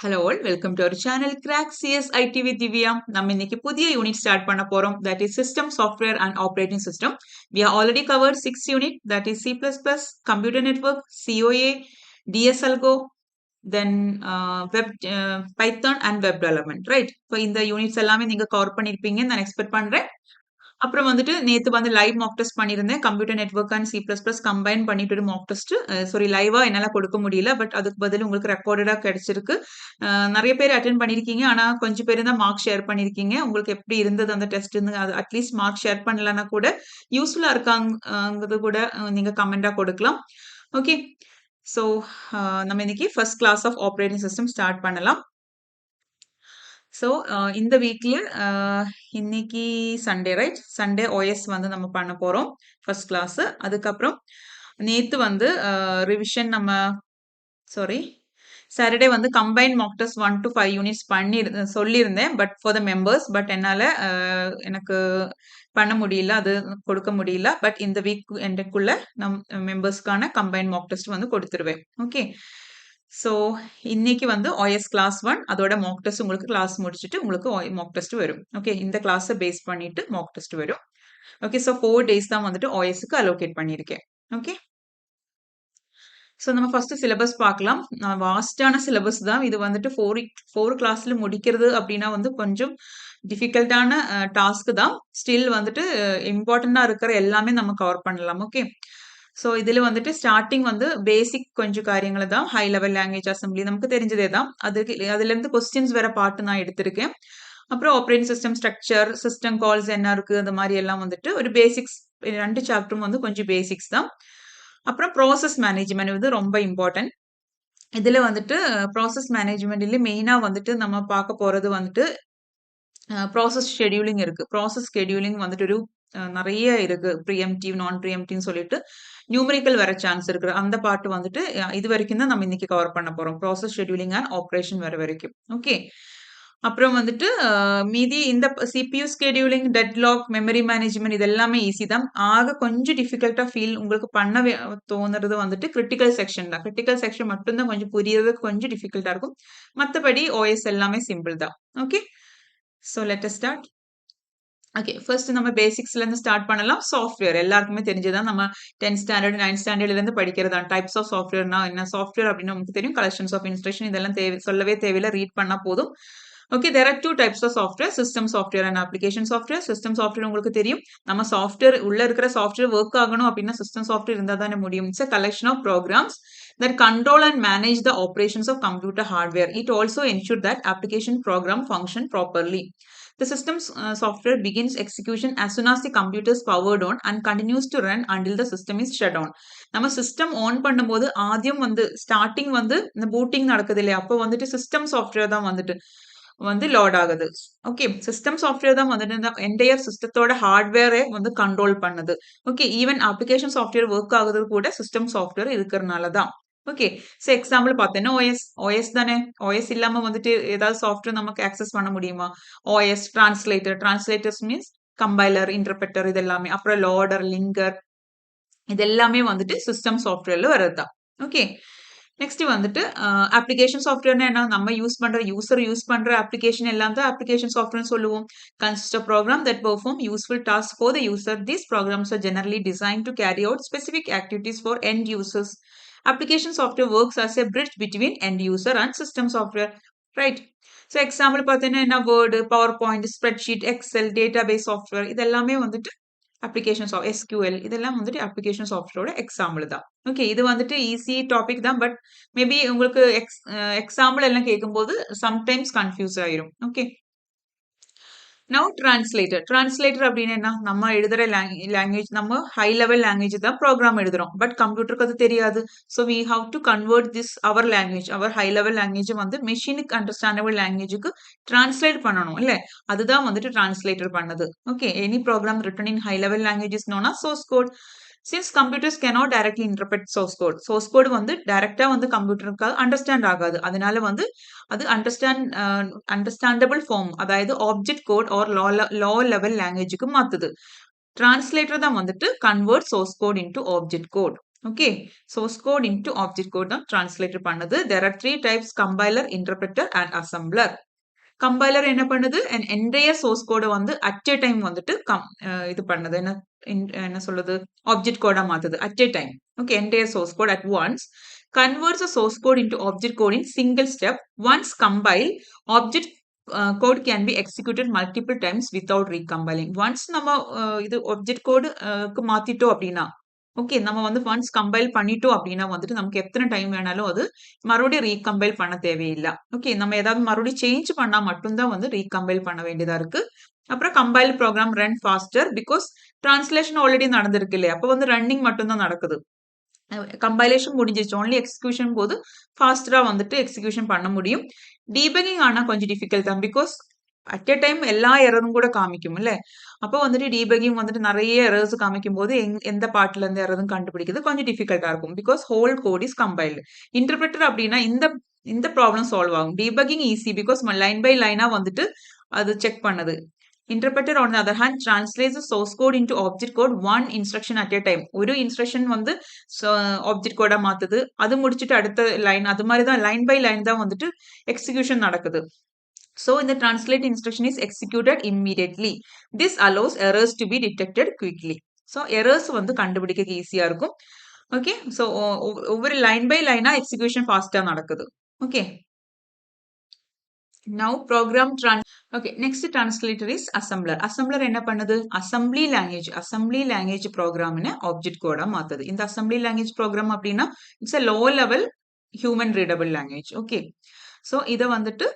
Hello all, welcome to our channel Crack CSIT with Divya. நம்ம இன்னைக்கு புதிய unit start பண்ண போறோம். That is System, Software and Operating System. We have already covered 6 unit. That is C++, Computer Network, COA, DSLGO, then Python and Web Development. Right? So இந்த units எல்லாமே நீங்க cover பண்ணிருப்பீங்கன்னு நான் expect பண்றேன். அப்புறம் வந்துட்டு நேத்து வந்து லைவ் மாக் டெஸ்ட் பண்ணியிருந்தேன். Computer network and C++ combine பண்ணிட்டு ஒரு மாக் டெஸ்ட். சாரி லைவா என்னால கொடுக்க முடியல. பட் அதுக்கு பதில் உங்களுக்கு ரெக்கார்டடா கிடைச்சிருக்கு. நிறைய பேர் அட்டென்ட் பண்ணியிருக்கீங்க. ஆனா கொஞ்சம் பேர் தான் மார்க் ஷேர் பண்ணியிருக்கீங்க. உங்களுக்கு எப்படி இருந்தது அந்த டெஸ்ட்ன்னு அது அட்லீஸ்ட் மார்க் ஷேர் பண்ணலன்னா கூட யூஸ்ஃபுல்லா இருக்காங்கிறது கூட நீங்க கமெண்டா கொடுக்கலாம். ஓகே. ஸோ நம்ம இன்னைக்கு first class of operating system start பண்ணலாம். ஸோ இந்த வீக்ல இன்னைக்கு சண்டே ரைட் சண்டே OS வந்து நம்ம பண்ண போறோம் ஃபர்ஸ்ட் கிளாஸ். அதுக்கப்புறம் நேத்து வந்து ரிவிஷன் நம்ம சாரி சாட்டர்டே வந்து combine mock test 1 to 5 units சொல்லியிருந்தேன். But for the members but என்னால எனக்கு பண்ண முடியல, அது கொடுக்க முடியல. பட் இந்த வீக் எண்டுக்குள்ள நம் மெம்பர்ஸ்க்கான கம்பைன் மாக் டெஸ்ட் வந்து கொடுத்துருவேன். ஓகே. ஸோ இன்னைக்கு வந்து OS கிளாஸ் 1 அதோட மாக் டெஸ்ட் உங்களுக்கு கிளாஸ் முடிச்சுட்டு உங்களுக்கு மாக் டெஸ்ட் வரும். ஓகே, இந்த கிளாஸை பேஸ் பண்ணிட்டு மாக் டெஸ்ட் வரும். ஓகே, ஸோ 4 டேஸ் தான் வந்துட்டு OSக்கு அலோகேட் பண்ணியிருக்கேன். ஓகே, ஸோ நம்ம ஃபர்ஸ்ட் சிலபஸ் பார்க்கலாம். வாஸ்டான சிலபஸ் தான் இது. வந்துட்டு ஃபோர் கிளாஸ்ல முடிக்கிறது அப்படின்னா வந்து கொஞ்சம் டிஃபிகல்ட்டான டாஸ்க் தான். ஸ்டில் வந்துட்டு இம்பார்ட்டண்டா இருக்கிற எல்லாமே நம்ம கவர் பண்ணலாம். ஓகே, ஸோ இதுல வந்துட்டு ஸ்டார்டிங் வந்து பேசிக் கொஞ்சம் காரியங்களை தான். ஹை லெவல் லாங்குவேஜ் அசம்பிளி நமக்கு தெரிஞ்சதே தான். அதுல இருந்து கொஸ்டின்ஸ் வேற பாட்டு நான் எடுத்திருக்கேன். அப்புறம் operating system structure, system calls என்ன இருக்கு, அந்த மாதிரி எல்லாம் வந்துட்டு ஒரு பேசிக்ஸ். 2 சாப்டரும் வந்து கொஞ்சம் பேசிக்ஸ் தான். அப்புறம் ப்ராசஸ் மேனேஜ்மெண்ட் வந்து ரொம்ப இம்பார்ட்டன்ட். இதுல வந்துட்டு ப்ராசஸ் மேனேஜ்மெண்ட்ல மெயினா வந்துட்டு நம்ம பார்க்க போறது வந்துட்டு ப்ராசஸ் ஷெடியூலிங் இருக்கு. ப்ராசஸ் ஷெடியூலிங் வந்துட்டு ஒரு நிறைய இருக்கு. ப்ரீஎம்டிவ், நான் ப்ரீஎம்டிவ்னு சொல்லிட்டு நியூமரிக்கல் வர சான்ஸ் இருக்கு. அந்த பாட்டு வந்துட்டு இது வரைக்கும் தான் நம்ம இன்னைக்கு கவர் பண்ண போறோம். ப்ராசஸ் ஷெடியூலிங் அண்ட் ஆப்ரேஷன் வர வரைக்கும். ஓகே, அப்புறம் வந்துட்டு மீதி இந்த CPU scheduling, deadlock, memory management இது எல்லாமே ஈஸி தான். ஆக கொஞ்சம் டிஃபிகல்ட்டா ஃபீல் உங்களுக்கு பண்ண தோணுறது வந்துட்டு கிரிட்டிக்கல் செக்ஷன் தான். கிரிட்டிக்கல் செக்ஷன் மட்டும்தான் கொஞ்சம் புரியறது கொஞ்சம் டிஃபிகல்ட்டா இருக்கும். மற்றபடி OS எல்லாமே சிம்பிள் தான். Okay, so let us start. Okay, first நம்ம பேசிக்ஸ்ல இருந்து ஸ்டார்ட் பண்ணலாம். சாஃப்ட்வேர் எல்லாருக்குமே தெரிஞ்சதான். நம்ம 10th ஸ்டாண்டர்ட் 9th ஸ்டாண்டர்ட்ல இருந்து படிக்கிறதா. டைப்ஸ் ஆஃப் சாஃப்ட்வேர்னா என்ன, சாஃப்ட்வேர் அப்படின்னு நமக்கு தெரியும். கலெக்ஷன்ஸ் ஆஃப் இன்ஸ்ட்ரக்ஷன் இதெல்லாம் சொல்லவே தேவையில்லை, ரீட் பண்ணா போதும். Okay, there are 2 types of software, system software and application software. System software உங்களுக்கு தெரியும். நம்ம சாஃப்ட்வேர் உள்ள இருக்கிற சாஃப்ட்வேர் ஒர்க் ஆகணும் அப்படின்னா சிஸ்டம் சாஃப்ட்வேர் இருந்தா தானே முடியும். It's a collection of programs that control and manage the operations of computer hardware. It also ensure that application program function properly. The system's software begins execution as soon as the computer is powered on and continues to run until the system is shut down. நம்ம system on பண்ணும்போது ஆദ്യം வந்து starting வந்து இந்த booting நடக்குது இல்லையா, அப்போ வந்துட்டு system software தான் வந்து லோட் ஆகுது. ஓகே, சிஸ்டம் சாஃப்ட்வேர் தான் வந்துட்டு இந்த என்டையர் சிஸ்டத்தோட ஹார்ட்வேரை வந்து கண்ட்ரோல் பண்ணுது. Okay, even application software work ஆகுது கூட சிஸ்டம் சாஃப்ட்வேர் இருக்கிறனால தான். ஓகே, ஸோ எக்ஸாம்பிள் பார்த்தீங்கன்னா ஓஎஸ் தானே. ஓஎஸ் இல்லாம வந்துட்டு ஏதாவது சாஃப்ட்வேர் நமக்கு ஆக்சஸ் பண்ண முடியுமா? OS translators means compiler, interpreter இது எல்லாமே. அப்புறம் லோடர், லிங்கர் இது எல்லாமே வந்துட்டு சிஸ்டம் சாஃப்ட்வேர்ல வரதுதான். ஓகே, நெக்ஸ்ட் வந்துட்டு அப்ளிகேஷன் சாஃப்ட்வேர்னா என்ன, நம்ம யூசர் யூஸ் பண்ற அப்ளிகேஷன் எல்லாம் தான் அப்ளிகேஷன் சாஃப்ட்வேர்னு சொல்லுவோம். Consist of program that perform useful task for the user. These programs are generally designed to carry out specific activities for end users. Application software works as a bridge between end user and system software, right? So example பார்த்தீங்கன்னா Word, PowerPoint, Spreadsheet, Excel, database software இதெல்லாமே வந்துட்டு applications of SQL இதெல்லாம் வந்துட்டு application சாஃப்ட்வேரோட example தான். Okay, இது வந்துட்டு easy topic தான். பட் மேபி உங்களுக்கு எக்ஸாம்பிள் எல்லாம் கேட்கும்போது சம்டைம்ஸ் கன்ஃபியூஸ் ஆயிரும். ஓகே, நவ் டிரான்ஸ்லேட்டர் அப்படின்னு என்ன, நம்ம எழுதுற லாங்குவேஜ், நம்ம ஹை லெவல் லாங்குவேஜ் தான் ப்ரோக்ராம் எழுதுறோம். பட் கம்ப்யூட்டருக்கு அது தெரியாது. So we have to convert this our language, our high level language வந்து மெஷினுக்கு அண்டர்ஸ்டாண்டபிள் லாங்குவேஜுக்கு டிரான்ஸ்லேட் பண்ணணும் இல்ல, அதுதான் வந்துட்டு டிரான்ஸ்லேட்டர் பண்ணது. Okay, any program written in high level language known as source code. Since computers cannot directly interpret source code வந்து டைரக்டா வந்து கம்ப்யூட்டருக்கு அண்டர்ஸ்டாண்ட் ஆகாது. அதனால வந்து அது அண்டர்ஸ்டாண்டபிள் ஃபார்ம், அதாவது object code or low level லாங்குவேஜுக்கு மாத்துது. டிரான்ஸ்லேட்டர் தான் வந்துட்டு convert source code into object code. Okay, source code into object code தான் translate பண்ணது. There are three types: compiler, interpreter and assembler. Compiler என்ன பண்ணுது an entire source code வந்து at a time வந்துட்டு இது பண்ணுது என்ன சொல்லுது object Kota மாத்துது at a time. Okay, entire source code at once converts a source code into object code in single step. Once compiled, object code can be executed multiple times without recompiling. Once நம்ம இது object கோடு மாத்திட்டோம் அப்படின்னா okay நம்ம வந்து once compile பண்ணிட்டோம் அப்படின்னா வந்துட்டு நமக்கு எத்தனை டைம் வேணாலும் அது மறுபடியும் ரீகம்பைல் பண்ண தேவையில்லை. ஓகே நம்ம ஏதாவது மறுபடியும் சேஞ்ச் பண்ணா மட்டும்தான் வந்து ரீகம்பைல் பண்ண வேண்டியதா இருக்கு. அப்புறம் compile program run faster because translation already நடந்திருக்கு இல்லையா, அப்போ வந்து ரன்னிங் மட்டும்தான் நடக்குது. கம்பைலேஷன் முடிஞ்சிச்சு, ஒன்லி எக்ஸிக்யூஷன் போது ஃபாஸ்டரா வந்துட்டு எக்ஸிக்யூஷன் பண்ண முடியும். டீபகிங் ஆனா கொஞ்சம் டிஃபிகல்ட் தான் பிகாஸ் அட் எ டைம் எல்லா எரரும் கூட காமிக்கும் இல்ல, அப்போ வந்துட்டு டீபகிங் வந்துட்டு நிறைய எரர்ஸ் காமிக்கும் போது எந்த பார்ட்ல இருந்து எரரும் கண்டுபிடிக்கிறது கொஞ்சம் டிஃபிகல்ட்டா இருக்கும் because whole code is compiled. Interpreter அப்படின்னா இந்த ப்ராப்ளம் சால்வ் ஆகும். Debugging easy because line by லைனா வந்துட்டு அது செக் பண்ணுது. Interpreter on the other hand translates the source code into object code one instruction at a time. ஒரு instruction வந்து object கோடா மாத்துது, அது முடிச்சுட்டு அடுத்த லைன் அது மாதிரி தான் லைன் பை லைன் தான் வந்துட்டு எக்ஸிகியூஷன் நடக்குது. So in the translate instruction is executed immediately. This allows errors to be detected quickly. So errors வந்து கண்டுபிடிக்க ஈஸியா இருக்கும். ஓகே, ஸோ ஒவ்வொரு லைன் பை லைனா எக்ஸிகியூஷன் ஃபாஸ்டா நடக்குது. Okay, now program okay, next translator is assembler. Assembler என்ன பண்ணுது assembly language program னு object code மாத்துது. இந்த assembly language program அப்படின்னா it's a low level human readable language. Okay, so இத வந்துட்டு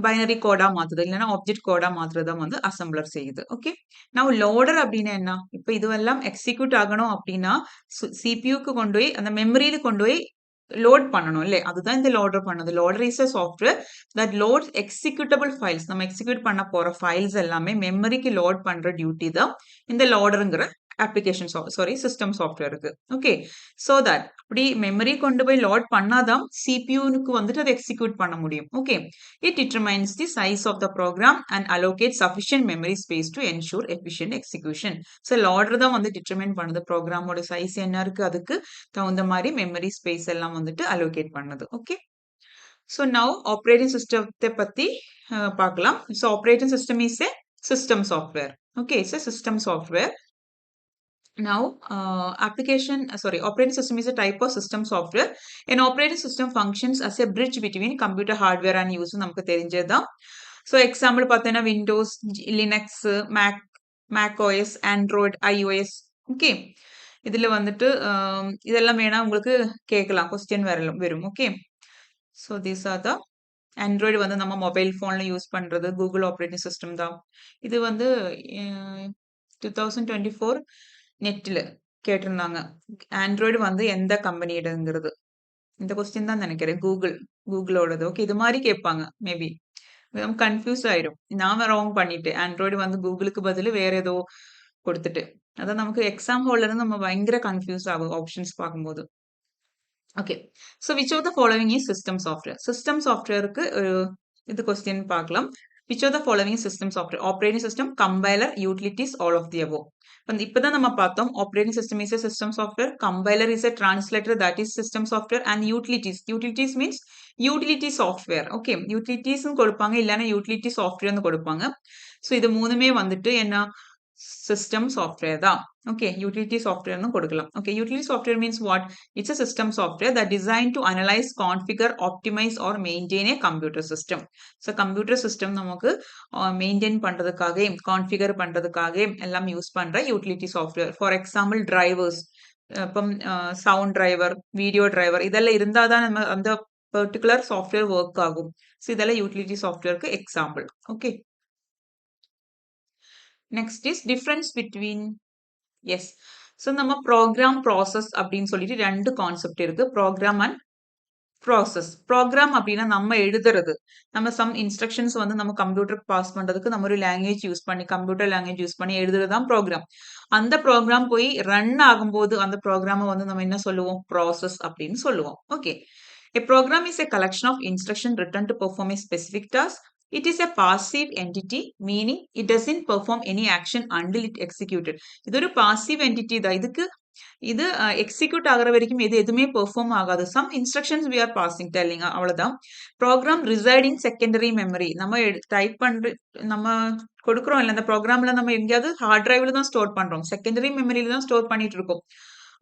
பைனரி கோடா மாத்துது, இல்லைன்னா ஆப்ஜெக்ட் கோடா மாத்துறதா வந்து அசம்பிளர் செய்யுது. ஓகே, நான் லோடர் அப்படின்னா என்ன, இப்போ இதுவெல்லாம் எக்ஸிக்யூட் ஆகணும் அப்படின்னா சிபியூக்கு கொண்டு போய் அந்த மெமரியில கொண்டு போய் லோட் பண்ணணும் இல்லையா, அதுதான் இந்த லோடர் பண்ணுது. Loader is a software that loads executable files. நம்ம எக்ஸிக்யூட் பண்ண போற ஃபைல்ஸ் எல்லாமே மெமரிக்கு லோட் பண்ற டியூட்டி தான் இந்த லோடருங்கிற அப்ளிகேஷன் சிஸ்டம் சாஃப்ட்வேருக்கு. ஓகே, ஸோ தட் அப்படி மெமரி கொண்டு போய் லோட் பண்ணாதான் சிபியூனுக்கு வந்துட்டு அதை எக்ஸிக்யூட் பண்ண முடியும். Okay, it determines the size of the program and allocate sufficient memory space to ensure efficient execution. So loader தான் வந்து டிட்டர்மைன் பண்ணுது ப்ரோக்ராமோட சைஸ் என்ன இருக்கு, அதுக்கு தகுந்த மாதிரி மெமரி ஸ்பேஸ் எல்லாம் வந்துட்டு அலோகேட் பண்ணுது. ஓகே, ஸோ நவ் ஆப்ரேட்டிங் சிஸ்டத்தை பத்தி பார்க்கலாம். So operating system is a system software. Okay, it's a system software. Now, operating system is a type of system software. An operating system functions as a bridge between computer hardware and user. நமக்கு தெரிஞ்சதுதான். So, example பார்த்தேன்னா Windows, Linux, Mac OS, Android, iOS. Okay, இதுல வந்துட்டு இதெல்லாம் வேணா உங்களுக்கு கேட்கலாம், question வரும். Okay, so these are the Android வந்து நம்ம மொபைல் ஃபோன்ல யூஸ் பண்றது கூகுள் ஆப்ரேட்டிங் சிஸ்டம் தான். இது வந்து 2024 நெட்ல கேட்டிருந்தாங்க, ஆண்ட்ராய்டு வந்து எந்த கம்பெனியிடங்கிறது. இந்த கொஸ்டின் தான் நினைக்கிறேன், கூகுளோடது. ஓகே, இது மாதிரி கேட்பாங்க மேபி, கன்ஃபியூஸ் ஆயிடும். நாம ராங் பண்ணிட்டு ஆண்ட்ராய்டு வந்து கூகுளுக்கு பதில் வேற ஏதோ கொடுத்துட்டு, அதான் நமக்கு எக்ஸாம் ஹால்ல இருந்து நம்ம பயங்கர கன்ஃபியூஸ் ஆகும் ஆப்ஷன்ஸ் பார்க்கும்போது. Okay, so which of the following is system software. System சாஃப்ட்வேருக்கு இது கொஸ்டின் பார்க்கலாம். Which of the following system software? Operating system, compiler, utilities, all of the above. இப்பதான் நம்ம பார்த்தோம் operating system is a system software, compiler is a translator that is system software, and utilities means utility software. Okay, utilities கொடுப்பாங்க, இல்லைன்னா utility சாஃப்ட்வேர்னு கொடுப்பாங்க. So இது மூணுமே வந்துட்டு என்ன சிஸ்டம் சாஃப்ட்வேர் தான். ஓகே, யூட்டிலிட்டி சாஃப்ட்வேர்னு கொடுக்கலாம். Okay, utility software means what? It's a system software that designed to analyze, configure, optimize or maintain a computer system. So computer system நமக்கு மெயின்டைன் பண்றதுக்காக, கான்ஃபிகர் பண்றதுக்காக எல்லாம் யூஸ் பண்ற utility software. For example drivers, இப்போ sound driver, video driver இதெல்லாம் இருந்தால் தான் நம்ம அந்த பர்டிகுலர் சாஃப்ட்வேர் ஒர்க் ஆகும். ஸோ இதெல்லாம் யூட்டிலிட்டி சாஃப்ட்வேருக்கு example. Okay, next is difference between S. So நம்ம ப்ரோக்ராம் ப்ராசஸ் அப்படின்னு சொல்லிட்டு ரெண்டு கான்செப்ட் இருக்கு, ப்ரோக்ராம் அண்ட் ப்ராசஸ். ப்ரோக்ராம் அப்படின்னா நம்ம எழுதுறது, நம்ம சம் இன்ஸ்ட்ரக்ஷன்ஸ் வந்து நம்ம கம்ப்யூட்டருக்கு பாஸ் பண்றதுக்கு நம்ம ஒரு லாங்குவேஜ் யூஸ் பண்ணி, கம்ப்யூட்டர் லாங்குவேஜ் யூஸ் பண்ணி எழுதுறதுதான் ப்ரோக்ராம். அந்த ப்ரோக்ராம் போய் ரன் ஆகும்போது அந்த ப்ரோக்ராமை வந்து நம்ம என்ன சொல்லுவோம்? ப்ராசஸ் அப்படின்னு சொல்லுவோம். Okay, a program is a collection of instructions written to perform a specific task. It is a passive entity, meaning it doesn't perform any action until it executed. இது ஒரு passive entity தான். இதுக்கு இது execute ஆகுற வரைக்கும் எதுவுமே perform ஆகாது. Some instructions we are passing telling அவ்வளவுதான். ப்ரோக்ராம் ரிசைடிங் செகண்டரி மெமரி நம்ம டைப் நம்ம கொடுக்குறோம் இல்ல அந்த ப்ரோக்ராம்ல நம்ம எங்கேயாவது ஹார்ட் டிரைவ்ல தான் ஸ்டோர் பண்றோம். செகண்டரி மெமரியில தான் ஸ்டோர் பண்ணிட்டு இருக்கோம்.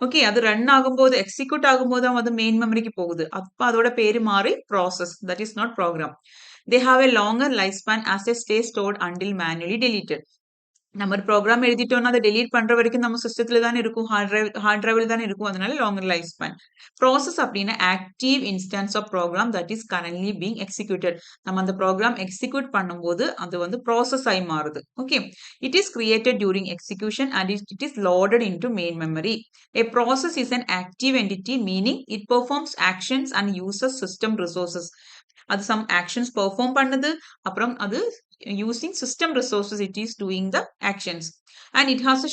ஓகே, அது ரன் ஆகும்போது எக்ஸிக்யூட் ஆகும்போது தான் வந்து மெயின் மெமரிக்கு போகுது. அப்ப அதோட பேரு மாறி process. That is not program. They have a longer lifespan as they stay stored until manually deleted. நம்ம ஒரு ப்ரோக்ராம் எழுதிட்டோம்னா அதை டெலீட் பண்ற வரைக்கும் நம்ம சிஸ்டத்துல தானே இருக்கும், ஹார்ட் டிரைவ்ல தானே இருக்கும். அதனால லாங்கர் லைஃப் ஸ்பேன். ப்ராசஸ் அப்படின்னா active instance of program that is currently being executed. நம்ம அந்த ப்ரோக்ராம் எக்ஸிக்யூட் பண்ணும்போது அது வந்து ப்ராசஸ் ஆகி மாறுது. Okay, it is created during execution and it is loaded into main memory. A process is an active entity, meaning it performs actions and uses system resources. அது some actions perform பண்ணுது, அப்புறம் அது using system resources it is doing the actions. And it has a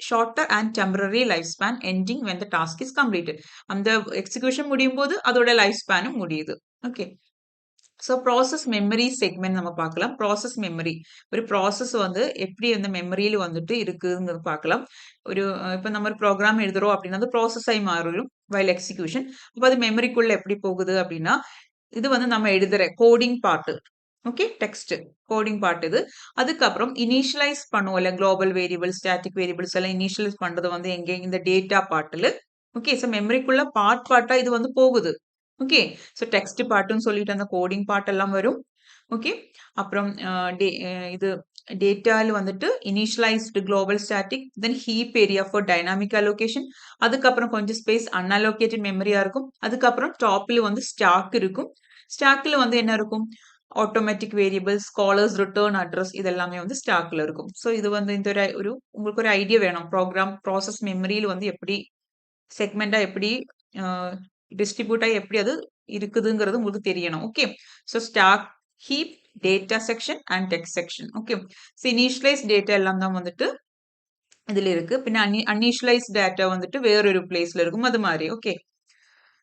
shorter and temporary life span ending when the task is completed. அந்த execution முடியும் போது அதோட life ஸ்பேனும் முடியுது. Okay, so process memory segment நம்ம பார்க்கலாம். ப்ராசஸ் மெமரி ஒரு process வந்து எப்படி அந்த மெமரியில் வந்துட்டு இருக்குங்கிறது பார்க்கலாம். ஒரு இப்போ நம்ம ஒரு ப்ரோக்ராம் எழுதுறோம் அப்படின்னா அது ப்ராசஸ் ஆகி மாறும் வைல் எக்ஸிக்யூஷன். அப்போ அது மெமரிக்குள்ள எப்படி போகுது அப்படின்னா இது வந்து நம்ம எழுதுற coding part. Okay, text coding part இது. அதுக்கப்புறம் இனிஷியலைஸ் பண்ணுவோம்ல, குளோபல் வேரியபிள் ஸ்டாட்டிக் வேரியபிள்ஸ் எல்லாம் இனிஷியலைஸ் பண்றது வந்து எங்க இந்த டேட்டா பார்ட்ல. ஓகே, ஸோ மெமரிக்குள்ள பார்ட்டா இது வந்து போகுது. ஓகே, ஸோ டெக்ஸ்ட் பார்ட்னு சொல்லிட்டு அந்த கோடிங் பார்ட் எல்லாம் வரும். ஓகே, அப்புறம் இது டேட்டால வந்துட்டு initialised global static, then heap area for dynamic allocation, அதுக்கப்புறம் கொஞ்சம் ஸ்பேஸ் அன்அலோகேட்டட் மெமரியா இருக்கும். அதுக்கப்புறம் டாப்ல வந்து ஸ்டாக் இருக்கும். ஸ்டாக்ல வந்து என்ன இருக்கும், automatic variable, scholars return address, இது எல்லாமே வந்து ஸ்டாக்ல இருக்கும். ஸோ இது வந்து இந்த ஒரு உங்களுக்கு ஒரு ஐடியா வேணும் ப்ரோக்ராம் ப்ராசஸ் மெமரியில் வந்து எப்படி செக்மெண்டா எப்படி டிஸ்ட்ரிபியூட்டா எப்படி அது இருக்குதுங்கிறது உங்களுக்கு தெரியணும். Okay, so stack, heap, data section and text section. Okay, so initialize data எல்லாம் தான் வந்துட்டு இதுல இருக்கு. பின்ன அன்இனிஷியலைஸ் டேட்டா வந்துட்டு வேறொரு பிளேஸ்ல இருக்கும். அது மாதிரி. ஓகே,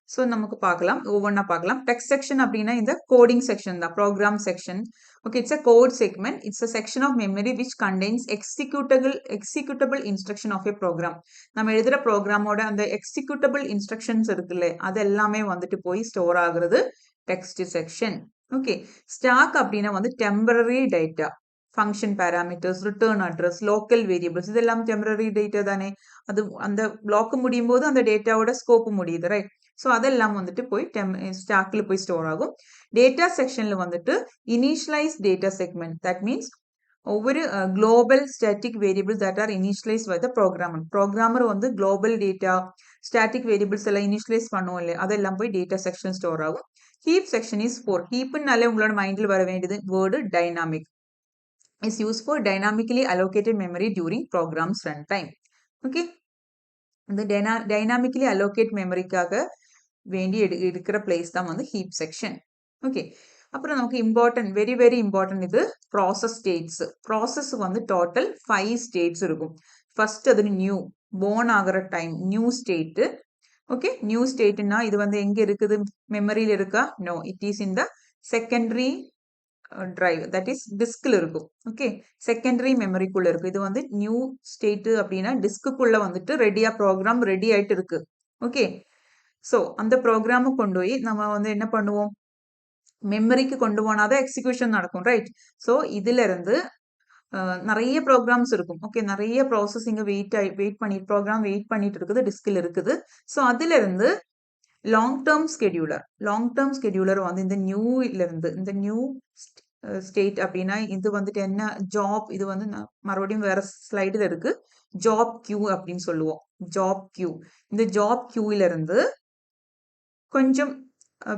ஸோ நமக்கு பார்க்கலாம், ஒவ்வொன்றா பார்க்கலாம். டெக்ஸ்ட் செக்ஷன் அப்படின்னா இந்த கோடிங் செக்ஷன் தான், program section. Okay, it's a code segment. It's a section of memory which contains executable instruction of a program. நம்ம எழுதுற ப்ரோக்ராமோட அந்த எக்ஸிக்யூட்டபிள் இன்ஸ்ட்ரக்ஷன்ஸ் இருக்குல்ல, அது எல்லாமே வந்துட்டு போய் ஸ்டோர் ஆகுறது டெக்ஸ்ட் செக்ஷன். ஓகே, ஸ்டாக் அப்படின்னா வந்து temporary data, function parameters, return address, local variables, இதெல்லாம் டெம்பரரி டேட்டா தானே. அது அந்த பிளாக் முடியும் போது அந்த டேட்டாவோட ஸ்கோப் முடியுது, ரைட்? ஸோ அதெல்லாம் வந்துட்டு போய் ஸ்டாக்ல போய் ஸ்டோர் ஆகும். டேட்டா செக்ஷன்ல வந்துட்டு initialise data segment, that means ஒவ்வொரு global static variable that are initialise by the programmer. Programmer வந்து குளோபல் டேட்டா ஸ்டாட்டிக் வேரியபிள்ஸ் எல்லாம் இனிஷியலைஸ் பண்ணுவோம் இல்லையா, அதெல்லாம் போய் டேட்டா செக்ஷன் ஸ்டோர் ஆகும். Heap section is for. ஹீப்னாலே உங்களோட மைண்டில் வர வேண்டியது word dynamic. is used for dynamically allocated memory during programs runtime. Okay, இந்த டைனாமிக்கலி அலோகேட் மெமரிக்காக வேண்டி எடுக்கிற பிளேஸ் தான் வந்து ஹீப் செக்ஷன். ஓகே, அப்புறம் நமக்கு இம்பார்ட்டன்ட், வெரி வெரி இம்பார்ட்டன்ட் இது ப்ராசஸ் ஸ்டேட்ஸ். ப்ராசஸ் வந்து டோட்டல் 5 ஸ்டேட்ஸ் இருக்கும். ஃபர்ஸ்ட் அது நியூ, போர்ன் ஆகிற time new state. Okay, new ஸ்டேட்னா இது வந்து எங்க இருக்குது, மெமரியில் இருக்கா? No, it is in the secondary drive, that is டிஸ்க்ல இருக்கும். ஓகே, செகண்டரி மெமரிக்குள்ள இருக்கு. இது வந்து நியூ ஸ்டேட் அப்படின்னா டிஸ்க்குள்ள வந்துட்டு ரெடியா ப்ரோக்ராம் ரெடி ஆயிட்டு இருக்கு. ஓகே, ஸோ அந்த ப்ரோக்ராமை கொண்டு போய் நம்ம வந்து என்ன பண்ணுவோம், மெமரிக்கு கொண்டு போனாதான் எக்ஸிக்யூஷன் நடக்கும், ரைட்? ஸோ இதுல இருந்து நிறைய ப்ரோக்ராம்ஸ் இருக்கும். ஓகே, நிறைய ப்ராசஸிங்க வெயிட் பண்ணி ப்ரோக்ராம் வெயிட் பண்ணிட்டு இருக்குது, டிஸ்கில் இருக்குது. ஸோ அதுல இருந்து லாங் டேர்ம் ஸ்கெடியூலர் வந்து இந்த நியூல இருந்து இந்த நியூ ஸ்டேட் அப்படின்னா இது வந்துட்டு என்ன ஜாப், இது வந்து மறுபடியும் வேற ஸ்லைடில் இருக்கு, ஜாப் கியூ அப்படின்னு சொல்லுவோம். ஜாப் கியூ, இந்த ஜாப் கியூல இருந்து கொஞ்சம்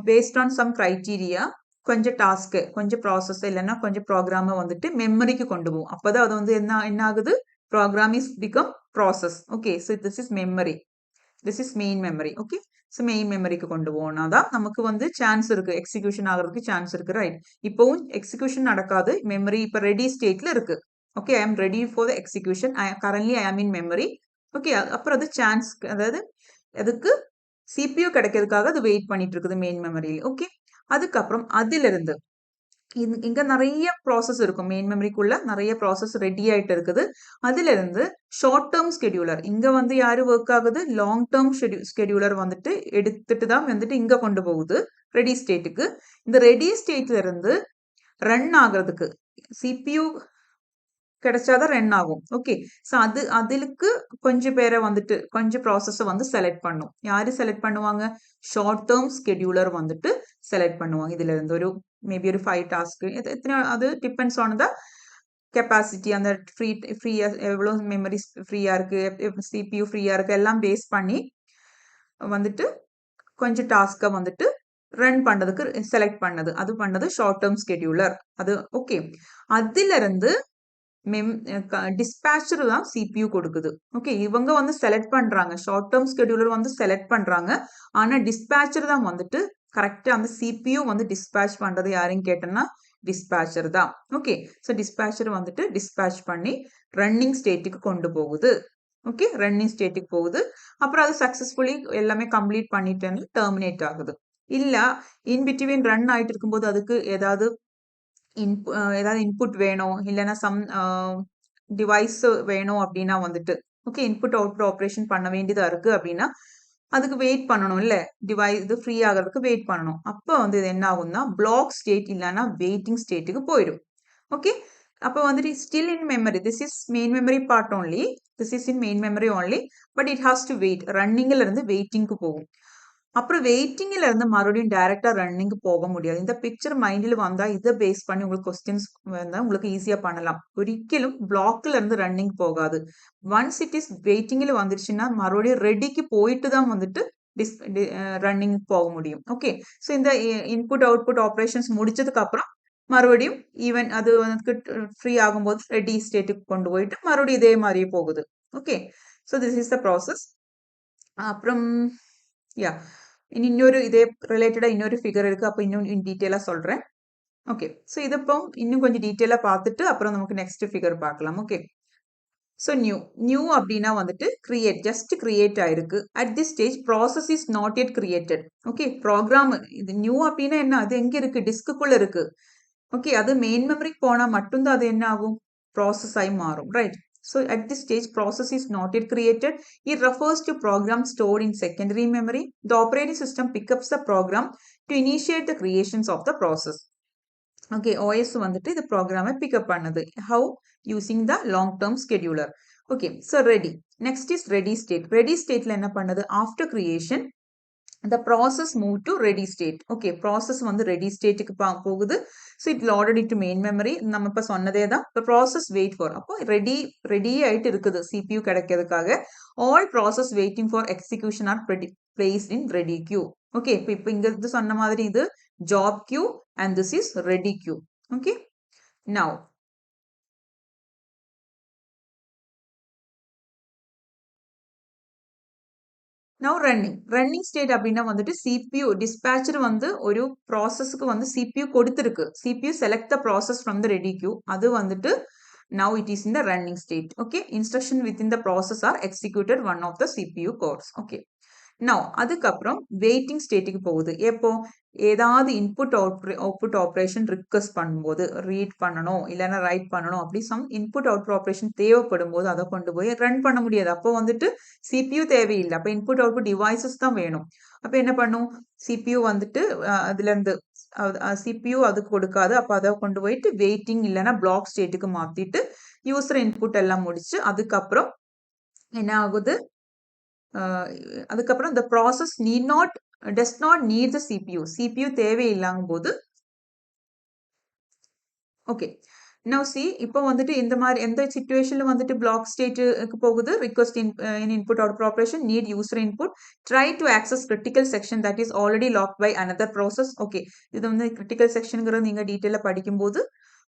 பேஸ்ட் ஆன் சம் கிரைட்டீரியா கொஞ்சம் டாஸ்க், கொஞ்சம் ப்ராசஸ் இல்லைன்னா கொஞ்சம் ப்ரோக்ராமை வந்துட்டு மெமரிக்கு கொண்டு போவோம். அப்போதான் அது வந்து என்ன ஆகுது, program is become process. Okay, so this is memory, this is main memory. Okay, so main மெமரிக்கு கொண்டு போனா தான் நமக்கு வந்து சான்ஸ் இருக்கு, எக்ஸிக்யூஷன் ஆகிறதுக்கு சான்ஸ் இருக்கு, ரைட்? இப்போவும் எக்ஸிக்யூஷன் நடக்காது, மெமரி இப்போ ரெடி ஸ்டேட்ல இருக்கு. Okay, I am ready for the execution, currently ஐ ஆம் இன் மெமரி. ஓகே, அப்புறம் அது சான்ஸ், அதாவது அதுக்கு சிபியூ கிடைக்கிறதுக்காக அது வெயிட் பண்ணிட்டு இருக்குது மெயின் மெமரியில். ஓகே, அதுக்கப்புறம் அதிலிருந்து இங்க நிறைய ப்ராசஸ் இருக்கும். மெயின் மெமரிக்குள்ள நிறைய ப்ராசஸ் ரெடி ஆயிட்டு இருக்குது. அதுல இருந்து ஷார்ட் டேர்ம் ஸ்கெடியூலர் இங்க வந்து யாரு ஒர்க் ஆகுது, லாங் டேர்ம் ஸ்கெடியூலர் வந்துட்டு எடுத்துட்டு தான் வந்துட்டு இங்க கொண்டு போகுது ரெடி ஸ்டேட்டுக்கு. இந்த ரெடி ஸ்டேட்ல இருந்து ரன் ஆகுறதுக்கு சிபியூ கிடைச்சாதான் ரன் ஆகும். ஓகே, ஸோ அதுக்கு கொஞ்சம் பேரை வந்துட்டு கொஞ்சம் ப்ராசஸை வந்து செலக்ட் பண்ணும். யாரு செலக்ட் பண்ணுவாங்க, ஷார்ட் டேர்ம் ஸ்கெடியூலர் வந்துட்டு செலக்ட் பண்ணுவாங்க. இதுல இருந்து ஒரு மேபி ஒரு 5 டாஸ்க் எத்தனை, அது டிபெண்ட்ஸ் ஆன் த கெப்பாசிட்டி, அந்த ஃப்ரீயா எவ்வளோ மெமரி ஃப்ரீயா இருக்கு, சிபியூ ஃப்ரீயா இருக்கு எல்லாம் பேஸ் பண்ணி வந்துட்டு கொஞ்சம் டாஸ்கை வந்துட்டு ரன் பண்றதுக்கு செலக்ட் பண்ணது, அது பண்ணது ஷார்ட் டேர்ம் ஸ்கெடியூலர். அது ஓகே. அதுல இருந்து டிஸ்பேச்சர் தான் சிபியூ கொடுக்குது. ஓகே, இவங்க வந்து செலக்ட் பண்றாங்க, ஷார்ட் டேர்ம் ஸ்கெடியூலர் வந்து செலக்ட் பண்றாங்க. ஆனா டிஸ்பேச்சர் தான் வந்துட்டு கரெக்டா அந்த சிபியூ வந்து டிஸ்பேச் பண்றது யாருன்னு கேட்டோம்னா டிஸ்பேச்சர் தான். ஓகே, ஸோ டிஸ்பேச்சர் வந்துட்டு டிஸ்பேச் பண்ணி ரன்னிங் ஸ்டேட்டுக்கு கொண்டு போகுது. ஓகே, ரன்னிங் ஸ்டேட்டுக்கு போகுது. அப்புறம் அது சக்சஸ்ஃபுல்லி எல்லாமே கம்ப்ளீட் பண்ணிட்டேன்னு டெர்மினேட் ஆகுது. இல்ல இன் பிட்வீன் ரன் ஆயிட்டு இருக்கும்போது அதுக்கு ஏதாவது ஏதாவது இன்புட் வேணும், இல்லைன்னா சம் டிவைஸ் வேணும் அப்படின்னா வந்துட்டு ஓகே, இன்புட் அவுட்புட் ஆப்ரேஷன் பண்ண வேண்டியதா இருக்கு அப்படின்னா அதுக்கு வெயிட் பண்ணணும். இல்ல டிவைஸ் இது ஃப்ரீ ஆகிறதுக்கு வெயிட் பண்ணணும். அப்போ வந்து இது என்ன ஆகும்னா பிளாக் ஸ்டேட் இல்லைன்னா வெயிட்டிங் ஸ்டேட்டுக்கு போயிடும். ஓகே, அப்போ வந்துட்டு still in memory, this is main memory part only, this is in main memory only, but it has to wait. ரன்னிங்ல இருந்து வெயிட்டிங்க்கு போகும். அப்புறம் வெயிட்டிங்ல இருந்து மறுபடியும் டைரக்டா ரன்னிங்க்கு போக முடியாது. இந்த பிக்சர் மைண்ட்ல வந்தா இதை பேஸ் பண்ணி உங்களுக்கு கொஸ்டின்ஸ் வந்தா உங்களுக்கு ஈஸியா பண்ணலாம். ஒரிக்கலும் பிளாக்ல இருந்து ரன்னிங் போகாது. ஒன்ஸ் இட் இஸ் வெயிட்டிங்ல வந்துருச்சுன்னா மறுபடியும் ரெடிக்கு போயிட்டு தான் வந்துட்டு ரன்னிங் போக முடியும். ஓகே, ஸோ இந்த இன்புட் அவுட்புட் ஆப்ரேஷன்ஸ் முடிச்சதுக்கு அப்புறம் மறுபடியும் ஈவன் அது வந்து ஃப்ரீ ஆகும்போது ரெடி ஸ்டேட்டுக்கு கொண்டு போயிட்டு மறுபடியும் இதே மாதிரியே போகுது. Okay, so this is the process. அப்புறம் யா இன்னொரு இதே ரிலேட்டடா இன்னொரு ஃபிகர் இருக்கு. அப்போ இன்னும் டீட்டெயிலா சொல்றேன். ஓகே, ஸோ இது இப்போ இன்னும் கொஞ்சம் டீட்டெயிலா பார்த்துட்டு அப்புறம் நமக்கு நெக்ஸ்ட் ஃபிகர் பார்க்கலாம். ஓகே, ஸோ நியூ அப்படின்னா வந்துட்டு கிரியேட், ஜஸ்ட் கிரியேட் ஆயிருக்கு. At this stage process is not yet created. Okay, program இது நியூ அப்படின்னா என்ன, அது எங்க இருக்கு, டிஸ்க்குள்ள இருக்கு. ஓகே, அது மெயின் மெமரிக்கு போனா மட்டும்தான் அது என்ன ஆகும், ப்ராசஸ் ஆகி மாறும். Right, so at this stage process is not yet created. It refers to program stored in secondary memory. The operating system picks up the program to initiate the creations of the process. Okay, OS வந்துட்டு இந்த ப்ரோக்ராமை pickup பண்ணுது. How? Using the long term scheduler. Okay, so ready. Next is ready state. Ready stateல என்ன பண்ணுது, after creation the process move to ready state. Okay, process வந்து ready stateக்கு போகுது. So it loaded into main memory. நம்ம இப்ப சொன்னதே தான். The process wait for. அப்போ ready ஆயிட்டு இருக்குது CPU கிடைக்கிறதுக்காக. All process waiting for execution are placed in ready queue. Okay, இப்போ இங்க இது சொன்ன மாதிரி இது job queue and this is ready queue. Okay, now now running state அப்படின்னா வந்துட்டு CPU dispatcher வந்து ஒரு ப்ராசஸ்க்கு வந்து CPU கொடுத்திருக்கு. CPU select the process from the ready queue. அது வந்துட்டு now it is in the running state. Okay, instruction within the process are executed one of the CPU cores. Okay, now அதுக்கப்புறம் waiting ஸ்டேட்டுக்கு போகுது. எப்போ ஏதாவது input output operation request பண்ணும்போது, read பண்ணணும் இல்லைன்னா ரைட் பண்ணணும், அப்படி சம் இன்புட் அவுட்புட் ஆப்ரேஷன் தேவைப்படும் போது அதை கொண்டு போய் ரன் பண்ண முடியாது. அப்போ வந்துட்டு சிபியூ தேவையில்லை. அப்போ இன்புட் அவுட்புட் டிவைசஸ் தான் வேணும். அப்போ என்ன பண்ணும், சிபியூ வந்துட்டு அதுல இருந்து சிபியூ அது கொடுக்காது. அப்போ அதை கொண்டு போயிட்டு வெயிட்டிங் இல்லைன்னா பிளாக் ஸ்டேட்டுக்கு மாத்திட்டு யூசர் இன்புட் எல்லாம் முடிச்சு அதுக்கப்புறம் என்ன ஆகுது, அதுக்கப்புறம் the process does not need the CPU தேவையில்லாங்கும் போது ஓகே. now see இப்போ வந்துட்டு இந்த மாதிரி எந்த சிச்சுவேஷன்ல வந்துட்டு பிளாக் ஸ்டேட்டுக்கு போகுது, request in input output operation need user input, try to access critical section that is already locked by another process. Okay, இது வந்து critical sectionங்கிறது நீங்க டீட்டெயிலா படிக்கும்போது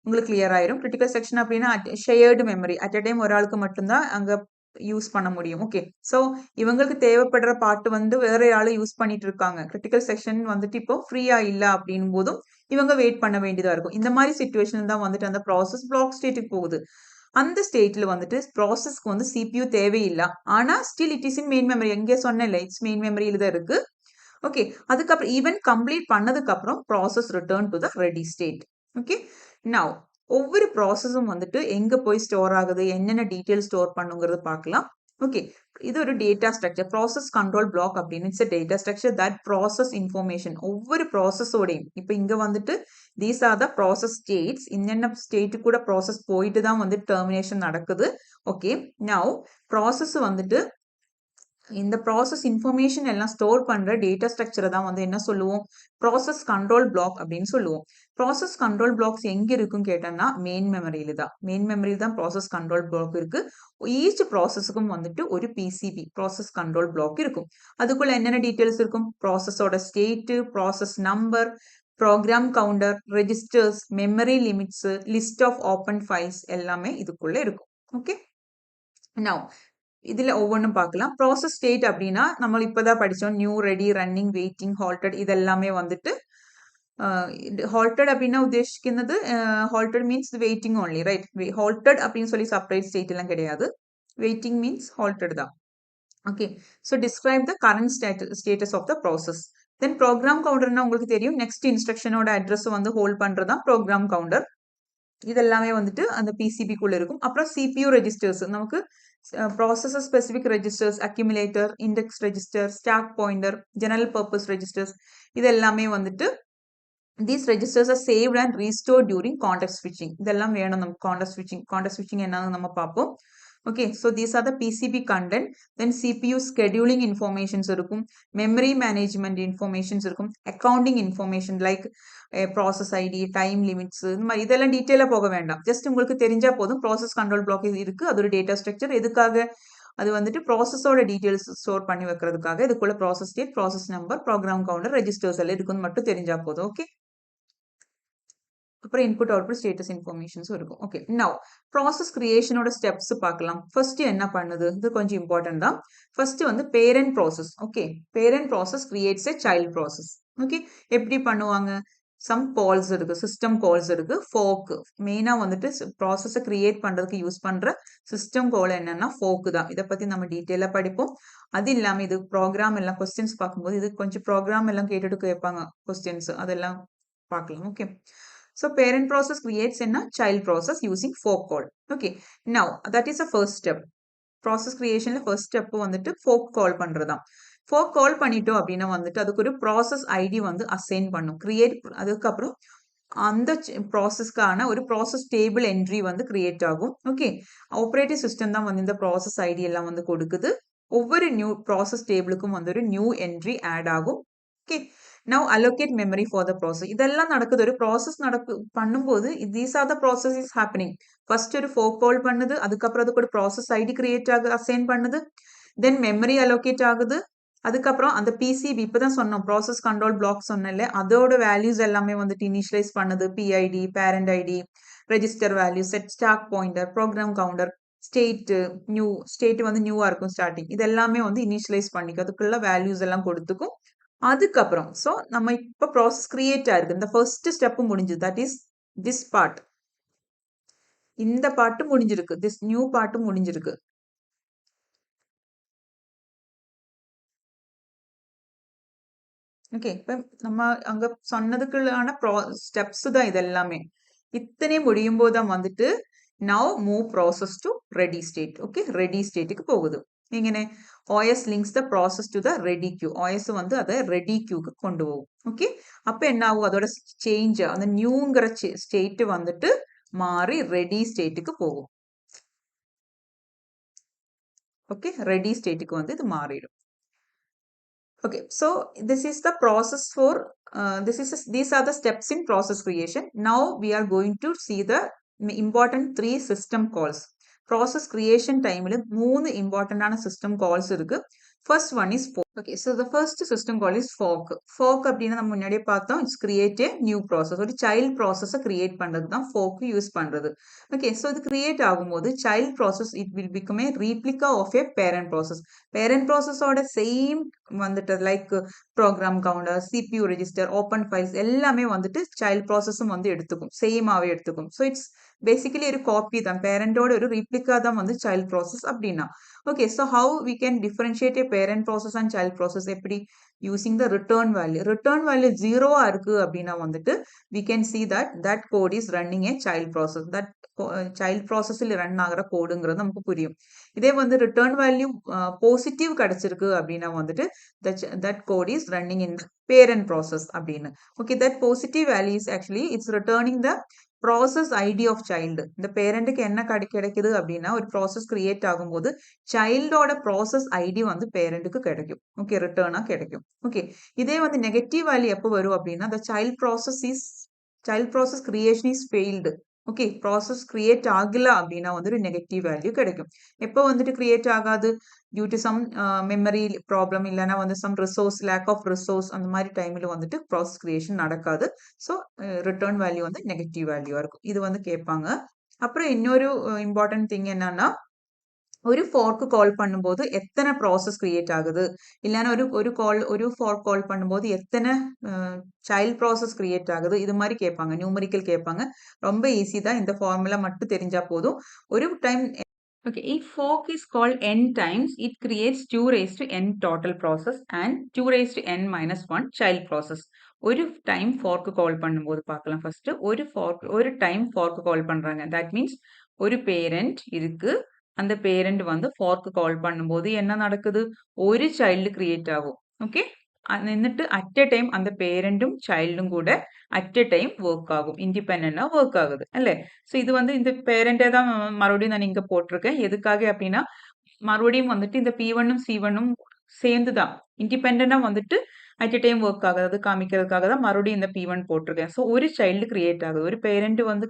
உங்களுக்கு கிளியர் ஆயிரும். கிரிட்டிக்கல் செக்ஷன் அப்படின்னா shared memory, at a time ஒரு ஆளுக்கு மட்டும்தான் அங்க யூஸ் பண்ண முடியும். ஓகே, ஸோ இவங்களுக்கு தேவைப்படுற பார்ட் வந்து வேற ஆளு யூஸ் பண்ணிட்டு இருக்காங்க. கிரிட்டிக்கல் செக்ஷன் வந்துட்டு இப்போ ஃப்ரீயா இல்ல அப்படின் போதும் இவங்க வெயிட் பண்ண வேண்டியதா இருக்கும். இந்த மாதிரி சிச்சுவேஷன் தான் வந்துட்டு அந்த ப்ராசஸ் பிளாக் ஸ்டேட்டுக்கு போகுது. அந்த ஸ்டேட்ல வந்துட்டு ப்ராசஸ்க்கு வந்து CPU தேவையில்லை. ஆனா still it is in main memory. எங்கே சொன்னேன்ல, இட்ஸ் மெயின் மெமரியில தான் இருக்கு. ஓகே, அதுக்கப்புறம் ஈவென்ட் கம்ப்ளீட் பண்ணதுக்கு அப்புறம் process return to the ready state. Okay. Now ஒவ்வொரு ப்ராசஸும் வந்துட்டு எங்க போய் ஸ்டோர் ஆகுது, என்னென்ன டீட்டெயில் ஸ்டோர் பண்ணுங்கிறது பார்க்கலாம். ஓகே. இது ஒரு data structure. Process control block அப்படின்னு it's data structure that process information. ஒவ்வொரு ப்ராசஸோடையும் இப்போ இங்க வந்துட்டு these are the process states. என்னென்ன ஸ்டேட்டு கூட ப்ராசஸ் போயிட்டு தான் வந்து டெர்மினேஷன் நடக்குது. ஓகே. நவ் ப்ராசஸ் வந்துட்டு இந்த ப்ராசஸ் இன்ஃபர்மேஷன் எல்லாம் ஸ்டோர் பண்ற டேட்டா ஸ்ட்ரக்சரை தான் வந்து என்ன சொல்லுவோம், ப்ராசஸ் கண்ட்ரோல் பிளாக் அப்படின்னு சொல்லுவோம். ப்ராசஸ் கண்ட்ரோல் பிளாக்ஸ் எங்க இருக்குன்னு கேட்டோம்னா மெயின் மெமரியில தான். மெயின் மெமரியில் தான் ப்ராசஸ் கண்ட்ரோல் பிளாக் இருக்கு. ஈச் ப்ராசஸுக்கும் வந்துட்டு ஒரு பிசிபி ப்ராசஸ் கண்ட்ரோல் பிளாக் இருக்கும். அதுக்குள்ள என்னென்ன டீட்டெயில்ஸ் இருக்கும், ப்ராசஸோட state, process number, program counter, registers, memory limits, list of open files எல்லாமே இதுக்குள்ள இருக்கும். ஓகே. நவ் இதுல ஒவ்வொன்றும் பார்க்கலாம். ப்ராசஸ் ஸ்டேட் அப்படின்னா நம்ம இப்பதான் படிச்சோம், new, ready, running, waiting, halted. இதெல்லாமே வந்துட்டு ஹால்டட் அப்படின்னா உദ്ദേശിക്കുന്നത് halted means waiting only, right? Halted அப்படின்னு சொல்லி செப்பரேட் ஸ்டேட் எல்லாம் கிடையாது. வெயிட்டிங் மீன்ஸ் ஹால்டட் தான். Okay. So describe the current status of the process. Then program கவுண்டர்னா உங்களுக்கு தெரியும், நெக்ஸ்ட் இன்ஸ்ட்ரக்ஷனோட அட்ரஸ் வந்து ஹோல்ட் பண்றது தான் ப்ரோக்ராம் கவுண்டர். இதெல்லாமே வந்துட்டு அந்த பிசிபிக்குள்ள இருக்கும். அப்புறம் சிபியூ ரெஜிஸ்டர்ஸ், நமக்கு processor specific registers, accumulator, index register, stock pointer, general purpose registers, இது எல்லாமே வந்துட்டு these registers are saved and restored during context switching. இதெல்லாம் வேணும் நம்ம context switching என்னன்னு நம்ம பார்ப்போம். Okay, so these are the PCB content. Then CPU scheduling informations இருக்கும், memory management informations இருக்கும், accounting information like process ID, time limits, இந்த மாதிரி இதெல்லாம் டீட்டெயிலாக போக வேண்டாம். ஜஸ்ட் உங்களுக்கு தெரிஞ்சா போதும். ப்ராசஸ் கண்ட்ரோல் பிளாக் இருக்கு, அது ஒரு டேட்டா ஸ்ட்ரக்சர். எதுக்காக? அது வந்துட்டு ப்ராசஸோட டீட்டெயில்ஸ் ஸ்டோர் பண்ணி வைக்கிறதுக்காக. இதுக்குள்ள process state, process number, program counter, registers எல்லாம் இருக்குன்னு மட்டும் தெரிஞ்சா போதும். ஓகே. அப்புறம் இன்புட் அவுட்புட் ஸ்டேட்டஸ் இன்ஃபர்மேஷன்ஸும் இருக்கும். ஓகே. நவ் ப்ராசஸ் கிரியேஷனோட ஸ்டெப்ஸ் பார்க்கலாம். ஃபர்ஸ்ட் என்ன பண்ணுது, இது கொஞ்சம் இம்பார்ட்டன்ட் தான். ஃபர்ஸ்ட் வந்து parent process. Okay. Parent process creates எ சைல்ட் ப்ராசஸ். ஓகே. எப்படி பண்ணுவாங்க, சம் கால்ஸ் இருக்கு, சிஸ்டம் கால்ஸ் இருக்கு, ஃபோக். மெயினா வந்துட்டு ப்ராசஸை கிரியேட் பண்றதுக்கு யூஸ் பண்ற சிஸ்டம் கால் என்னன்னா ஃபோக் தான். இதை பத்தி நம்ம டீட்டெயிலா படிப்போம். அது இல்லாம இது ப்ரோக்ராம் எல்லாம் கொஸ்டின்ஸ் பார்க்கும்போது இது கொஞ்சம் ப்ரோக்ராம் எல்லாம் கேட்டுட்டு கேட்பாங்க கொஸ்டின்ஸ், அதெல்லாம் பார்க்கலாம். Okay. So parent process creates a child process using fork call. Okay. Now that is the first step. Process creation first step வந்துட்டு fork call பண்றதுதான். fork call பண்ணிட்டோம் அப்படின்னா வந்துட்டு அதுக்கு ஒரு process ID வந்து அசைன் பண்ணும். கிரியேட், அதுக்கப்புறம் அந்த ப்ராசஸ்க்கான ஒரு ப்ராசஸ் டேபிள் என்ட்ரி வந்து கிரியேட் ஆகும். ஓகே. ஆப்ரேட்டிங் சிஸ்டம் தான் வந்து இந்த ப்ராசஸ் ஐடி எல்லாம் வந்து கொடுக்குது. ஒவ்வொரு நியூ ப்ராசஸ் டேபிளுக்கும் வந்து ஒரு நியூ என்ட்ரி ஆட் ஆகும். Okay. Now allocate memory for the process. இதெல்லாம் நடக்குது, ஒரு ப்ராசஸ் பண்ணும்போது these are the process is happening. First ஒரு ஃபோக் கால் பண்ணுது, அதுக்கப்புறம் அதுக்கு ஒரு ப்ராசஸ் ஐடி கிரியேட் அசைன் பண்ணுது, தென் மெமரி அலோகேட் ஆகுது, அதுக்கப்புறம் அந்த பிசிபி இப்பதான் சொன்னோம் ப்ராசஸ் கண்ட்ரோல் பிளாக் சொன்னல, அதோட வேல்யூஸ் எல்லாமே வந்துட்டு இனிஷியலைஸ் பண்ணுது. PID, parent ID, register value, set, stack pointer, program counter, state, new state வந்து நியூவா இருக்கும் ஸ்டார்டிங், இது எல்லாமே வந்து இனிஷியலைஸ் பண்ணிக்கும், அதுக்குள்ள வேல்யூஸ் எல்லாம் கொடுத்துக்கும். அதுக்கப்புறம் சோ நம்ம இப்ப ப்ராசஸ் கிரியேட் ஆயிருக்கு, இந்த ஃபர்ஸ்ட் ஸ்டெப் முடிஞ்சது, தட் இஸ் திஸ் பார்ட். இந்த பார்ட் முடிஞ்சிருக்கு, திஸ் நியூ பார்ட் முடிஞ்சிருக்கு. ஓகே. இப்ப நம்ம அங்க சொன்னதுக்குள்ளான ஸ்டெப்ஸ் தான் இதெல்லாமே. இத்தனை முடியும் போதுதான் வந்துட்டு now move process to ready state. Okay. Ready ஸ்டேட்டுக்கு போகுது. எങ്ങനെ OS links the process to the ready queue. OS வந்து அதை ரெடி கியூக்கு கொண்டு போகும். ஓகே. அப்ப என்ன ஆகும், அதோட சேஞ்ச், அந்த நியூங்கிற ஸ்டேட் வந்துட்டு மாறி ரெடி ஸ்டேட்டுக்கு போகும். ஓகே. ரெடி ஸ்டேட்டுக்கு வந்து இது மாறிடும். Okay, so this is the process for these are the steps in process creation. Now we are going to see the important 3 system calls. Process creation time il 3 important ஆன system calls இருக்கு. First one is fork. Okay, so the first system call is fork. Fork அப்படின்னா நம்ம முன்னாடியே பார்த்தோம், it's create a new process. ஒரு child process create பண்றது தான் fork use பண்றது. Okay, so இது create ஆகும்போது child process it will become a replica of a parent process. Parent process ஓட same வந்துட்டு like program counter, CPU register, open files எல்லாமே வந்துட்டு சைல்ட் ப்ராசஸும் வந்து எடுத்துக்கும், சேமாவே எடுத்துக்கும். ஸோ இட்ஸ் பேசிக்கலி ஒரு காப்பி தான், பேரண்டோட ஒரு ரிப்ளிகா தான் வந்து சைல்ட் ப்ராசஸ் அப்படின்னா. Okay. So how we can differentiate a parent process and child child process எப்படி using the return value 0 இருக்கு அப்படின்னா வந்துட்டு we can see that that code is running a child process that child processல் run ஆகிற கோடுங்கிறது நமக்கு புரியும். இதே வந்து return value positive கிடைச்சிருக்கு அப்படின்னா வந்துட்டு that code is running in the parent process அப்படின்னு. Okay, that positive value is actually it's returning the process ID of child. இந்த பேரண்ட்டுக்கு என்ன கிடைக்குது அப்படின்னா ஒரு ப்ராசஸ் கிரியேட் ஆகும்போது சைல்டோட ப்ராசஸ் ஐடி வந்து பேரண்ட்டுக்கு கிடைக்கும். ஓகே, ரிட்டர்னா கிடைக்கும். ஓகே, இதே வந்து நெகட்டிவ் வேல்யூ எப்போ வரும் அப்படின்னா the child process creation is failed. Okay, process create ஆகல அப்படின்னா வந்து ஒரு நெகட்டிவ் வேல்யூ கிடைக்கும். எப்போ வந்துட்டு கிரியேட் ஆகாது? Due to some memory problem இல்லைன்னா வந்து some resource lack of resource அந்த மாதிரி டைமில் வந்துட்டு ப்ராசஸ் கிரியேஷன் நடக்காது. ஸோ ரிட்டர்ன் வேல்யூ வந்து நெகட்டிவ் வேல்யூவாக இருக்கும். இது வந்து கேட்பாங்க. அப்புறம் இன்னொரு இம்பார்ட்டன்ட் திங் என்னன்னா ஒரு ஃபார்க்கு கால் பண்ணும்போது எத்தனை ப்ராசஸ் கிரியேட் ஆகுது இல்லைன்னா ஒரு ஃபார்க் கால் பண்ணும்போது எத்தனை சைல்ட் ப்ராசஸ் கிரியேட் ஆகுது இது மாதிரி கேட்பாங்க. நியூமரிக்கல் கேட்பாங்க. ரொம்ப ஈஸி தான். இந்த ஃபார்முலா மட்டும் தெரிஞ்சா போதும். ஒரு time okay, if fork is called n times, it creates 2 raised to n total process and 2 raised to n minus 1 child process. ஒரு டைம் ஃபார்க்கு கால் பண்ணும்போது பார்க்கலாம். ஃபர்ஸ்ட் ஒரு டைம் ஃபார்க்கு கால் பண்றாங்க. தட் மீன்ஸ் ஒரு பேரண்ட் இருக்கு. அந்த பேரண்ட் வந்து ஃபார்க்கு கால் பண்ணும்போது என்ன நடக்குது? ஒரு சைல்டு கிரியேட் ஆகும். ஓகே, എന്നിട്ട് அட் எ டைம் அந்த பேரண்ட்டும் சைல்டும் கூட அட் எ டைம் ஒர்க் ஆகும். இண்டிபெண்டா ஒர்க் ஆகுது அல்ல. ஸோ இது வந்து இந்த பேரண்டே தான் மறுபடியும் நான் இங்க போட்டிருக்கேன். எதுக்காக அப்படின்னா மறுபடியும் வந்துட்டு இந்த P1ம் C1ம் சேர்ந்து தான் இண்டிபெண்டா வந்துட்டு அட் எ டைம் ஒர்க் ஆகுது காமிக்கிறதுக்காக தான் மறுபடியும் இந்த P1 போட்டிருக்கேன். ஸோ ஒரு சைல்டு கிரியேட் ஆகுது. ஒரு பேரண்ட் வந்து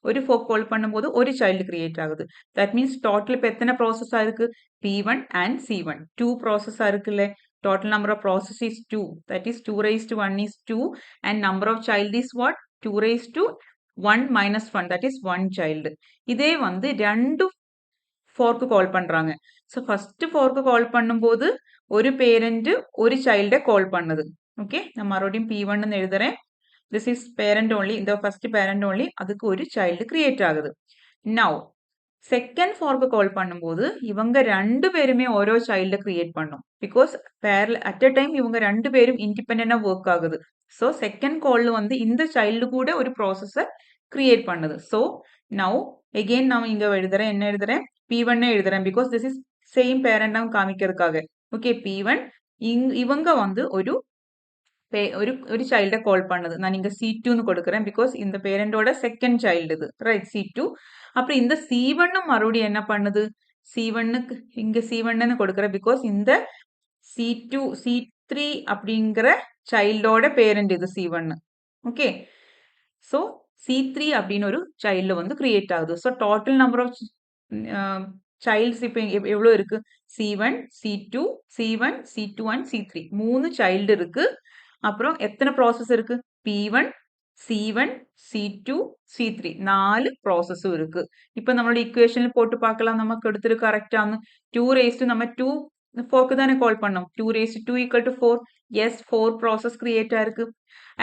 ஒரு ஃபோக் கால் பண்ணும்போது ஒரு சைல்டு கிரியேட் ஆகுது. தட் மீன்ஸ் டோட்டல் இப்போ எத்தனை ப்ராசஸா இருக்கு? P1 and C1 2 ப்ராசஸா இருக்குல்ல. Total number of process is 2. That is 2 raised to 1 is 2 and number of child is what? 2 raised to 1 minus 1 that is 1 child. இதே வந்து ரெண்டு ஃபார்க்கு கால் பண்றாங்க. ஸோ ஃபர்ஸ்ட் ஃபார்க்கு கால் பண்ணும்போது ஒரு பேரண்ட் ஒரு சைல்டை கால் பண்ணுது. ஓகே, நான் மறுபடியும் P1 எழுதுறேன். This is parent only. இந்த ஃபர்ஸ்ட் பேரண்ட் ஓன்லி. அதுக்கு ஒரு சைல்டு கிரியேட் ஆகுது. நவ் செகண்ட் ஃபார்க்கு கால் பண்ணும்போது இவங்க ரெண்டு பேருமே ஓரோ சைல்டை கிரியேட் பண்ணும். பிகாஸ் அட் அ டைம் இவங்க ரெண்டு பேரும் இண்டிபெண்டா ஒர்க் ஆகுது. ஸோ செகண்ட் கால்ல வந்து இந்த சைல்டு கூட ஒரு ப்ராசஸை கிரியேட் பண்ணுது. ஸோ நவ் எகெயின் நான் இங்க எழுதுறேன். என்ன எழுதுறேன்? P1 எழுதுறேன். பிகாஸ் திஸ் இஸ் சேம் பேரண்டா காமிக்கிறதுக்காக. ஓகே, P1 இவங்க வந்து ஒரு சைல்டை கால் பண்ணுது. நான் இங்க C2ன்னு கொடுக்குறேன். பிகாஸ் இந்த பேரண்டோட செகண்ட் சைல்டு இது ரைட் C2. அப்புறம் இந்த C1ம் மறுபடியும் என்ன பண்ணுது? C1க்கு இங்க C1ன்னு கொடுக்குறேன். பிகாஸ் இந்த C2 C3 அப்படிங்கிற சைல்டோட பேரண்ட் இது C1. ஓகே, ஸோ C3 அப்படின்னு ஒரு சைல்டு வந்து கிரியேட் ஆகுது. So total number of childs இப்போ எவ்வளோ இருக்கு? C1 C2 C1 C2 and C3 3 child இருக்கு. அப்புறம் எத்தனை ப்ராசஸ் இருக்கு? P1 C1 C2 C3 4 ப்ராசஸும் இருக்கு. இப்போ நம்மளோட ஈக்குவேஷன்ல போட்டு பார்க்கலாம். நமக்கு எடுத்துட்டு கரெக்டான 2 raised நம்ம 2 4க்கு தானே கால் பண்ணோம். 2 raised 2 equal to 4. Yes 4 process create ஆயிருக்கு.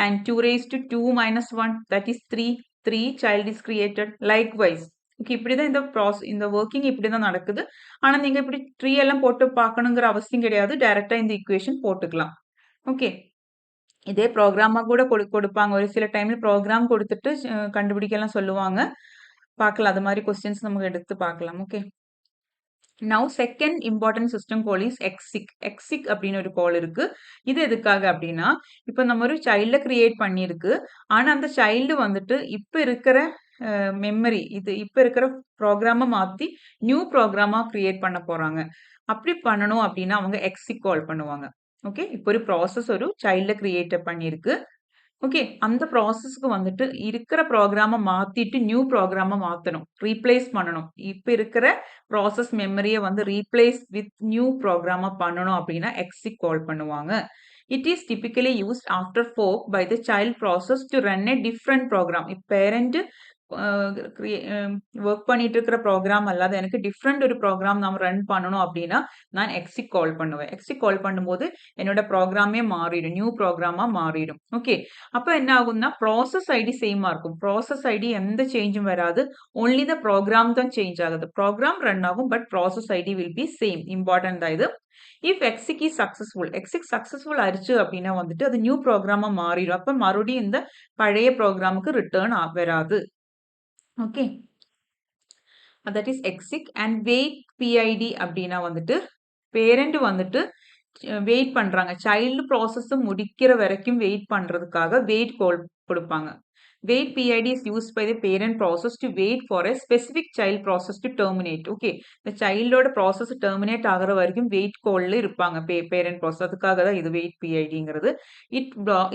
And 2 raised 2 minus 1 that is 3 child is created. Likewise okay, இப்படிதான் இந்த ஒர்க்கிங் இப்படிதான் நடக்குது. ஆனா நீங்க இப்படி ட்ரீ எல்லாம் போட்டு பார்க்கணுங்கிற அவசியம் கிடையாது. டைரக்டா இந்த ஈக்குவேஷன் போட்டுக்கலாம். ஓகே, இதே ப்ரோக்ராமா கூட கொடுப்பாங்க. ஒரு சில டைம்ல ப்ரோக்ராம் கொடுத்துட்டு கண்டுபிடிக்கலாம் சொல்லுவாங்க. பார்க்கலாம். அது மாதிரி கொஸ்டின்ஸ் நமக்கு எடுத்து பார்க்கலாம். Okay, now second important system call is exec அப்படின்னு ஒரு கால் இருக்கு. இது எதுக்காக அப்படின்னா இப்போ நம்ம ஒரு சைல்டை கிரியேட் பண்ணியிருக்கு. ஆனா அந்த சைல்டு வந்துட்டு இப்போ இருக்கிற மெமரி இப்போ இருக்கிற ப்ரோக்ராமை மாற்றி நியூ ப்ரோக்ராமா கிரியேட் பண்ண போறாங்க. அப்படி பண்ணணும் அப்படின்னா அவங்க எக்ஸிக் கால் பண்ணுவாங்க. ஓகே, இப்போ ஒரு ப்ராசஸ் ஒரு சைல்டை கிரியேட் பண்ணியிருக்கு. ஓகே, அந்த ப்ராசஸ்க்கு வந்துட்டு இருக்கிற ப்ரோக்ராமை மாத்திட்டு நியூ ப்ரோக்ராமை மாற்றணும், ரீப்ளேஸ் பண்ணணும். இப்போ இருக்கிற ப்ராசஸ் மெமரியை வந்து ரீப்ளேஸ் வித் நியூ ப்ரோக்ராமை பண்ணணும் அப்படின்னா எக்ஸிக் கால் பண்ணுவாங்க. It is typically used after fork by the child process to run a different program. இப்போ பேரண்ட் ஒர்க் பண்ணிட்டு இருக்கிற ப்ரோக்ராம் அல்லாத எனக்கு டிஃப்ரெண்ட் ஒரு ப்ரோக்ராம் நான் ரன் பண்ணணும் அப்படின்னா நான் எக்ஸிக் கால் பண்ணுவேன். எக்ஸிக் கால் பண்ணும்போது என்னோட ப்ரோக்ராமே மாறிடும். நியூ ப்ரோக்ராமா மாறிடும். ஓகே. அப்ப என்ன ஆகும்னா ப்ராசஸ் ஐடி சேமா இருக்கும். ப்ராசஸ் ஐடி எந்த சேஞ்சும் வராது. ஒன்லி த ப்ரோக்ராம் தான் சேஞ்ச் ஆகுது. ப்ரோக்ராம் ரன் ஆகும். But process ID will be same. Important தான் இது. If exec is successful, exec successful ஆயிருச்சு அப்படின்னா வந்துட்டு அது நியூ ப்ரோக்ராமா மாறிடும். அப்ப மறுபடியும் இந்த பழைய ப்ரோக்ராமுக்கு ரிட்டர்ன் வராது. Okay. That is exec. And wait PID அப்படின்னா வந்துட்டு பேரண்ட் வந்துட்டு வெயிட் பண்றாங்க. சைல்டு ப்ராசஸ் முடிக்கிற வரைக்கும் வெயிட் பண்றதுக்காக வெயிட் கால் கொடுப்பாங்க. Wait PID is used by the parent process to wait for a specific child process to terminate. Okay. இந்த சைல்டோட process terminate ஆகிற வரைக்கும் வெயிட் கால்ல இருப்பாங்க பேரண்ட் ப்ராசஸ். அதுக்காக தான் இது வெயிட் பிஐடிங்கிறது.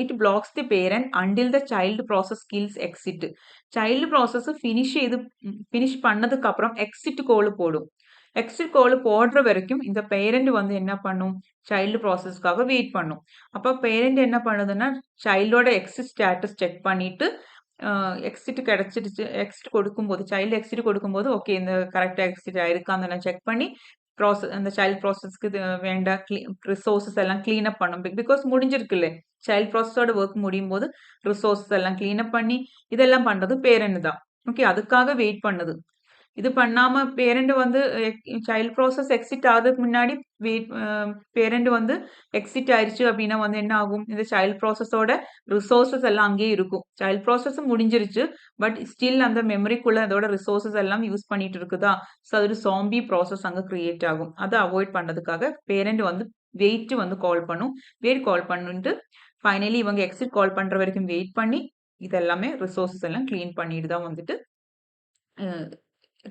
It blocks the parent until the child process calls exit. Child process finish பண்ணதுக்கு அப்புறம் எக்ஸிட் கால் போடும். எக்ஸிட் கால் போடுற வரைக்கும் இந்த பேரண்ட் வந்து என்ன பண்ணும், சைல்டு ப்ராசஸ்க்காக வெயிட் பண்ணும். அப்ப பேரண்ட் என்ன பண்ணுதுன்னா சைல்டோட எக்ஸிட் ஸ்டேட்டஸ் செக் பண்ணிட்டு எக்ஸிட் கிடைச்சிடுச்சு. எக்ஸிட் கொடுக்கும்போது சைல்டு எக்ஸிட் கொடுக்கும்போது ஓகே இந்த கரெக்டாக எக்ஸிட் ஆயிருக்கான்னு செக் பண்ணி அந்த சைல்டு ப்ராசஸ்க்கு வேண்ட ரிசோர்ஸஸ் எல்லாம் கிளீன் அப் பண்ணும். பிகாஸ் முடிஞ்சிருக்குல்ல, சைல்டு ப்ராசஸோட ஒர்க் முடியும் போது ரிசோர்ஸஸ் எல்லாம் கிளீன் அப் பண்ணி இதெல்லாம் பண்றது பேரண்ட் தான். ஓகே. அதுக்காக வெயிட் பண்ணுது. இது பண்ணாம பேரண்ட் வந்து சைல்டு ப்ராசஸ் எக்ஸிட் ஆகிறதுக்கு முன்னாடி பேரண்ட் வந்து எக்ஸிட் ஆயிருச்சு அப்படின்னா வந்து என்ன ஆகும், இந்த சைல்டு ப்ராசஸோட ரிசோர்ஸஸ் எல்லாம் அங்கேயே இருக்கும். சைல்டு ப்ராசஸ் முடிஞ்சிருச்சு. பட் ஸ்டில் அந்த மெமரிக்குள்ள அதோட ரிசோர்ஸஸ் எல்லாம் யூஸ் பண்ணிட்டு இருக்குதா. ஸோ அது ஒரு சாம்பி ப்ராசஸ் அங்கே கிரியேட் ஆகும். அதை அவாய்ட் பண்றதுக்காக பேரண்ட் வந்து வெயிட் வந்து கால் பண்ணும். வெயிட் கால் பண்ணிட்டு ஃபைனலி இவங்க எக்ஸிட் கால் பண்ற வரைக்கும் வெயிட் பண்ணி இதெல்லாமே ரிசோர்ஸஸ் எல்லாம் கிளீன் பண்ணிட்டு தான் வந்துட்டு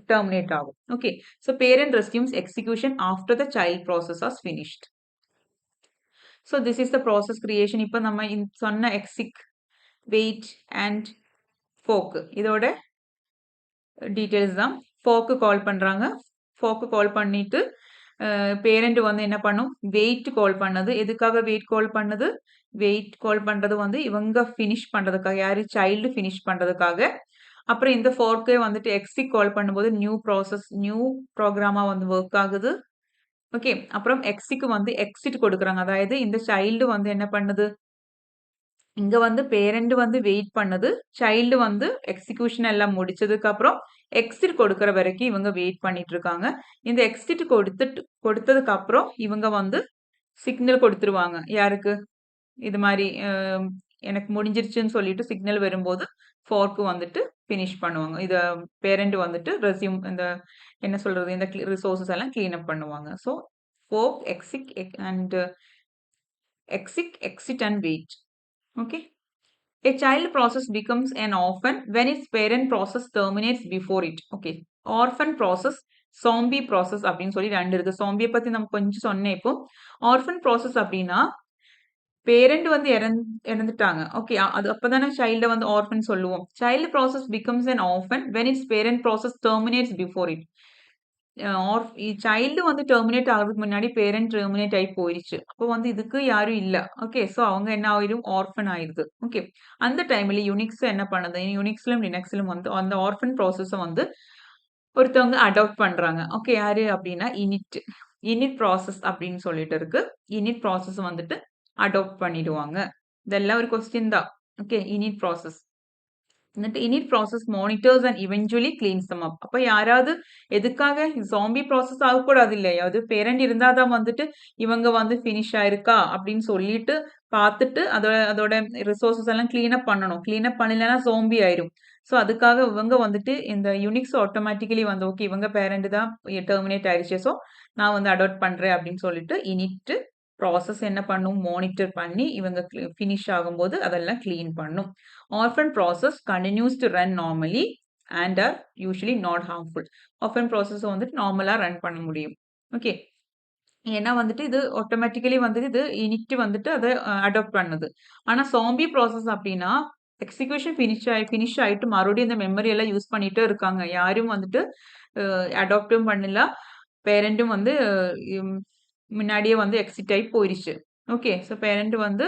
terminate ஆகும். Okay. So parent resumes execution after the child process is finished. So this is the process creation. இப்போ நம்ம சொன்ன exec, wait and fork இதோட டீடைல்ஸ் தான். fork கால் பண்றாங்க. fork கால் பண்ணிட்டு பேரண்ட் வந்து என்ன பண்ணும், வெயிட் கால் பண்ணது. எதுக்காக வெயிட் கால் பண்ணது, வெயிட் கால் பண்றது வந்து இவங்க ஃபினிஷ் பண்றதுக்காக, யாரு சைல்டு ஃபினிஷ் பண்றதுக்காக. அப்புறம் இந்த ஃபோர்க்கே வந்துட்டு எக்ஸிக் கால் பண்ணும்போது நியூ ப்ராசஸ் நியூ ப்ரோக்ராமா வந்து ஒர்க் ஆகுது. ஓகே. அப்புறம் எக்ஸிக்கு வந்து எக்ஸிட் கொடுக்குறாங்க. அதாவது இந்த சைல்டு வந்து என்ன பண்ணுது, இங்க வந்து பேரண்ட் வந்து வெயிட் பண்ணுது. சைல்டு வந்து எக்ஸிகியூஷன் எல்லாம் முடிச்சதுக்கு அப்புறம் எக்ஸிட் கொடுக்கற வரைக்கும் இவங்க வெயிட் பண்ணிட்டு இருக்காங்க. இந்த எக்ஸிட் கொடுத்ததுக்கு அப்புறம் இவங்க வந்து சிக்னல் கொடுத்துருவாங்க. யாருக்கு, இது மாதிரி எனக்கு முடிஞ்சிருச்சுன்னு சொல்லிட்டு சிக்னல் வரும்போது ஃபோர்க்கு வந்துட்டு ஃபினிஷ் பண்ணுவாங்க. இத பேரண்ட் வந்துட்டு ரெஸ்யூம் இந்த என்ன சொல்றது, இந்த ரிசோர்ஸஸ் எல்லாம் கிளீன் அப் பண்ணுவாங்க. So fork, exec and exit and wait. Okay. A child process becomes an orphan when its parent process terminates before it. Okay. Orphan process, zombie process அப்படின்னு சொல்லி ரெண்டு இருக்கு. zombie பத்தி நம்ம கொஞ்சம் சொன்னேன். இப்போ orphan process அப்படின்னா பேரண்ட் வந்து இறந்துட்டாங்க. ஓகே. அது அப்பதானே சைல்ட வந்து ஆர்ஃபன் சொல்லுவோம். Child process becomes an orphan when it's parent process terminates before it. Child வந்து டெர்மினேட் ஆகிறதுக்கு முன்னாடி பேரண்ட் டெர்மினேட் ஆகி போயிடுச்சு. அப்போ வந்து இதுக்கு யாரும் இல்ல. ஓகே. ஸோ அவங்க என்ன ஆயிடும், ஆர்ஃபன் ஆயிடுது. ஓகே. அந்த டைம்ல யூனிக்ஸ் என்ன பண்ணுது, யூனிக்ஸ்லும் லினக்ஸ்லும் வந்து அந்த ஆர்ஃபன் ப்ராசஸை வந்து ஒருத்தவங்க அடாப்ட் பண்றாங்க. ஓகே. யாரு அப்படின்னா இனிட் ப்ராசஸ் அப்படின்னு சொல்லிட்டு இருக்கு. இனிட் ப்ராசஸ் வந்துட்டு அடாப்ட் பண்ணிடுவாங்க. இதெல்லாம் ஒரு கொஸ்டின் தான். ஓகே. இனிட் ப்ராசஸ் എന്നിട്ട് init process monitors and eventually cleans them up. அப்ப யாராவது எதுக்காக zombie process ஆகக்கூடாது இல்லையா, அது பேரண்ட் இருந்தாதான் வந்துட்டு இவங்க வந்து ஃபினிஷ் ஆயிருக்கா அப்படின்னு சொல்லிட்டு பார்த்துட்டு அதோட ரிசோர்ஸஸ் எல்லாம் கிளீன் அப் பண்ணணும். கிளீன் அப் பண்ணலன்னா zombie ஆயிரும். ஸோ அதுக்காக இவங்க வந்துட்டு இந்த யூனிக்ஸ் ஆட்டோமேட்டிக்கலி வந்து ஓகே இவங்க பேரண்ட் தான் டெர்மினேட் ஆயிடுச்சு, ஸோ நான் வந்து அடாப்ட் பண்றேன் அப்படின்னு சொல்லிட்டு இனிட் ப்ராசஸ் என்ன பண்ணும், மானிட்டர் பண்ணி இவங்க ஃபினிஷ் ஆகும்போது அதெல்லாம் கிளீன் பண்ணும். Orphan process continues to run normally and are usually not harmful. Orphan process வந்துட்டு நார்மலா ரன் பண்ண முடியும். ஓகே. ஏன்னா வந்துட்டு இது ஆட்டோமேட்டிக்கலி வந்துட்டு இது இனிட் வந்துட்டு அதை அடாப்ட் பண்ணுது. ஆனா சாம்பி ப்ராசஸ் அப்படின்னா எக்ஸிக்யூஷன் ஃபினிஷ் ஆயிட்டு மறுபடியும் இந்த மெமரி எல்லாம் யூஸ் பண்ணிட்டு இருக்காங்க. யாரும் வந்துட்டு அடாப்டும் பண்ணல, பேரண்ட்டும் வந்து முன்னாடியே வந்து எக்ஸிட் ஆகி போயிடுச்சு. ஓகே. ஸோ பேரண்ட் வந்து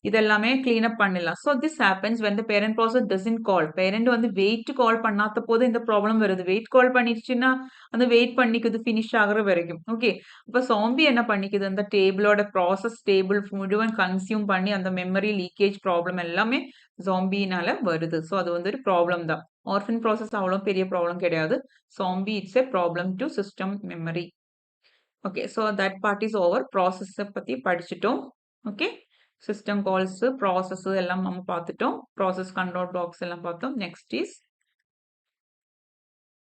இதெல்லாமே clean up பண்ணிடலாம். So this happens when the parent process doesn't call. Parent வந்து wait call பண்ணாத போது இந்த ப்ராப்ளம் வருது. வெயிட் கால் பண்ணிடுச்சுன்னா அந்த வெயிட் பண்ணிக்குது ஃபினிஷ் ஆகுற வரைக்கும். ஓகே. அப்ப சாம்பி என்ன பண்ணிக்குது அந்த டேபிளோட ப்ராசஸ் டேபிள் முழுவதும் கன்சியூம் பண்ணி அந்த மெமரி லீக்கேஜ் ப்ராப்ளம் எல்லாமே ஜாம்பினால வருது. ஸோ அது வந்து ஒரு ப்ராப்ளம் தான். ஆர்ஃபன் ப்ராசஸ் அவ்வளோ பெரிய ப்ராப்ளம் கிடையாது. Zombie it's a problem to system memory. Okay. So that part is over. ப்ராசஸை பற்றி படிச்சுட்டோம். ஓகே. சிஸ்டம் கால்ஸ் ப்ராசஸ் எல்லாம் நம்ம பார்த்துட்டோம். ப்ராசஸ் கண்ட்ரோல் பிளாக்ஸ் எல்லாம் பார்த்தோம். Next is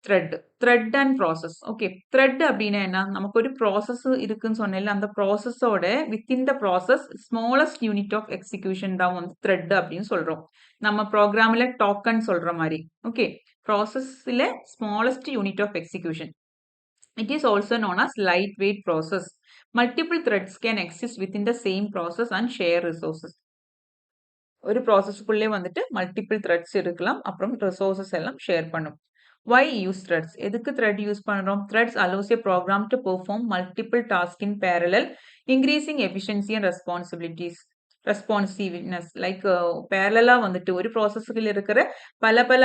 thread and process. Okay. Thread அப்படின்னா என்ன? நமக்கு ஒரு ப்ராசஸ் இருக்குன்னு சொன்னேன்ல, அந்த ப்ராசஸோட within the process smallest unit of execution தான் வந்து த்ரெட் அப்படின்னு சொல்றோம். நம்ம ப்ரோக்ராம்ல டாக்கன் சொல்ற மாதிரி. ஓகே. ப்ராசஸ்ல smallest unit of execution. It is also known as lightweight process. Multiple threads can exist within the same process and share resources. ஒரு ப்ராசஸ்க்குள்ளே வந்துட்டு மல்டிபிள் த்ரெட்ஸ் இருக்கலாம். அப்புறம் ரிசோர்சஸ் எல்லாம் ஷேர் பண்ணும். Why use threads? எதுக்கு thread யூஸ் பண்றோம்? Threads allows a program to perform multiple tasks in parallel, increasing efficiency and responsiveness. Like பேரலா வந்துட்டு ஒரு ப்ராசஸ்ல இருக்கிற பல பல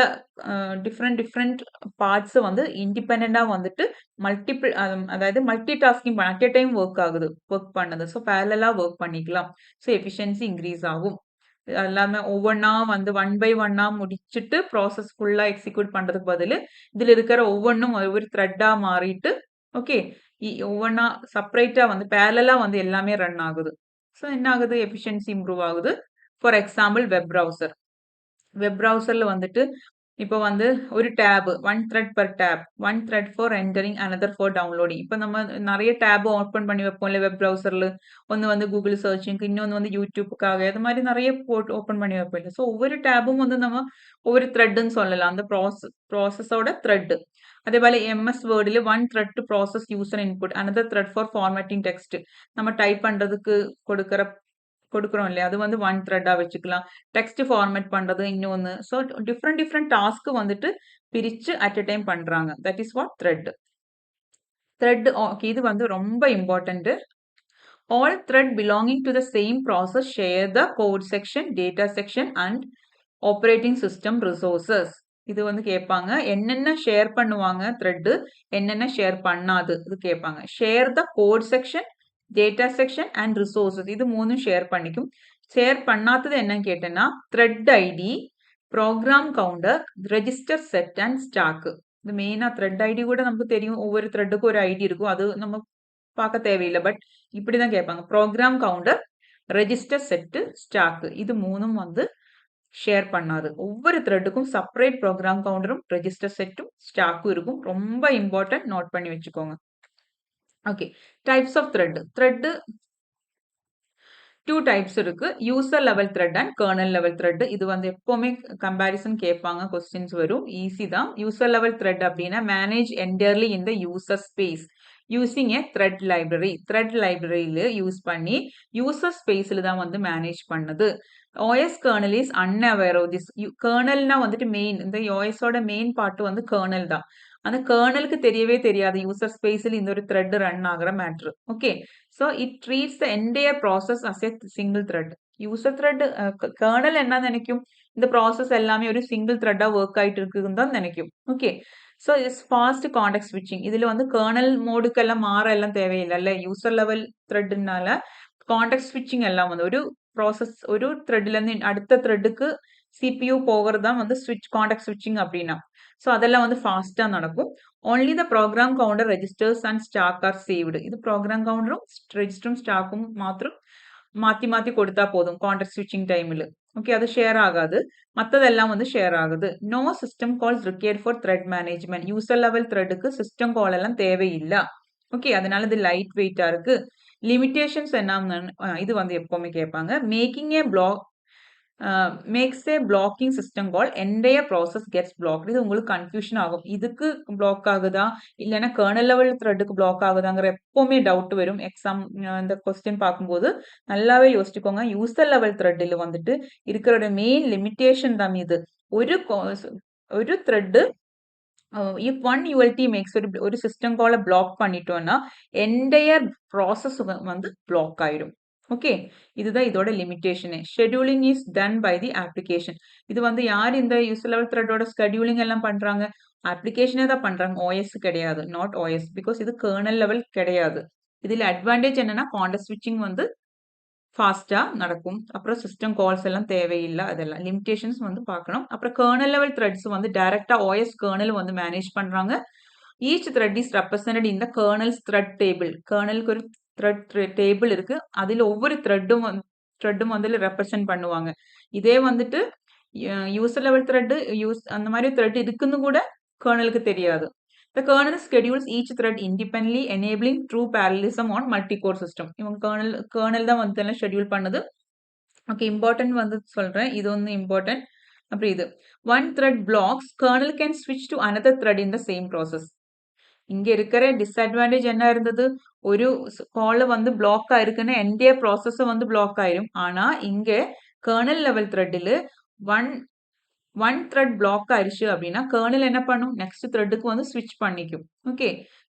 டிஃப்ரெண்ட் பார்ட்ஸ் வந்து இண்டிபெண்டா வந்துட்டு மல்டிபிள் அதாவது multi tasking at a time work பண்ணுது. ஸோ பேரலா ஒர்க் பண்ணிக்கலாம். ஸோ எஃபிஷியன்சி இன்க்ரீஸ் ஆகும். எல்லாமே ஒவ்வொன்றா வந்து ஒன் பை ஒன்னா முடிச்சுட்டு ப்ராசஸ் ஃபுல்லா எக்ஸிக்யூட் பண்றதுக்கு பதில் இதுல இருக்கிற ஒவ்வொன்றும் ஒவ்வொரு த்ரெட்டா மாறிட்டு ஓகே ஒவ்வொன்றா செப்பரேட்டா வந்து பேரலா வந்து எல்லாமே ரன் ஆகுது. ஸோ என்ன ஆகுது? எஃபிஷியன்சி இம்ப்ரூவ் ஆகுது. ஃபார் எக்ஸாம்பிள் வெப் ப்ரௌசர்ல வந்துட்டு இப்போ வந்து ஒரு tab one thread per tab, one thread for entering another for downloading. இப்போ நம்ம நிறைய டேப் ஓப்பன் பண்ணி வைப்போம்ல வெப் ப்ரௌசர்ல. ஒன்று வந்து கூகுள் சர்ச்சிங்க்கு, இன்னொன்று வந்து யூடியூப்புக்காக, அது மாதிரி நிறைய போட்டு ஓப்பன் பண்ணி வைப்போம். ஸோ ஒவ்வொரு டேபும் வந்து நம்ம ஒவ்வொரு த்ரெட்னு சொல்லலாம். அந்த ப்ராசஸோட த்ரெட். அதே போல எம்எஸ் வேர்டில் one thread to process user input, another thread for formatting text. நம்ம டைப் பண்றதுக்கு கொடுக்குறோம் இல்லையா, அது வந்து ஒன் த்ரெட்டா வச்சுக்கலாம். டெக்ஸ்ட் ஃபார்மேட் பண்றது இன்னொன்னு. ஸோ டிஃப்ரெண்ட் டாஸ்க் வந்துட்டு பிரிச்சு அட் எ டைம் பண்றாங்க. That is what thread. இது வந்து ரொம்ப important. All thread belonging to the same process share the code section, data section and operating system resources. இது வந்து கேட்பாங்க. என்னென்ன ஷேர் பண்ணுவாங்க த்ரெட், என்னென்ன ஷேர் பண்ணாது இது கேட்பாங்க. Share the code section, data section and resources. இது மூணும் ஷேர் பண்ணிக்கும். ஷேர் பண்ணாதது என்னன்னு கேட்டேன்னா thread ID, program counter, register set and stack. இது மெயினா த்ரெட் ஐடி கூட நமக்கு தெரியும். ஒவ்வொரு த்ரெட்டுக்கும் ஒரு ஐடி இருக்கும். அது நம்ம பார்க்க தேவையில்லை. பட் இப்படிதான் கேட்பாங்க. Program counter, register set, stack. இது மூணும் வந்து ஷேர் பண்ணாது. ஒவ்வொரு த்ரெட்டுக்கும் செப்பரேட் ப்ரோக்ராம் கவுண்டரும் ரெஜிஸ்டர் செட்டும் ஸ்டாக்கும் இருக்கும். ரொம்ப இம்பார்ட்டன்ட், நோட் பண்ணி வச்சுக்கோங்க. Okay. Types of thread two types இருக்கு. User level thread and kernel level thread. இது வந்து எப்பவுமே கம்பேரிசன் கேட்பாங்க, கொஸ்டின்ஸ் வரும். ஈஸி தான். யூசர் லெவல் த்ரெட் அப்படின்னா manage entirely in the user space using a thread library. த்ரெட் லைப்ரரியில யூஸ் பண்ணி யூசர் ஸ்பேஸ்ல தான் வந்து மேனேஜ் பண்ணுது. OS kernel is unaware of this. கர்னல்னா வந்துட்டு மெயின், இந்த ஓஎஸோட மெயின் பார்ட் வந்து கர்னல் தான். அந்த கர்னலுக்கு தெரியவே தெரியாது யூசர் ஸ்பேஸில் இந்த ஒரு த்ரெட் ரன் ஆகிற matter. Okay. So it treats the entire process as a single thread. User thread kernel என்ன நினைக்கும்? இந்த ப்ராசஸ் எல்லாமே ஒரு சிங்கிள் த்ரெட்டா ஒர்க் ஆயிட்டு இருக்குன்னு தான் நினைக்கும். Okay. So it's fast context ஸ்விட்சிங். இதுல வந்து கர்னல் மோடுக்கெல்லாம் மாற எல்லாம் தேவையில்லை. யூசர் லெவல் த்ரெட்னால கான்டெக்ட் ஸ்விட்சிங் எல்லாம் வந்து ஒரு ப்ராசஸ் ஒரு த்ரெட்ல இருந்து அடுத்த த்ரெட்டுக்கு சிபியூ போகிறது தான் வந்து கான்டெக்ட் ஸ்விட்சிங் அப்படின்னா. ஸோ அதெல்லாம் வந்து ஃபாஸ்டா நடக்கும். Only the program counter, registers and stack are saved. இது ப்ரோக்ராம் கவுண்டரும் ரெஜிஸ்டரும் ஸ்டாக்கும் மாத்திரம் மாத்தி கொடுத்தா போதும் கான்டெக்ட் ஸ்விட்சிங் டைம்ல. ஓகே. அது ஷேர் ஆகாது. மற்றதெல்லாம் வந்து ஷேர் ஆகுது. No system calls required for thread management. User level த்ரெட்டுக்கு சிஸ்டம் கால் எல்லாம் தேவையில்லை. ஓகே. அதனால இது லைட் வெயிட்டா இருக்கு. லிமிடேஷன்ஸ் என்ன, இது வந்து எப்பவுமே கேட்பாங்க. Making a block makes a blocking system call, entire process gets block. இது உங்களுக்கு கன்ஃபியூஷன் ஆகும். இதுக்கு பிளாக் ஆகுதா இல்லைன்னா கர்னல் லெவல் த்ரெட்டுக்கு பிளாக் ஆகுதாங்கிற எப்பவுமே டவுட் வரும். எக்ஸாம் இந்த கொஸ்டின் பார்க்கும்போது நல்லாவே யோசிச்சுக்கோங்க. யூசர் லெவல் த்ரெட்டில் வந்துட்டு இருக்கிற மெயின் லிமிட்டேஷன் தான் இது. ஒரு thread if one ULT makes ஒரு சிஸ்டம் காலை பிளாக் பண்ணிட்டோம்னா என்டையர் ப்ராசஸ் வந்து பிளாக் ஆயிடும். ஓகே, இதுதான் இதோட லிமிட்டேஷனே. Scheduling is done by the application. இது வந்து யார் இந்த யூசர் லெவல் த்ரெட்டோட ஸ்கெட்யூலிங் எல்லாம் பண்றாங்க? அப்ளிகேஷனே தான் பண்றாங்க. OS கிடையாது. Not OS. பிகாஸ் இது கர்னல் லெவல் கிடையாது. இதுல அட்வான்டேஜ் என்னன்னா கான்டெக்ஸ்ட் ஸ்விட்சிங் வந்து ஃபாஸ்டா நடக்கும். அப்புறம் சிஸ்டம் கால்ஸ் எல்லாம் தேவையில்ல. அதெல்லாம் லிமிட்டேஷன்ஸ் வந்து பார்க்கணும். அப்புறம் கர்னல் லெவல் த்ரெட்ஸ் வந்து டைரக்டா OS கர்னல் வந்து மேனேஜ் பண்றாங்க. Each thread is represented in the kernel's thread table. கர்னலுக்கு ஒரு த்ரெட் டேபிள் இருக்கு. அதில் ஒவ்வொரு த்ரெட்டும் வந்து ரெப்ரசன்ட் பண்ணுவாங்க. இதே வந்துட்டு யூசர் லெவல் த்ரெட் அந்த மாதிரி த்ரெட் இருக்குன்னு கூட கர்னலுக்கு தெரியாது. The kernel schedules each thread independently, enabling true parallelism on multi-core system. இவங்க kernel தான் வந்து எல்லாம் ஷெட்யூல் பண்ணுது. ஓகே, இம்பார்ட்டன்ட் வந்து சொல்றேன். இது வந்து இம்பார்ட்டன்ட். அப்புறம் இது one thread blocks kernel can ஸ்விட்ச் to another thread in the same process. இங்க இருக்கிற டிஸ்அட்வான்டேஜ் என்ன இருந்தது? ஒரு கால் வந்து பிளாக் ஆயிருக்குன்னு என்டைய ப்ராசஸ் வந்து பிளாக் ஆயிரும். ஆனா இங்க கர்னல் லெவல் த்ரெட்டில் ஒன் த்ரெட் பிளாக் ஆயிடுச்சு அப்படின்னா கர்னல் என்ன பண்ணும்? நெக்ஸ்ட் த்ரெட்டுக்கு வந்து ஸ்விட்ச் பண்ணிக்கும். Okay,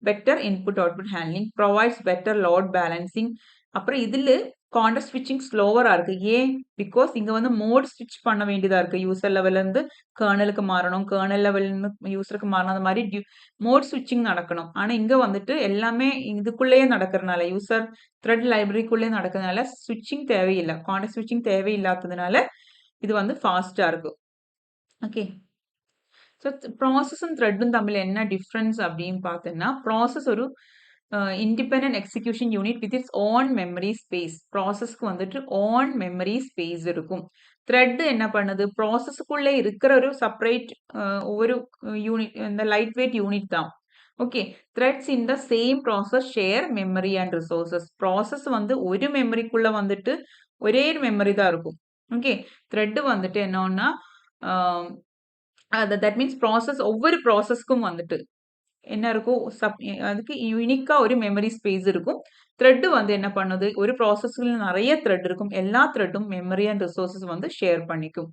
better input output handling, provides better load balancing. அப்புறம் இதுல கான்டெக்ஸ்ட் ஸ்விட்சிங் ஸ்லோவரா இருக்கு. ஏன்? பிகாஸ் இங்க வந்து மோட் ஸ்விட்ச் பண்ண வேண்டியதா இருக்கு. யூசர் லெவல்ல இருந்து கர்னலுக்கு மாறணும், கர்னல் லெவல்ல இருந்து யூசருக்கு மாறணும். அந்த மாதிரி மோட் ஸ்விட்சிங் நடக்கணும். ஆனா இங்க வந்துட்டு எல்லாமே இதுக்குள்ளேயே நடக்கிறதுனால, யூசர் த்ரெட் லைப்ரரிக்குள்ளேயே நடக்கிறதுனால ஸ்விட்சிங் தேவையில்லை. கான்டெக்ஸ்ட் ஸ்விட்சிங் தேவையில்லாததுனால இது வந்து ஃபாஸ்டா இருக்கு. ஓகே, ஸோ ப்ராசஸும் த்ரெட்டும் தமிழ் என்ன டிஃப்ரென்ஸ் அப்படின்னு பார்த்தோன்னா, ப்ராசஸ் ஒரு independent execution unit with its own memory space. ப்ராசஸ்க்கு வந்துட்டு ஓன் மெமரி ஸ்பேஸ் இருக்கும். த்ரெட் என்ன பண்ணுது? ப்ராசஸ்க்குள்ளே இருக்கிற ஒரு செப்பரேட் ஒவ்வொரு யூனிட், இந்த லைட் வெயிட் யூனிட் தான். Okay, threads in the same process share memory and resources. Process வந்து ஒரு மெமரிக்குள்ள வந்துட்டு ஒரே மெமரி தான் இருக்கும். ஓகே, த்ரெட் வந்துட்டு என்னன்னா தட் மீன்ஸ் ப்ராசஸ் ஒவ்வொரு ப்ராசஸ்க்கும் வந்துட்டு என்ன இருக்கும்? அதுக்கு யூனிக்கா ஒரு மெமரி ஸ்பேஸ் இருக்கும். த்ரெட் வந்து என்ன பண்ணுது? ஒரு ப்ராசஸ்ல நிறைய த்ரெட் இருக்கும். எல்லா த்ரெட்டும் மெமரி அண்ட் ரிசோர்சஸ் வந்து ஷேர் பண்ணிக்கும்.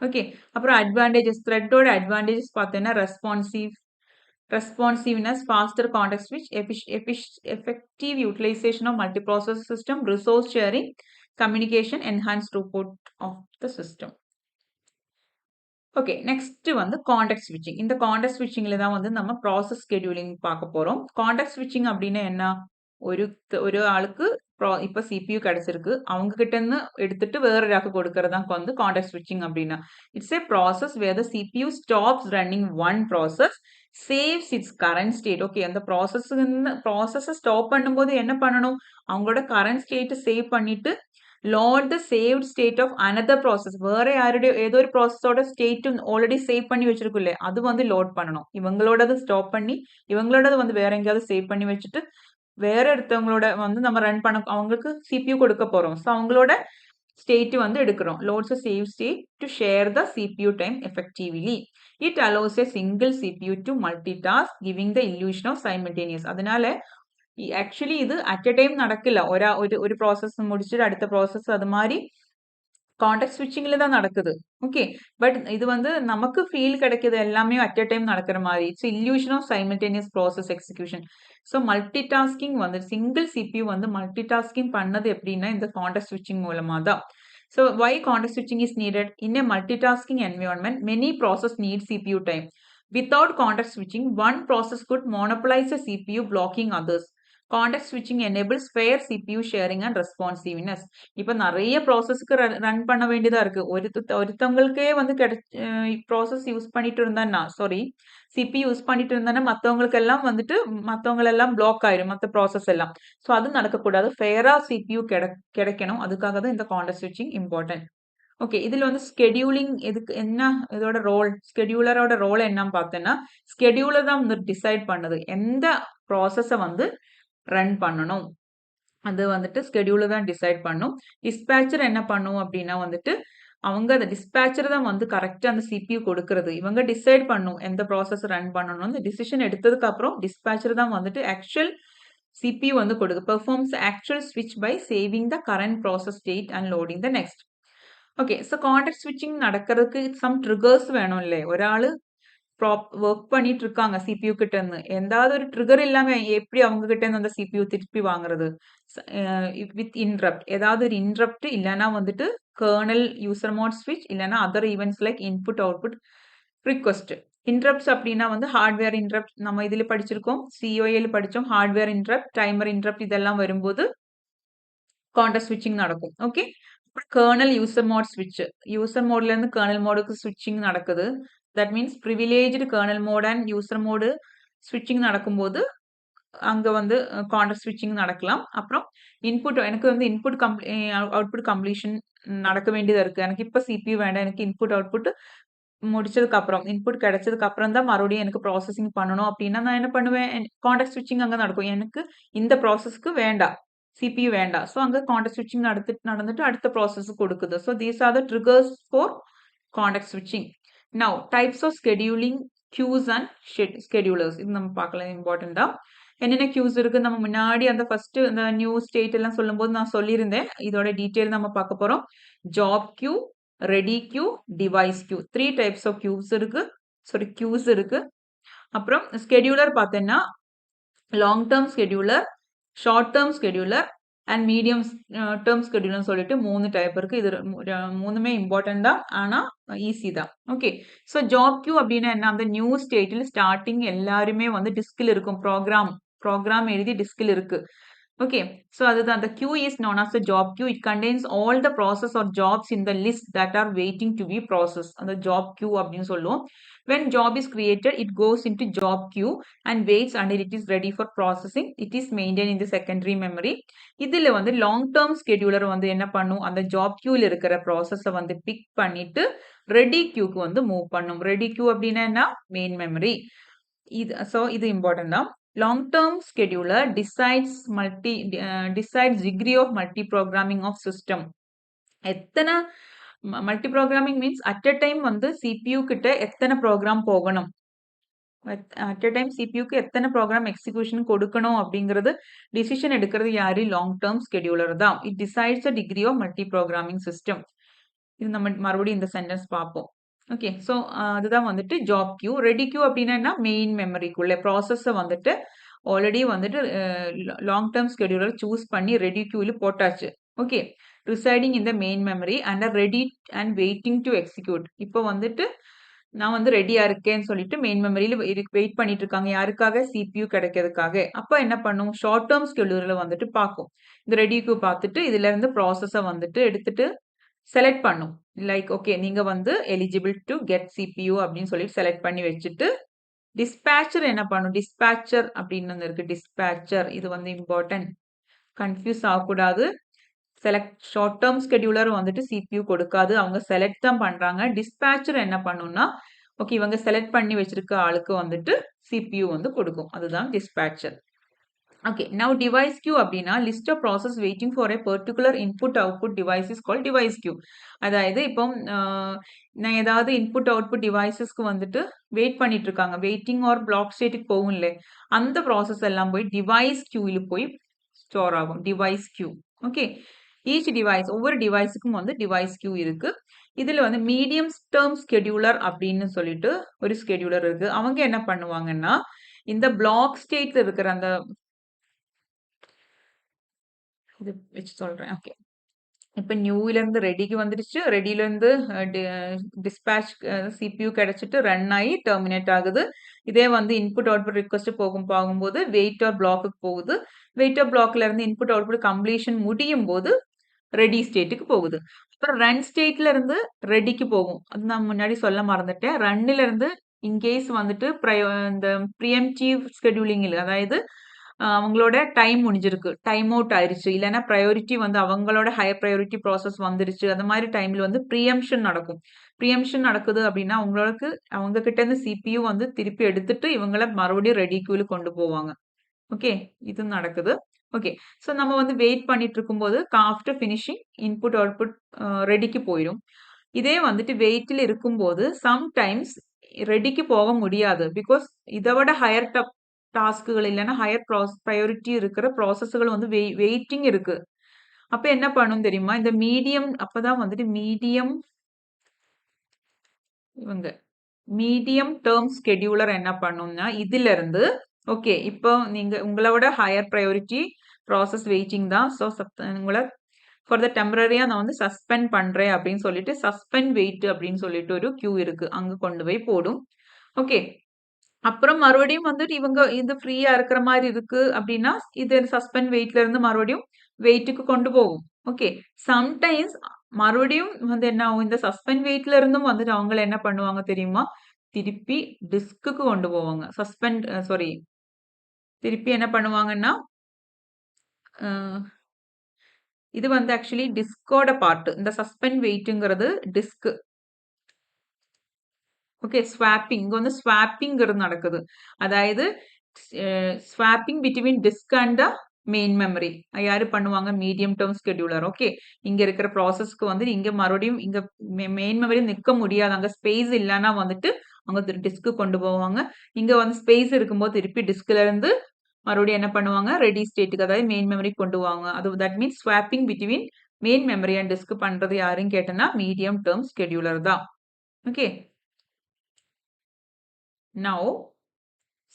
ஓகே, அப்புறம் அட்வான்டேஜஸ். த்ரெட்டோட அட்வான்டேஜஸ் பார்த்தீங்கன்னா responsiveness, faster context switch, effective utilization of multiprocessor system, resource sharing, communication, enhanced throughput of the system. Okay, next வந்து கான்டெக்ஸ்ட் ஸ்விட்சிங். இந்த கான்டெக்ஸ்ட் ஸ்விட்சிங்ல தான் வந்து நம்ம ப்ராசஸ் ஸ்கெடியூலிங் பார்க்க போறோம். கான்டெக்ஸ்ட் ஸ்விட்சிங் அப்படின்னா என்ன? ஒரு ஆளுக்கு இப்ப CPU கிடைச்சிருக்கு. அவங்க கிட்ட இருந்து எடுத்துட்டு வேற ஒராளுக்கு கொடுக்கறதான் வந்து கான்டெக்ஸ்ட் ஸ்விட்சிங் அப்படின்னா. It's a process where the CPU stops running one process, saves its current state. Okay, அந்த ப்ராசஸை ஸ்டாப் பண்ணும்போது என்ன பண்ணணும்? அவங்களோட கரண்ட் ஸ்டேட் சேவ் பண்ணிட்டு load the saved state of another process. வேற யாருடைய ஏதோ ஒரு ப்ராசஸோட ஸ்டேட் ஆல்ரெடி சேவ் பண்ணி வச்சிருக்குல்ல, அது வந்து லோட் பண்ணணும். இவங்களோடது ஸ்டாப் பண்ணி இவங்களோடது வந்து வேற எங்கேயாவது சேவ் பண்ணி வச்சுட்டு வேற ஒருத்தவங்களோட வந்து நம்ம ரன் பண்ண அவங்களுக்கு CPU கொடுக்க போறோம். ஸோ அவங்களோட ஸ்டேட் வந்து எடுக்கிறோம். Loads a save state to share the CPU time effectively. It allows a single CPU to multitask, giving the illusion of simultaneous. அதனால ஆக்சுவலி இது அட் எ டைம் நடக்கல. ஒரு ப்ராசஸ் முடிச்சுட்டு அடுத்த ப்ராசஸ் அது மாதிரி கான்டெக்ட் ஸ்விட்சிங்ல தான் நடக்குது. ஓகே, பட் இது வந்து நமக்கு ஃபீல் கிடைக்குது எல்லாமே அட் எ டைம் நடக்கிற மாதிரி. It's illusion of simultaneous process execution. So multitasking வந்து சிங்கிள் CPU வந்து மல்டி டாஸ்கிங் பண்ணது எப்படின்னா இந்த கான்டெக்ட் ஸ்விட்சிங் மூலமா தான். So why context switching is needed? In a multitasking environment, many process need CPU time. Without context switching, one process could monopolize a CPU, blocking others. Context switching enables fair CPU sharing and responsiveness. இப்போ நிறைய ப்ராசஸ்க்கு run பண்ண வேண்டியதா இருக்கு. ஒருத்தவங்களுக்கே வந்து process use பண்ணிட்டு இருந்தா CPU use பண்ணிட்டு இருந்தானா மற்றவங்களுக்கு எல்லாம் வந்துட்டு மற்றவங்களெல்லாம் பிளாக் ஆயிரும், மற்ற ப்ராசஸ் எல்லாம். ஸோ அது நடக்கக்கூடாது. ஃபேரா CPU கிடைக்கணும். அதுக்காக தான் இந்த கான்டெக்ஸ்ட் ஸ்விட்சிங் இம்பார்ட்டன்ட். ஓகே, இதுல வந்து ஸ்கெடியூலிங் எதுக்கு என்ன? இதோட ரோல், ஸ்கெடியூலரோட ரோல் என்னன்னு பார்த்தேன்னா, ஸ்கெடியூலர் தான் வந்து டிசைட் பண்ணுது எந்த ப்ராசஸை வந்து ரன் பண்ணணும். அது வந்துட்டு ஸ்கெடியூலர் தான் டிசைட் பண்ணும். டிஸ்பேச்சர் என்ன பண்ணும் அப்படின்னா வந்துட்டு அவங்க அந்த டிஸ்பேச்சர் தான் வந்து கரெக்டாக அந்த CPU கொடுக்கறது. இவங்க டிசைட் பண்ணும் எந்த ப்ராசஸ் ரன் பண்ணணும். அந்த டிசிஷன் எடுத்ததுக்கு அப்புறம் டிஸ்பேச்சர் தான் வந்துட்டு ஆக்சுவல் CPU வந்து கொடுக்கு. பெர்ஃபார்ம்ஸ் ஆக்சுவல் ஸ்விட்ச் by saving the current process state and loading the next. Okay, so context ஸ்விட்சிங் நடக்கிறதுக்கு சம் ட்ரிகர்ஸ் வேணும் இல்லை? ஒராள் ஒர்க் பண்ணிட்டு இருக்காங்க CPU கிட்ட இருந்து. எந்தாவது ஒரு ட்ரிகர் இல்லாம எப்படி அவங்க கிட்ட இருந்து அந்த CPU திருப்பி வாங்குறது? With interrupt. ஏதாவது ஒரு இன்டரப்ட் இல்லன்னா வந்துட்டு கர்னல் யூசர் மோட் ஸ்விட்ச் இல்லன்னா other events like input, output request. Interrupts அப்படின்னா வந்து ஹார்ட்வேர் இன்டரப்ட் நம்ம இதுல படிச்சிருக்கோம். COL படிச்சோம். ஹார்ட்வேர் இன்டரப்ட், டைமர் இன்டரப்ட் இதெல்லாம் வரும்போது கான்டெக்ஸ்ட் ஸ்விட்சிங் நடக்கும். ஓகே. அப்புறம் கர்னல் யூசர் மோட் ஸ்விட்ச். யூசர் மோட்ல இருந்து கர்னல் மோடுக்கு ஸ்விட்சிங் நடக்குது. That means privileged kernel mode and user mode ஸ்விட்சிங் நடக்கும்போது அங்க வந்து கான்டெக்ஸ்ட் ஸ்விட்சிங் நடக்கலாம். அப்புறம் எனக்கு வந்து அவுட்புட் கம்ப்ளீஷன் நடக்க வேண்டியதா இருக்கு. எனக்கு இப்ப CPU வேண்டாம். எனக்கு இன்புட், அவுட்புட் முடிச்சதுக்கு அப்புறம் இன்புட் கிடைச்சதுக்கு அப்புறம் தான் மறுபடியும் எனக்கு ப்ராசஸிங் பண்ணணும் அப்படின்னா நான் என்ன பண்ணுவேன்? கான்டெக்ஸ்ட் ஸ்விட்சிங் அங்க நடக்கும். எனக்கு இந்த ப்ராசஸ்க்கு வேண்டாம். CPU வேண்டாம். ஸோ அங்க கான்டெக்ஸ்ட் ஸ்விட்சிங் நடந்துட்டு அடுத்த ப்ராசஸ்க்கு கொடுக்குது. So these are the triggers for context ஸ்விட்சிங். Now types of scheduling queues and schedulers இது நம்ம பார்க்கலாம் இம்பார்ட்டன்ட் தான். என்னென்ன கியூஸ் இருக்கு நம்ம முன்னாடி அந்த ஃபர்ஸ்ட் அந்த நியூ ஸ்டேட் எல்லாம் சொல்லும்போது நான் சொல்லியிருந்தேன். இதோட டீட்டெயில் நம்ம பார்க்க போறோம். Job queue, ready queue, device queue 3 types of queues இருக்கு. அப்புறம் ஸ்கெடியூலர் பார்த்தேன்னா long term scheduler, short term scheduler and medium term ஸ்கெடியூலர்னு சொல்லிட்டு 3 டைப் இருக்கு. இது மூணுமே இம்பார்ட்டன்ட் தான். ஆனா ஈஸி தான். ஓகே. ஸோ ஜாப் கியூ அப்படின்னா என்ன? அந்த நியூ ஸ்டேட்டில் ஸ்டார்டிங் எல்லாருமே வந்து டிஸ்கில் இருக்கும். ப்ரோக்ராம் எழுதி டிஸ்கில் இருக்கு. Okay, so அதுதான் the queue is known as the job queue. It contains all the process or jobs in the list that are waiting to be processed. அந்த job queue அப்படின்னு சொல்லுவோம். When job is created, it goes into job queue and waits until it is ready for processing. It is maintained in the secondary memory. இதுல வந்து long term scheduler வந்து என்ன பண்ணும்? அந்த job queueல இருக்கிற process வந்து pick பண்ணிட்டு ready queueக்கு வந்து move பண்ணும். Ready queue அப்படின்னா என்ன? Main memory. இது important தான். Long-term scheduler decides degree of multi-programming of system. எத்தனை multi-programming means at a time வந்து CPU கிட்ட எத்தனை program போகணும். at a time CPU க்கு எத்தனை program execution கொடுக்கணும் அப்படிங்கிறது decision எடுக்கிறது யாரு? long-term scheduler தான். It decides the degree of multi-programming system. இது நம்ம மறுபடியும் இந்த சென்டென்ஸ் பார்ப்போம். ஓகே. ஸோ அதுதான் வந்துட்டு ஜாப் கியூ. ரெடி கியூ அப்படின்னா மெயின் மெமரிக்குள்ள ப்ராசஸை வந்துட்டு ஆல்ரெடி வந்துட்டு லாங் டேர்ம் ஸ்கெடியூலர் சூஸ் பண்ணி ரெடி கியூல போட்டாச்சு. Okay. Residing in the main memory and ready and waiting to execute. இப்போ வந்துட்டு நான் வந்து ரெடியா இருக்கேன்னு சொல்லிட்டு மெயின் மெமரியில வெயிட் பண்ணிட்டு இருக்காங்க. யாருக்காக? CPU கிடைக்கிறதுக்காக. அப்ப என்ன பண்ணும்? ஷார்ட் டேர்ம் ஸ்கெடியூலர் வந்துட்டு பார்க்கும். இந்த ரெடி கியூ பார்த்துட்டு இதுல இருந்து ப்ராசஸை வந்துட்டு எடுத்துட்டு செலக்ட் பண்ணும். லைக் ஓகே நீங்க வந்து எலிஜிபிள் டு கெட் CPU அப்படின்னு சொல்லிட்டு செலக்ட் பண்ணி வச்சுட்டு டிஸ்பேச்சர் என்ன பண்ணும்? டிஸ்பேச்சர் அப்படின்னு இருக்கு. டிஸ்பேச்சர் இது வந்து இம்பார்ட்டன்ட். கன்ஃபியூஸ் ஆகக்கூடாது. ஷார்ட் டேர்ம் ஸ்கெடியூலர் வந்துட்டு CPU கொடுக்காது. அவங்க செலக்ட் தான் பண்றாங்க. டிஸ்பேச்சர் என்ன பண்ணும்னா ஓகே இவங்க செலக்ட் பண்ணி வச்சிருக்க ஆளுக்கு வந்துட்டு CPU வந்து கொடுக்கும். அதுதான் dispatcher. Okay, now device queue அப்படின்னா list of process waiting for a particular input output device is called device queue. அதாவது இப்போ நான் ஏதாவது input output devicesக்கு வந்துட்டு வெயிட் பண்ணிட்டு இருக்காங்க. வெயிட்டிங் ஆர் பிளாக் ஸ்டேட்டுக்கு போகும்ல அந்த ப்ராசஸ் எல்லாம் போய் டிவைஸ் கியூல போய் ஸ்டோர் ஆகும். Device queue. Okay. Each device ஒவ்வொரு டிவைஸுக்கும் வந்து டிவைஸ் கியூ இருக்கு. இதுல வந்து மீடியம் டேர்ம் ஸ்கெடியூலர் அப்படின்னு சொல்லிட்டு ஒரு ஸ்கெடியூலர் இருக்கு. அவங்க என்ன பண்ணுவாங்கன்னா இந்த பிளாக் ஸ்டேட்ல இருக்கிற அந்த இது வச்சு சொல்றேன். ஓகே. இப்ப நியூல இருந்து ரெடிக்கு வந்துருச்சு. ரெடில இருந்து டிஸ்பேட்ச் CPU கிடைச்சிட்டு ரன் ஆகி டெர்மினேட் ஆகுது. இதே வந்து இன்புட் அவுட்புட் ரிக்வெஸ்ட் போகும்போது வெயிட் ஆர் பிளாக்கு போகுது. வெயிட் ஆர் பிளாக்ல இருந்து இன்புட் அவுட்புட் கம்ப்ளீஷன் முடியும் போது ரெடி ஸ்டேட்டுக்கு போகுது. அப்புறம் ரன் ஸ்டேட்ல இருந்து ரெடிக்கு போகும். அது நான் முன்னாடி சொல்ல மறந்துட்டேன். ரன்னில இருந்து இன்கேஸ் வந்துட்டு இந்த ப்ரீஎம்டிவ் ஸ்கெடியூலிங் அதாவது அவங்களோட டைம் முடிஞ்சிருக்கு. டைம் அவுட் ஆயிருச்சு. இல்லன்னா பிரையாரிட்டி வந்து அவங்களோட ஹையர் பிரையாரிட்டி ப்ராசஸ் வந்துருச்சு. அந்த மாதிரி டைம்ல வந்து ப்ரீஎம்ப்ஷன் நடக்கும். ப்ரீஎம்ப்ஷன் நடக்குது அப்படின்னா அவங்க கிட்ட இருந்து CPU வந்து திருப்பி எடுத்துட்டு இவங்கள மறுபடியும் ரெடி கியூல கொண்டு போவாங்க. ஓகே. இது நடக்குது. ஓகே. ஸோ நம்ம வந்து வெயிட் பண்ணிட்டு இருக்கும்போது ஆஃப்டர் ஃபினிஷிங் இன்புட் அவுட்புட் ரெடிக்கு போயிடும். இதே வந்துட்டு வெயிட்ல இருக்கும்போது சம்டைம்ஸ் ரெடிக்கு போக முடியாது. பிகாஸ் இதை விட ஹையர் டாஸ்க்குகள் இல்லைன்னா ஹையர் ப்ரையாரிட்டி இருக்கிற ப்ராசஸ்கள் வந்து வெயிட்டிங் இருக்கு. அப்ப என்ன பண்ணும் தெரியுமா? இந்த மீடியம் அப்பதான் வந்துட்டு மீடியம் இவங்க மீடியம் டேர்ம் ஸ்கெடியூலர் என்ன பண்ணும்னா இதுல இருந்து ஓகே இப்போ நீங்க உங்களோட ஹையர் ப்ரையாரிட்டி ப்ராசஸ் வெயிட்டிங் தான். ஸோ உங்களை ஃபார் த டெம்பரரியா நான் வந்து சஸ்பெண்ட் பண்றேன் அப்படின்னு சொல்லிட்டு சஸ்பெண்ட் வெயிட் அப்படின்னு சொல்லிட்டு ஒரு கியூ இருக்கு, அங்க கொண்டு போய் போடும். ஓகே, அப்புறம் மறுபடியும் வந்துட்டு இவங்க இது ஃப்ரீயா இருக்கிற மாதிரி இருக்கு அப்படின்னா இது சஸ்பெண்ட் வெயிட்ல இருந்து மறுபடியும் வெயிட்டுக்கு கொண்டு போகும். ஓகே, சம்டைம்ஸ் மறுபடியும் வந்து என்ன ஆகும், இந்த சஸ்பெண்ட் வெயிட்ல இருந்தும் வந்துட்டு அவங்க என்ன பண்ணுவாங்க தெரியுமா, திருப்பி டிஸ்க்குக்கு கொண்டு போவாங்க. சஸ்பெண்ட் சாரி, திருப்பி என்ன பண்ணுவாங்கன்னா இது வந்து ஆக்சுவலி டிஸ்கோட பார்ட். இந்த சஸ்பெண்ட் வெயிட்ங்கிறது டிஸ்க். ஓகே, ஸ்வாப்பிங் இங்க வந்து ஸ்வாப்பிங்கிறது நடக்குது. அதாவது swapping between disk and main memory யாரு பண்ணுவாங்க, மீடியம் டேர்ம் ஸ்கெடியூலர். ஓகே, இங்க இருக்கிற ப்ராசஸ்க்கு வந்து இங்க மறுபடியும் இங்க மெயின் மெமரி நிக்க முடியாது, அங்க ஸ்பேஸ் இல்லைன்னா வந்துட்டு அவங்க டிஸ்க்கு கொண்டு போவாங்க. இங்க வந்து ஸ்பேஸ் இருக்கும்போது திருப்பி டிஸ்க்ல இருந்து மறுபடியும் என்ன பண்ணுவாங்க, ரெடி ஸ்டேட்டுக்கு அதாவது மெயின் மெமரி கொண்டு வாங்க. அது that means swapping between main memory and disk பண்றது யாருன்னு கேட்டனா மீடியம் டேர்ம் ஸ்கெடியூலர் தான். Okay, now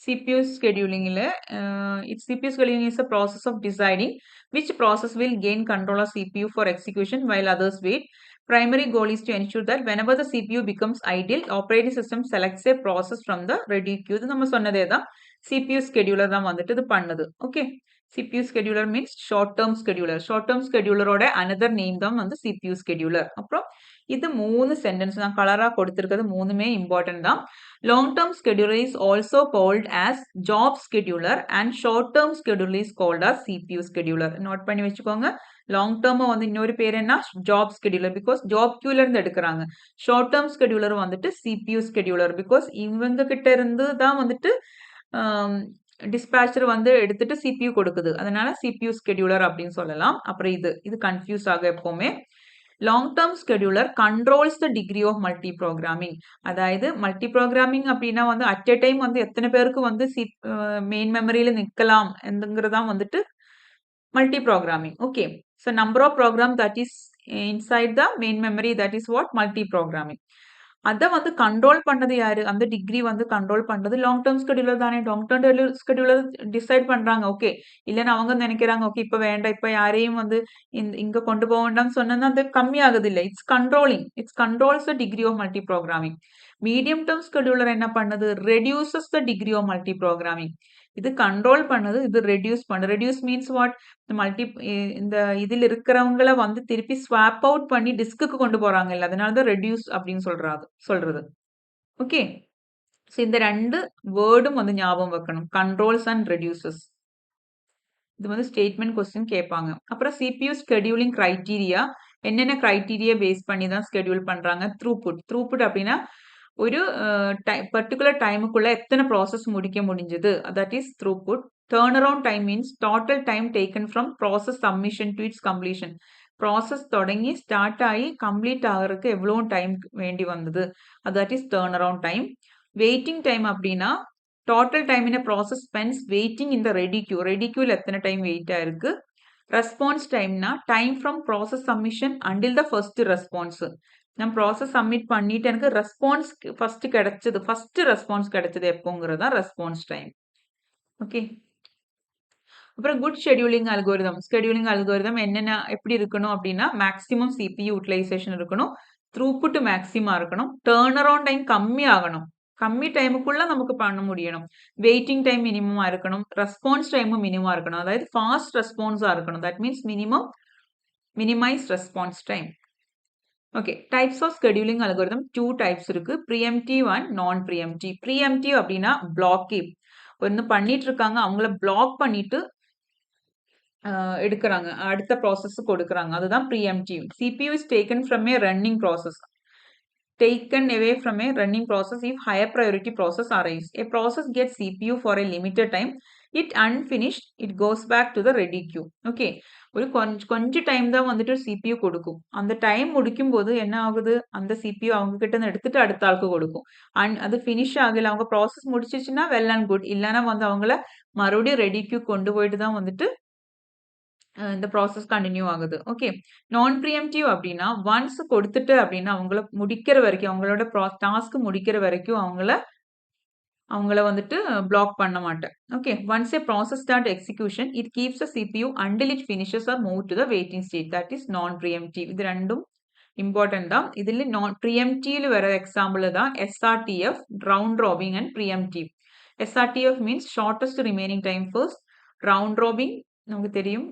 CPU scheduling its CPU scheduling is a process of deciding which process will gain control of CPU for execution while others wait. Primary goal is to ensure that whenever the CPU becomes idle, operating system selects a process from the ready queue. இது நம்ம சொன்னதே தான், CPU scheduler தான் வந்துட்டு இது பண்ணுது. Okay, CPU scheduler means short term scheduler. Short term scheduler ஓட another name தான் வந்து CPU scheduler. அப்புறம் இது மூணு சென்டென்ஸ் நான் கலரா கொடுத்திருக்கிறது மூணுமே இம்பார்ட்டன்ட் தான். Long term scheduler is also called as job scheduler and short term scheduler is called as CPU scheduler. Note பண்ணி வச்சுக்கோங்க. லாங் டேர்ம் வந்து இன்னொரு பேர் என்ன, ஜாப் ஸ்கெடியூலர், பிகாஸ் ஜாப் கியூல இருந்து எடுக்கிறாங்க. ஷார்ட் டேர்ம் ஸ்கெடியூலர் வந்துட்டு CPU ஸ்கெடியூலர், பிகாஸ் இவங்க கிட்ட இருந்து தான் வந்துட்டு டிஸ்பேச்சர் வந்து எடுத்துட்டு CPU கொடுக்குது, அதனால CPU ஸ்கெடியூலர் அப்படின்னு சொல்லலாம். அப்புறம் இது கன்ஃபியூஸ் ஆக எப்பவுமே. Long term scheduler controls the degree of multiprogramming. அதாவது மல்டி ப்ரோக்ராமிங் அப்படின்னா வந்து அட் எ டைம் வந்து எத்தனை பேருக்கு வந்து மெயின் மெமரியில நிற்கலாம் என்கிறதான் வந்துட்டு multiprogramming. Okay, so number of program that is inside the main memory, that is what multiprogramming. அதை வந்து கண்ட்ரோல் பண்ணது யாரு, அந்த டிகிரி வந்து கண்ட்ரோல் பண்றது லாங் டேர்ம் ஸ்கெடியூலர் தானே. லாங் டேர்ம் ஸ்கெடியூலர் டிசைட் பண்றாங்க. ஓகே, இல்லைன்னு அவங்க நினைக்கிறாங்க ஓகே இப்ப வேண்டாம், இப்ப யாரையும் வந்து இங்க கொண்டு போக வேண்டாம்னு சொன்னா அது கம்மி ஆகுது இல்லை. It's controlling, it's controls the degree of multiprogramming. Medium term scheduler என்ன பண்ணுது, reduces the degree of multiprogramming. இது கண்ட்ரோல் பண்ணது, இது ரெடியூஸ் பண்ணு. ரெடியூஸ் மீன்ஸ் வாட், மல்டி இந்த இதில் இருக்கிறவங்கள வந்து திருப்பி ஸ்வாப் அவுட் பண்ணி டிஸ்க்கு கொண்டு போறாங்க இல்லை, அதனால தான் ரெடியூஸ் அப்படின்னு சொல்றது. ஓகே, ஸோ இந்த ரெண்டு வேர்டும் வந்து ஞாபகம் வைக்கணும், கண்ட்ரோல்ஸ் அண்ட் ரெடியூசஸ். இது வந்து ஸ்டேட்மெண்ட் கொஸ்டின் கேட்பாங்க. அப்புறம் CPU ஸ்கெடியூலிங் கிரைட்டீரியா, என்னென்ன கிரைட்டீரியா பேஸ் பண்ணி தான் ஸ்கெடியூல் பண்றாங்க. த்ரூபுட் அப்படின்னா ஒரு பர்டிகுலர் டைமுக்குள்ள எத்தனை ப்ராசஸ் முடிக்க முடிஞ்சது, that is throughput. Turn around time means total time taken from process submission to its completion. Process தொடங்கி ஸ்டார்ட் ஆகி கம்ப்ளீட் ஆகிறதுக்கு எவ்வளோ டைம் வேண்டி வந்தது, that is turn around time. Waiting time அப்படின்னா total time in process spends waiting இந்த ready கியூல எத்தனை டைம் வெயிட் ஆயிருக்கு. ரெஸ்பான்ஸ் டைம்னா time from process submission until the first response. நான் ப்ராசஸ் சப்மிட் பண்ணிட்டு எனக்கு ரெஸ்பான்ஸ் ஃபர்ஸ்ட் ரெஸ்பான்ஸ் கிடைச்சது எப்போங்கிறது தான் ரெஸ்பான்ஸ் டைம். ஓகே, அப்புறம் good scheduling algorithm. Scheduling algorithm என்னென்ன எப்படி இருக்கணும் அப்படின்னா மேக்ஸிமம் CPU யூட்டிலைசேஷன் இருக்கணும், த்ரூபுட் மேக்ஸிமா இருக்கணும், டேர்ன் அரவுண்ட் டைம் கம்மி ஆகணும், கம்மி டைமுக்குள்ள நமக்கு பண்ண முடியணும், வெயிட்டிங் டைம் மினிமமா இருக்கணும், ரெஸ்பான்ஸ் டைமும் மினிமமா இருக்கணும், அதாவது ஃபாஸ்ட் ரெஸ்பான்ஸா இருக்கணும், that means minimize response time. Okay, types of scheduling algorithm 2 types இருக்கு, preemptive and non preemptive. Preemptive அப்படின்னா பிளாக்கிங், ஒன்று பண்ணிட்டு இருக்காங்க அவங்கள பிளாக் பண்ணிட்டு எடுக்கிறாங்க, அடுத்த ப்ராசஸ் கொடுக்குறாங்க, அதுதான் pre-emptive. CPU is taken from a running process, taken away from a running process if higher priority process arrives. A process gets CPU for a limited time, it unfinished, it goes back to the ready queue. Okay, ஒரு கொஞ்சம் time தான் வந்துட்டு CPU கொடுக்கும். அந்த time முடிக்கும் போது என்ன ஆகுது, அந்த CPU அவங்க கிட்ட இருந்து எடுத்துட்டு அடுத்த ஆளுக்கு கொடுக்கும். அண்ட் அது ஃபினிஷ் ஆகல, அவங்க ப்ராசஸ் முடிச்சிச்சுன்னா வெல் அண்ட் குட், இல்லைன்னா வந்து அவங்கள மறுபடியும் ரெடி கியூ கொண்டு போயிட்டு தான் வந்துட்டு இந்த ப்ராசஸ் கண்டினியூ ஆகுது. ஓகே. நான் ப்ரீஎம்ப்டிவ் அப்டின்னா, ஒன்ஸ் கொடுத்துட்டு அப்டின்னா, அவங்கள முடிக்கிற வரைக்கும் அவங்களோட டாஸ்க் முடிக்கிற வரைக்கும் அவங்கள வந்துட்டு பிளாக் பண்ண மாட்டேன். Okay. Once a process start execution, it keeps the CPU until it finishes or move to the waiting state. That is non preemptive. இது 2ம் இம்பார்ட்டன்ட் தான். இதில நான் ப்ரீஎம்ப்டிவ்ல வர எக்ஸாம்பிள் தான் SRTF, round robin and preemptive. SRTF means shortest remaining time first. Round robin நமக்கு தெரியும்.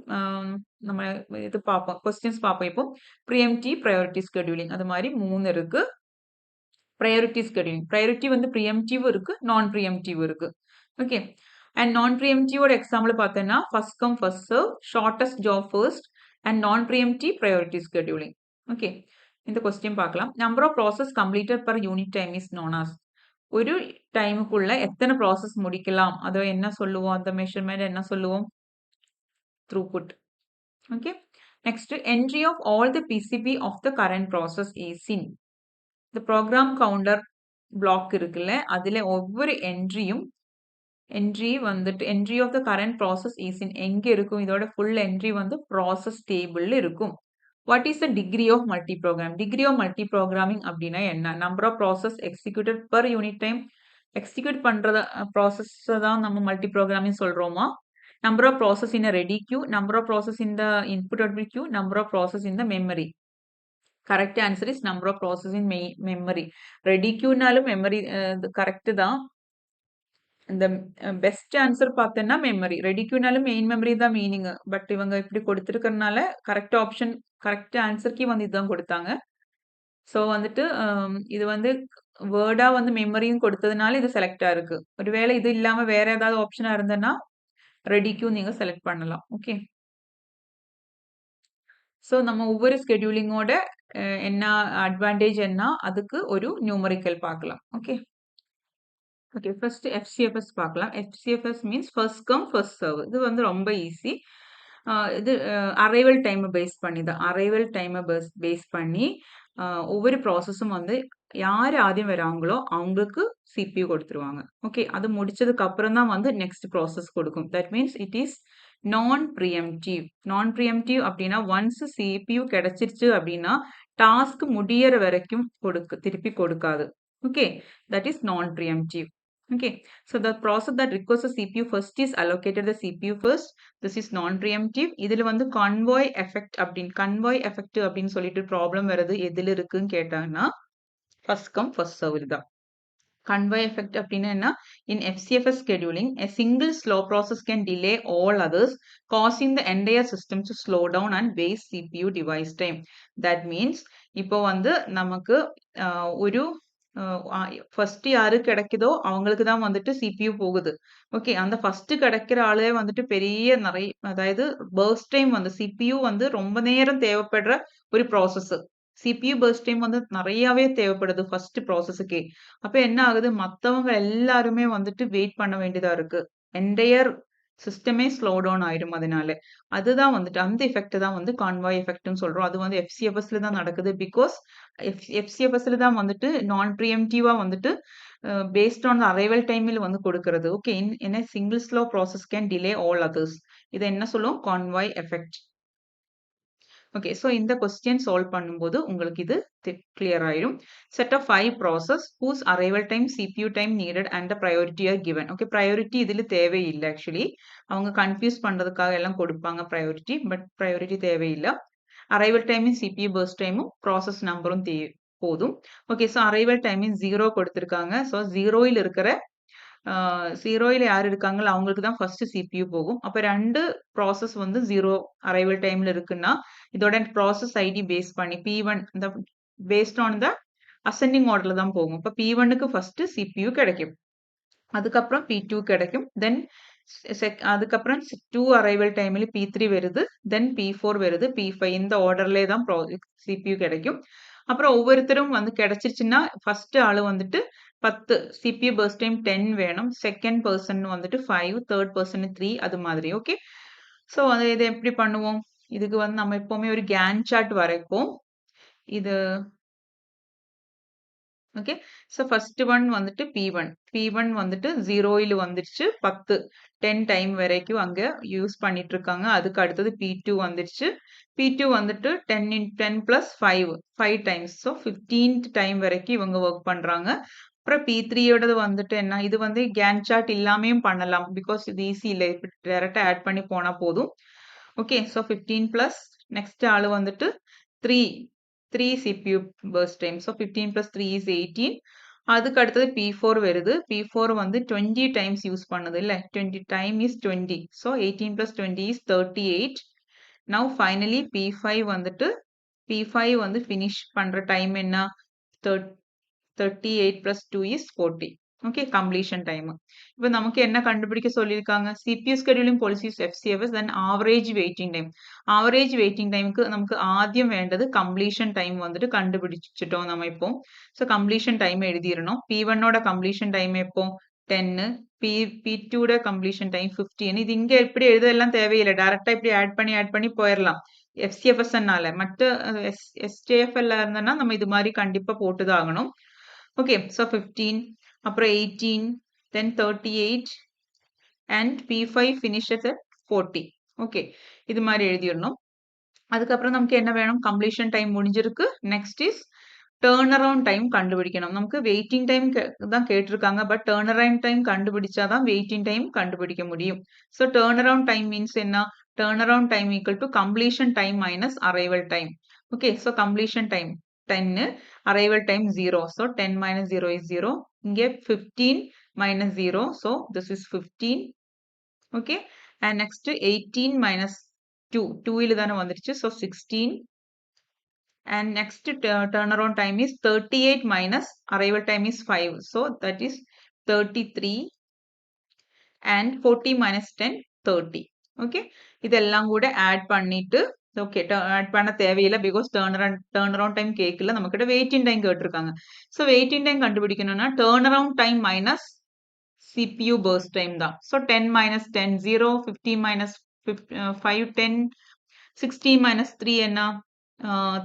நம்ம இது பார்ப்போம். கொஸ்டின்ஸ் பார்ப்போம் இப்போ. ப்ரீஎம்ப்டிவ், பிரையாரிட்டி ஸ்கெட்யூலிங் அது மாரி 3 இருக்கு. priority scheduling. Priority வந்து preemptive இருக்கு, non preemptive இருக்கு. Okay. And non preemptive ஓட example பார்த்தேன்னா first come first serve, shortest job first and non preemptive priority scheduling. Okay. இந்த question பார்க்கலாம். Number of process completed per unit time is known as. ஒரு டைமுக்குள்ள எத்தனை process முடிக்கலாம் அதை என்ன சொல்லுவோம், அந்த மெஷர்மெண்ட் என்ன சொல்லுவோம், throughput. Okay. Next, entry of all the PCB of the current process is in. இந்த ப்ரோக்ராம் கவுண்டர் பிளாக் இருக்குல்ல, அதில் ஒவ்வொரு என்ட்ரி வந்துட்டு entry of the current process is in எங்கே இருக்கும், இதோட ஃபுல் என்ட்ரி வந்து ப்ராசஸ் டேபிளில் இருக்கும். What is the degree of multiprogram? Degree of multiprogramming அப்படின்னா என்ன? Number of process executed per unit time. Execute பண்ணுறத ப்ராசஸை தான் நம்ம மல்டி ப்ரோக்ராமிங் சொல்கிறோமா? Number of process in ready queue, number of process in the input output Q, number of process in the memory. Correct answer is number of process in memory. Ready queuனாலும் memory correct தான். இந்த best answer பார்த்தேன்னா memory. Ready queuனாலும் main memory தான் meaning. But இவங்க இப்படி கொடுத்துருக்கறனால correct option, correct ஆன்சர்க்கே வந்து இதுதான் கொடுத்தாங்க. ஸோ வந்துட்டு இது வந்து வேர்டா வந்து மெமரின்னு கொடுத்ததுனால இது செலக்டா இருக்கு. ஒருவேளை இது இல்லாம வேற ஏதாவது ஆப்ஷனா இருந்ததுன்னா ரெடி கியூ நீங்க செலக்ட் பண்ணலாம். ஓகே. ஸோ நம்ம ஒவ்வொரு ஸ்கெடியூலிங்கோட என்ன அட்வான்டேஜ் என்ன, அதுக்கு ஒரு நியூமரிக்கல் பார்க்கலாம். ஓகே. ஓகே, ஃபர்ஸ்ட் எஃப்சிஎஃப்எஸ் பார்க்கலாம். FCFS means first come first serve. இது வந்து ரொம்ப ஈஸி. இது அரைவல் டைமை பேஸ் பண்ணி தான். அரைவல் டைமை பேஸ் பண்ணி ஒவ்வொரு ப்ராசஸும் வந்து யார் ஆദ്യം வராங்களோ அவங்களுக்கு சிபியூ கொடுத்துருவாங்க. ஓகே, அது முடிச்சதுக்கு அப்புறம் தான் வந்து நெக்ஸ்ட் ப்ராசஸ் கொடுக்கும். தட் மீன்ஸ் இட் இஸ் நான் ப்ரீஎம்டிவ். நான் ப்ரீஎம்டிவ் அப்படின்னா ஒன்ஸ் சிபியூ கிடைச்சிருச்சு அப்படின்னா டாஸ்க் முடியற வரைக்கும் திருப்பி கொடுக்காது. ஓகே, தட் இஸ் நான் pre-emptive. Okay, so the process that requires a CPU first is allocated the CPU first. This is non-preemptive. இதில் வந்து convoy effect அப்படின்னு சொல்லிட்டு ப்ராப்ளம் வருது. எதில் இருக்குன்னு கேட்டாங்கன்னா first come first serve தான். Convoy effect அப்படின்னா என்ன? In FCFS scheduling, a single slow process can delay all others, causing the entire system to slow down and waste CPU device time. That means இப்போ வந்து நமக்கு ஒரு first யாரு கிடைக்குதோ அவங்களுக்கு தான் வந்துட்டு சிபியூ போகுது. ஓகே, அந்த ஃபர்ஸ்ட் கிடைக்கிற ஆளே வந்துட்டு பெரிய நிறைய, அதாவது பர்ஸ்ட் டைம் வந்து சிபியூ வந்து ரொம்ப நேரம் தேவைப்படுற ஒரு ப்ராசஸ். சிபியூ பர்ஸ்ட் டைம் வந்து நிறையவே தேவைப்படுது ஃபர்ஸ்ட் ப்ராசஸுக்கே. அப்ப என்ன ஆகுது, மத்தவங்க எல்லாருமே வந்துட்டு வெயிட் பண்ண வேண்டியதா இருக்கு. என்டையர் சிஸ்டமே ஸ்லோ டவுன் ஆயிடும் அதனால. அதுதான் வந்துட்டு அந்த எஃபெக்ட் தான் வந்து கான்வாய் எஃபெக்ட்னு சொல்றோம். அது வந்து எஃப்சிஎஃப்எஸ்ல தான் நடக்குது. பிகாஸ் எஃப்சிஎஃப்எஸ்ல தான் வந்துட்டு நான் ப்ரீஎம்டிவா வந்துட்டு பேஸ்ட் ஆன் அரைவல் டைமில் வந்து கொடுக்கிறது. Okay, in single slow process can delay all others. இதை என்ன சொல்லுவோம், கான்வாய் எஃபெக்ட். ஓகே, ஸோ இந்த கொஸ்டின் சால்வ் பண்ணும்போது உங்களுக்கு இது கிளியர் ஆயிடும். Set of 5 process whose arrival time, CPU time needed and priority are given. Okay, priority இதில் தேவையில்லை. ஆக்சுவலி அவங்க கன்ஃபியூஸ் பண்ணுறதுக்காக எல்லாம் கொடுப்பாங்க ப்ரையாரிட்டி, பட் ப்ரையாரிட்டி தேவையில்லை. அரைவல் டைமும் சிபியூ பர்ஸ்ட் டைமும் ப்ராசஸ் நம்பரும் போதும். ஓகே, ஸோ அரைவல் டைமிங் 0 கொடுத்துருக்காங்க. ஸோ 0ல் இருக்கிற 0ல் யார் இருக்காங்களோ அவங்களுக்கு தான் ஃபர்ஸ்ட் சிபியூ போகும். அப்போ 2 ப்ராசஸ் வந்து 0 அரைவல் டைம்ல இருக்குன்னா இதோட ப்ராசஸ் ஐடி பேஸ் பண்ணி P1 இந்த பேஸ்ட் ஆன் த அசெண்டிங் ஆர்டர்ல தான் போகும். இப்போ P1க்கு ஃபர்ஸ்ட் சிபியூ கிடைக்கும், அதுக்கப்புறம் P2 கிடைக்கும், தென் அதுக்கப்புறம் 2 அரைவல் டைம்ல P3 வருது, தென் P4 வருது, P5 இந்த ஆர்டர்லே தான் சிபியூ கிடைக்கும். அப்புறம் ஒவ்வொருத்தரும் வந்து கிடைச்சிருச்சுன்னா ஃபர்ஸ்ட் ஆளு வந்துட்டு 10 சிபியூ பர்ஸ்ட் டைம் 10 வேணும், செகண்ட் பர்சன் வந்துட்டு 5, தேர்ட் பர்சன் 3, அது மாதிரி. ஓகே, ஸோ இதை எப்படி பண்ணுவோம், இதுக்கு வந்து நம்ம எப்பவுமே ஒரு கேன் சார்ட் வரைப்போம். இது ஓகே. ஸோ ஃபர்ஸ்ட் ஒன் வந்துட்டு P1 வந்துட்டு 0ல் வந்துருச்சு 10 டைம் வரைக்கும் அங்க யூஸ் பண்ணிட்டு இருக்காங்க. அதுக்கு அடுத்தது P2 வந்துருச்சு. P2 வந்துட்டு 10 plus 5 times. So 15th time வரைக்கும் இவங்க ஒர்க் பண்றாங்க. அப்புறம் P3யோடது வந்துட்டு என்ன, இது வந்து கேன் சார்ட் இல்லாமையும் பண்ணலாம். பிகாஸ் இது ஈஸி இல்ல. இப்ப டைரக்டா ஆட் பண்ணி போனா போதும். ஓகே. ஸோ 15 பிளஸ் நெக்ஸ்ட் ஆளு வந்துட்டு 3 CPU burst time. So 15 plus 3 is 18. அதுக்கு அடுத்தது P4 வருது. P4 வந்து 20 times யூஸ் பண்ணுது இல்ல. 20 time is 20. So 18 plus 20 is 38. Now finally P5 வந்துட்டு P5 வந்து finish பண்ற டைம் என்ன? 38 plus 2 is 40. Okay, completion time. இப்போ நமக்கு என்ன கண்டுபிடிக்க சொல்லியிருக்காங்க? CPU scheduling policies FCFS then average waiting time. Average waiting டைமுக்கு நமக்கு ஆദ്യം வேண்டது கம்ப்ளீஷன் டைம் வந்துட்டு கண்டுபிடிச்சிட்டோம் நம்ம இப்போ. ஸோ கம்ப்ளீஷன் டைம் எழுதிடணும். P1ஓட கம்ப்ளீஷன் டைம் எப்போ 10, P2ஓட கம்ப்ளீஷன் டைம் 15. இது இங்க எப்படி எழுதலாம் தேவையில்லை. டைரக்டா இப்படி ஆட் பண்ணி போயிடலாம். FCFSனால மற்ற SJFL இருந்தனா நம்ம இது மாதிரி கண்டிப்பா போட்டுதான் ஆகணும். ஓகே, ஸோ 15, அப்புறம் 18, then 38 and P5 finishes at 40. Okay, இது மாதிரி எழுதிடணும். அதுக்கப்புறம் நமக்கு என்ன வேணும்? கம்ப்ளீஷன் டைம் முடிஞ்சிருக்கு. Next is turn around time கண்டுபிடிக்கணும். நமக்கு வெயிட்டிங் டைம் தான் கேட்டிருக்காங்க. பட் டர்ன் அரவுண்ட் டைம் கண்டுபிடிச்சாதான் வெயிட்டிங் டைம் கண்டுபிடிக்க முடியும். So turn around time means என்ன? Turn around time equal to completion time minus arrival time. Okay, so completion time 10, arrival time 0. So 10 minus 0 is 0. இங்கே 15 minus 0. So this is 15. Okay. And next 18 minus 2. 2 இல் தானே வந்துருச்சு. So 16. And next turnaround time is 38 minus arrival time is 5. So that is 33. And 40 minus 10, 30. Okay. இதெல்லாம் கூட add பண்ணிட்டு okay, add பண்ண தேவையில்லை. Because turn around time கேட்கல, நம்ம கிட்ட வெயிட்டிங் டைம் கேட்டிருக்காங்க. ஸோ வெயிட்டிங் டைம் கண்டுபிடிக்கணும்னா turn around time minus CPU burst time தான். ஸோ 10 minus 10 0, 15 minus 5 10, 16 minus 3 என்ன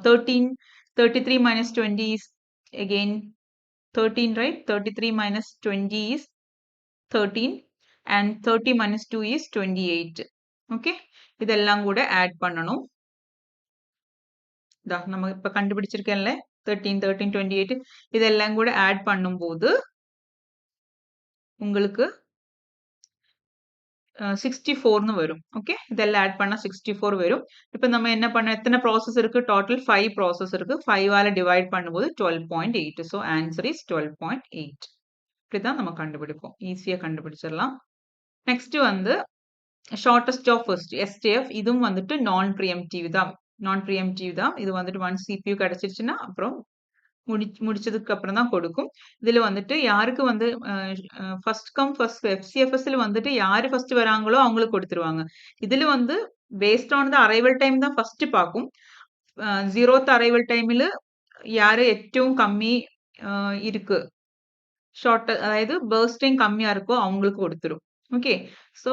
13, 33 minus 20 is again 13, right? 33 minus 20 is 13 and 30 minus 2 is 28. Okay, இதெல்லாம் கூட ஆட் பண்ணணும். நம்ம இப்ப கண்டுபிடிச்சிருக்கேன்ல 13, 13, 28 இதெல்லாம் கூட ஆட் பண்ணும்போது உங்களுக்கு 64ன்னு வரும். ஓகே, இதெல்லாம் ஆட் பண்ணா 64 வரும். இப்போ நம்ம என்ன பண்ண, எத்தனை ப்ராசஸ் இருக்கு? டோட்டல் 5 ப்ராசஸ் இருக்கு. 5ஆல டிவைட் பண்ணும்போது 12.8. So answer is 12.8. இப்படிதான் நம்ம கண்டுபிடிப்போம். ஈஸியா கண்டுபிடிச்சிடலாம். நெக்ஸ்ட் வந்து ஷார்டஸ்ட் ஜாப் ஃபர்ஸ்ட் SJF. இதுவும் வந்துட்டு நான் ப்ரீஎம்டிவ் தான். இது வந்துட்டு 1 CPU கிடைச்சிருச்சுன்னா அப்புறம் முடிச்சதுக்கு அப்புறம் தான் கொடுக்கும். இதுல வந்துட்டு யாருக்கு வந்து ஃபர்ஸ்ட் கம் ஃபர்ஸ்ட் FCFSல வந்துட்டு யாரு ஃபர்ஸ்ட் வராங்களோ அவங்களுக்கு கொடுத்துருவாங்க. இதுல வந்து based on the arrival time தான் ஃபர்ஸ்ட் பார்க்கும். 0th அரைவல் டைம்ல யாரு ഏറ്റവും கம்மி இருக்கு, அதாவது பர்ஸ்ட் டைம் கம்மியா இருக்கோ அவங்களுக்கு கொடுத்துரும். ஓகே, ஸோ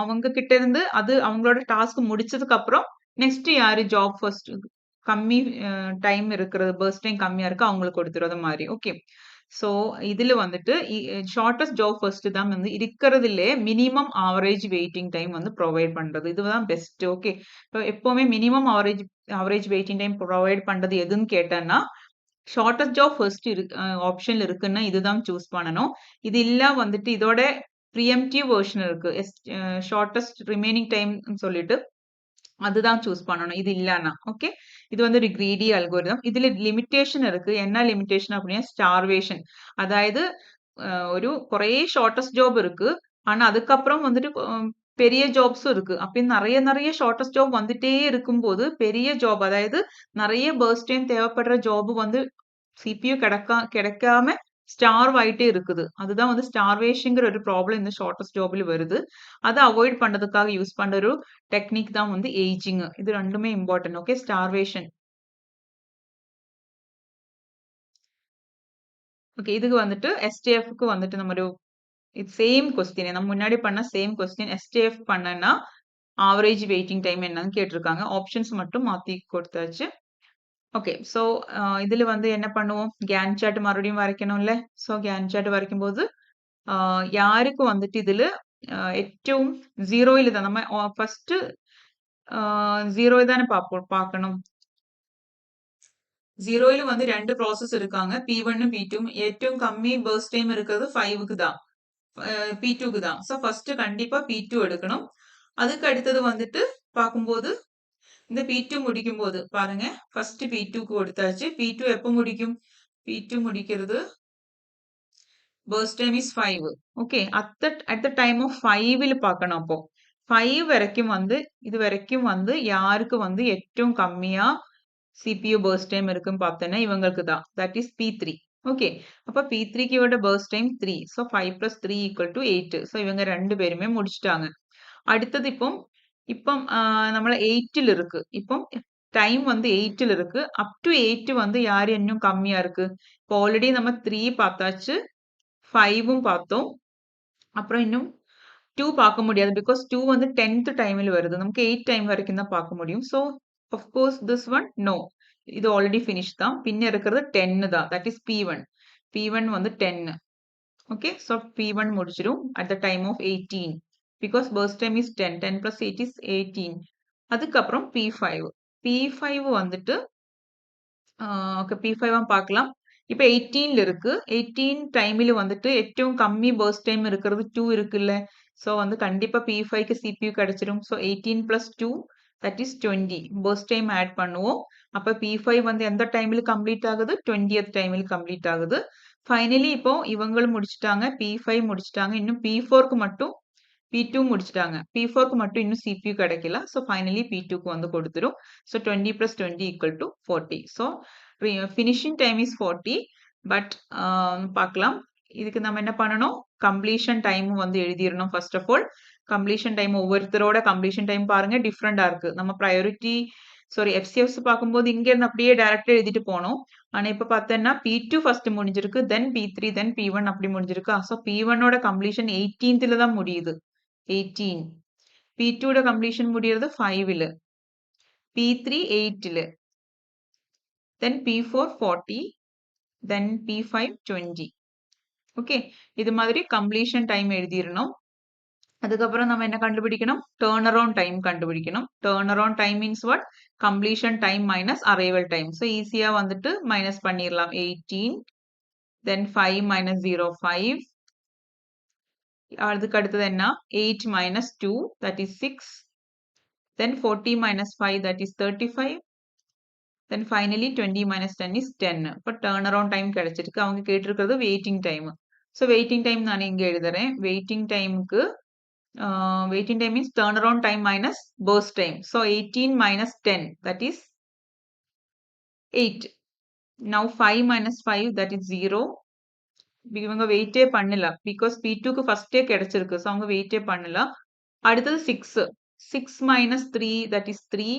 அவங்க கிட்ட இருந்து அது அவங்களோட டாஸ்க் முடிச்சதுக்கு அப்புறம் நெக்ஸ்ட் யாரு ஜாப் ஃபர்ஸ்ட் கம்மி டைம் இருக்கிறது, பர்ஸ்ட் டைம் கம்மியா இருக்கு அவங்களுக்கு கொடுத்துறது மாதிரி. ஓகே, ஸோ இதுல வந்துட்டு ஷார்டஸ்ட் ஜாப் ஃபர்ஸ்ட் தான் வந்து இருக்கிறதுலே மினிமம் ஆவரேஜ் வெயிட்டிங் டைம் வந்து ப்ரொவைட் பண்றது. இதுதான் பெஸ்ட். ஓகே, எப்பவுமே minimum average waiting time provide பண்றது எதுன்னு கேட்டேன்னா ஷார்டஸ்ட் ஜாப் ஃபர்ஸ்ட் ஆப்ஷன்ல இருக்குன்னா இதுதான் சூஸ் பண்ணணும். இது இல்ல வந்துட்டு இதோட ப்ரீஎம்டிவ் வெர்ஷன் இருக்கு, ஷார்டஸ்ட் ரிமைனிங் டைம் சொல்லிட்டு அதுதான் சூஸ் பண்ணணும். இது இல்லன்னா ஓகே, இது வந்து ஒரு கிரீடி அல்கோரிதம். இதுல லிமிட்டேஷன் இருக்கு. என்ன லிமிட்டேஷன் அப்படின்னா ஸ்டார்வேஷன். அதாவது ஒரு குறைய ஷார்டஸ்ட் ஜாப் இருக்கு, ஆனா அதுக்கப்புறம் வந்துட்டு பெரிய ஜாப்ஸும் இருக்கு. அப்படி நிறைய ஷார்டஸ்ட் ஜாப் வந்துட்டே இருக்கும்போது பெரிய ஜாப், அதாவது நிறைய பர்ஸ்ட் டைம் தேவைப்படுற ஜாப் வந்து CPU கிடைக்காம ஸ்டார்வ் ஆயிட்டே இருக்குது. அதுதான் வந்து ஸ்டார்வேஷன்ங்கிற ஒரு ப்ராப்ளம் இந்த ஷார்டஸ்ட் ஜாப்ல வருது. அதை அவாய்ட் பண்றதுக்காக யூஸ் பண்ற ஒரு டெக்னிக் தான் வந்து ஏஜிங். இது ரெண்டுமே இம்பார்ட்டன்ட். Okay, starvation. ஓகே, இதுக்கு வந்துட்டு SJFக்கு வந்துட்டு நம்ம ஒரு சேம் கொஸ்டின், நம்ம முன்னாடி பண்ண சேம் கொஸ்டின் SJF பண்ணனா ஆவரேஜ் வெயிட்டிங் டைம் என்னன்னு கேட்டிருக்காங்க. ஆப்ஷன்ஸ் மட்டும் மாத்தி கொடுத்தாச்சு. ஓகே. ஸோ இதுல வந்து என்ன பண்ணுவோம்? கேன் சார்ட் மறுபடியும் வரைக்கணும்ல. ஸோ கேன் சார்ட் வரைக்கும்போது யாருக்கு வந்துட்டு இதுல ഏറ്റവും 0ൽ தான் நம்ம ஃபர்ஸ்ட் 0 தானே பார்க்கணும். 0ൽ வந்து 2 ப்ராசஸ் இருக்காங்க. P1 P2 ഏറ്റവും கம்மி பர்ஸ்ட் டைம் இருக்கிறது 5க்கு தான். P2க்கு தான். ஸோ ஃபர்ஸ்ட் கண்டிப்பா P2 எடுக்கணும். அதுக்கு அடுத்தது வந்துட்டு பார்க்கும்போது இந்த P2 முடிக்கும்போது பாருங்க ஃபர்ஸ்ட் P2க்கு கொடுத்தாச்சு. P2 எப்போ முடிக்கும்? P2 முடிக்கிறது burst time is 5. Okay. at the time of 5ல் பார்க்கணும் அப்போ. 5 வரைக்கும் வந்து இது வரைக்கும் வந்து யாருக்கு வந்து ഏറ്റവും கம்மியா CPU burst time இருக்குன்னு பார்த்தேன்னா இவங்களுக்கு தான். That is P3. ஓகே. அப்ப P3க்கு இவரோட burst time 3. So 5 plus 3 equal to 8. So இவங்க ரெண்டு பேருமே முடிச்சிட்டாங்க. அடுத்தது இப்போ നമ്മള 8ல் இருக்கு. இப்போ டைம் வந்து 8ல் இருக்கு. அப் டு 8 வந்து யாரு இன்னும் கம்மியா இருக்கு? இப்போ ஆல்ரெடி நம்ம 3 பார்த்தாச்சு. 5ம் பார்த்தோம். அப்புறம் இன்னும் 2 பார்க்க முடியாது. பிகாஸ் 2 வந்து 10th டைம்ல வருது. நமக்கு 8 டைம் வரைக்கும் தான் பார்க்க முடியும். So of course this one no. இது ஆல்ரெடி ஃபினிஷ் தான். பின்ன இருக்கிறது 10 தான். That is P1. P1 வந்து 10. ஓகே. ஸோ P1 முடிச்சிடும் at the time of 18. Because burst time is 10. 10 plus 8 is 18. அதுக்கப்புறம் P5. P5 வந்துட்டு ஓகே P5 பார்க்கலாம். இப்ப 18ல இருக்கு. 18 டைம்ல வந்துட்டு ഏറ്റവും கம்மி பர்ஸ்ட் டைம் இருக்கிறது 2 இருக்குல்ல. ஸோ வந்து கண்டிப்பா P5க்கு CPU கிடைச்சிடும். So 18 plus 2 that is 20. Burst time add பண்ணுவோம். அப்ப P5 வந்து எந்த டைம்ல கம்ப்ளீட் ஆகுது? 20th டைம்ல கம்ப்ளீட் ஆகுது. ஃபைனலி இப்போ இவங்களும் முடிச்சிட்டாங்க. P5 முடிச்சிட்டாங்க. இன்னும் P4க்கு மட்டும் P2 முடிச்சிட்டாங்க. P4க்கு மட்டும் இன்னும் CPU கிடைக்கல. ஸோ ஃபைனலி P2க்கு வந்து கொடுத்துரும். So 20 plus 20 equal to 40. So finishing time is 40. But பார்க்கலாம். இதுக்கு நம்ம என்ன பண்ணணும்? கம்ப்ளீஷன் டைம் வந்து எழுதிடணும். First of all completion time ஒவ்வொருத்தரோட கம்ப்ளீஷன் டைம் பாருங்க டிஃப்ரெண்டா இருக்கு. நம்ம ப்ரையாரிட்டி FCFs பார்க்கும்போது இங்க இருந்து அப்படியே டைரக்டா எழுதிட்டு போனோம். ஆனா இப்ப பார்த்தேன்னா P2 ஃபர்ஸ்ட் முடிஞ்சிருக்கு. தென் P3 தென் P1 அப்படி முடிஞ்சிருக்கு. ஸோ P1ஓட கம்ப்ளீஷன் 18th தான் முடியுது. 18. P2ட கம்ப்ளீஷன் முடியறது 5ல். P3 8ல். Then P4 40. Then P5 20. Okay. இது மாதிரி கம்ப்ளீஷன் டைம் எழுதிரணும். அதுக்கப்புறம் நம்ம என்ன கண்டுபிடிக்கணும்? டர்ன் அரவுண்ட் டைம் கண்டுபிடிக்கணும். Turn around time means what? Completion time minus arrival time. So ஈஸியா வந்துட்டு மைனஸ் பண்ணிடலாம். 18. Then 5 minus 0 5. அதுக்கு அடுத்தது என்ன? 8 minus 2 that is 6. Then 40 minus 5 that is 35. Then finally 20 minus 10 is 10. இப்போ turn around time கிடைச்சிருக்கு. அவங்க கேட்டிருக்கிறது waiting time. So waiting time நான் இங்க எழுதுறேன். வெயிட்டிங் டைமுக்கு waiting time means turn around time minus burst time. So 18 minus 10 that is 8. Now 5 minus 5 that is 0. இவங்க வெயிட்டே பண்ணல. பிகாஸ் P2க்கு ஃபர்ஸ்டே கிடைச்சிருக்கு. ஸோ அவங்க வெயிட்டே பண்ணல. அடுத்தது 6. 6 minus 3 that is 3.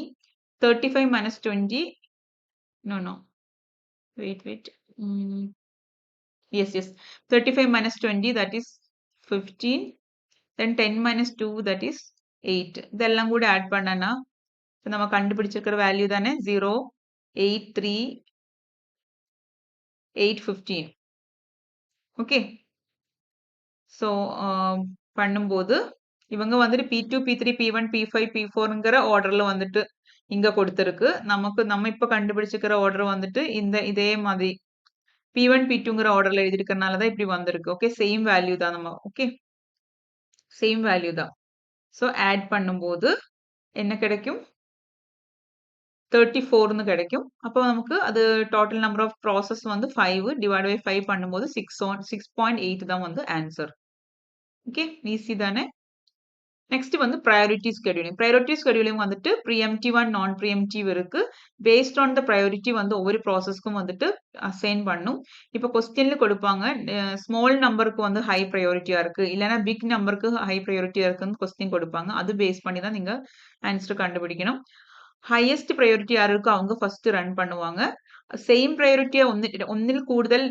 35 minus 20. No. Wait. Yes. 35 minus 20 that is 15. Then 10 minus 2 that is 8. இதெல்லாம் கூட add பண்ணனா நம்ம கண்டுபிடிச்சிருக்கிற வேல்யூ தானே 0 8 3 8 15. ஓகே. ஸோ பண்ணும்போது இவங்க வந்துட்டு P2 P3 P1 P5 P4ங்கிற ஆர்டர்ல வந்துட்டு இங்க கொடுத்திருக்கு. நம்ம இப்ப கண்டுபிடிச்சிருக்கிற ஆர்டர் வந்துட்டு இதே மாதிரி P1 P2ங்கிற ஆர்டர்ல எழுதிருக்கறனால தான் இப்படி வந்திருக்கு. ஓகே. சேம் வேல்யூ தான் நம்ம. ஓகே. சேம் வேல்யூ தான். ஸோ ஆட் பண்ணும்போது என்ன கிடைக்கும்? 34ன்னு கிடைக்கும். அப்போ நமக்கு அது டோட்டல் நம்பர் ஆஃப் ப்ராசஸ் வந்து 5 டிவைட் பை 5 பண்ணும்போது 6.8 தான் வந்து ஆன்சர். ஓகே. ஈஸி தானே? நெக்ஸ்ட் வந்து ப்ரையாரிட்டி ஸ்கெடியூலிங். ப்ரையாரிட்டி ஸ்கெடியூலிங் வந்துட்டு ப்ரீஎம்டிவ் அண்ட் நான் ப்ரீஎம்டிவ் இருக்கு. பேஸ்ட் ஆன் த ப்ரையாரிட்டி வந்து ஒவ்வொரு ப்ராசஸ்க்கும் வந்துட்டு அசைன் பண்ணும். இப்போ கொஸ்டின்ல கொடுப்பாங்க ஸ்மால் நம்பருக்கு வந்து ஹை ப்ரையாரிட்டியா இருக்கு, இல்லைன்னா பிக் நம்பருக்கு ஹை ப்ரையாரிட்டியா இருக்குன்னு கொஸ்டின் கொடுப்பாங்க. அது பேஸ் பண்ணி தான் நீங்க ஆன்சர் கண்டுபிடிக்கணும். ஹையஸ்ட் ப்ரையாரிட்டி யாரு இருக்கோ அவங்க ஃபர்ஸ்ட் ரன் பண்ணுவாங்க. സെയിം പ്രയോറിറ്റിയെ ഒന്നിൽ കൂടുതൽ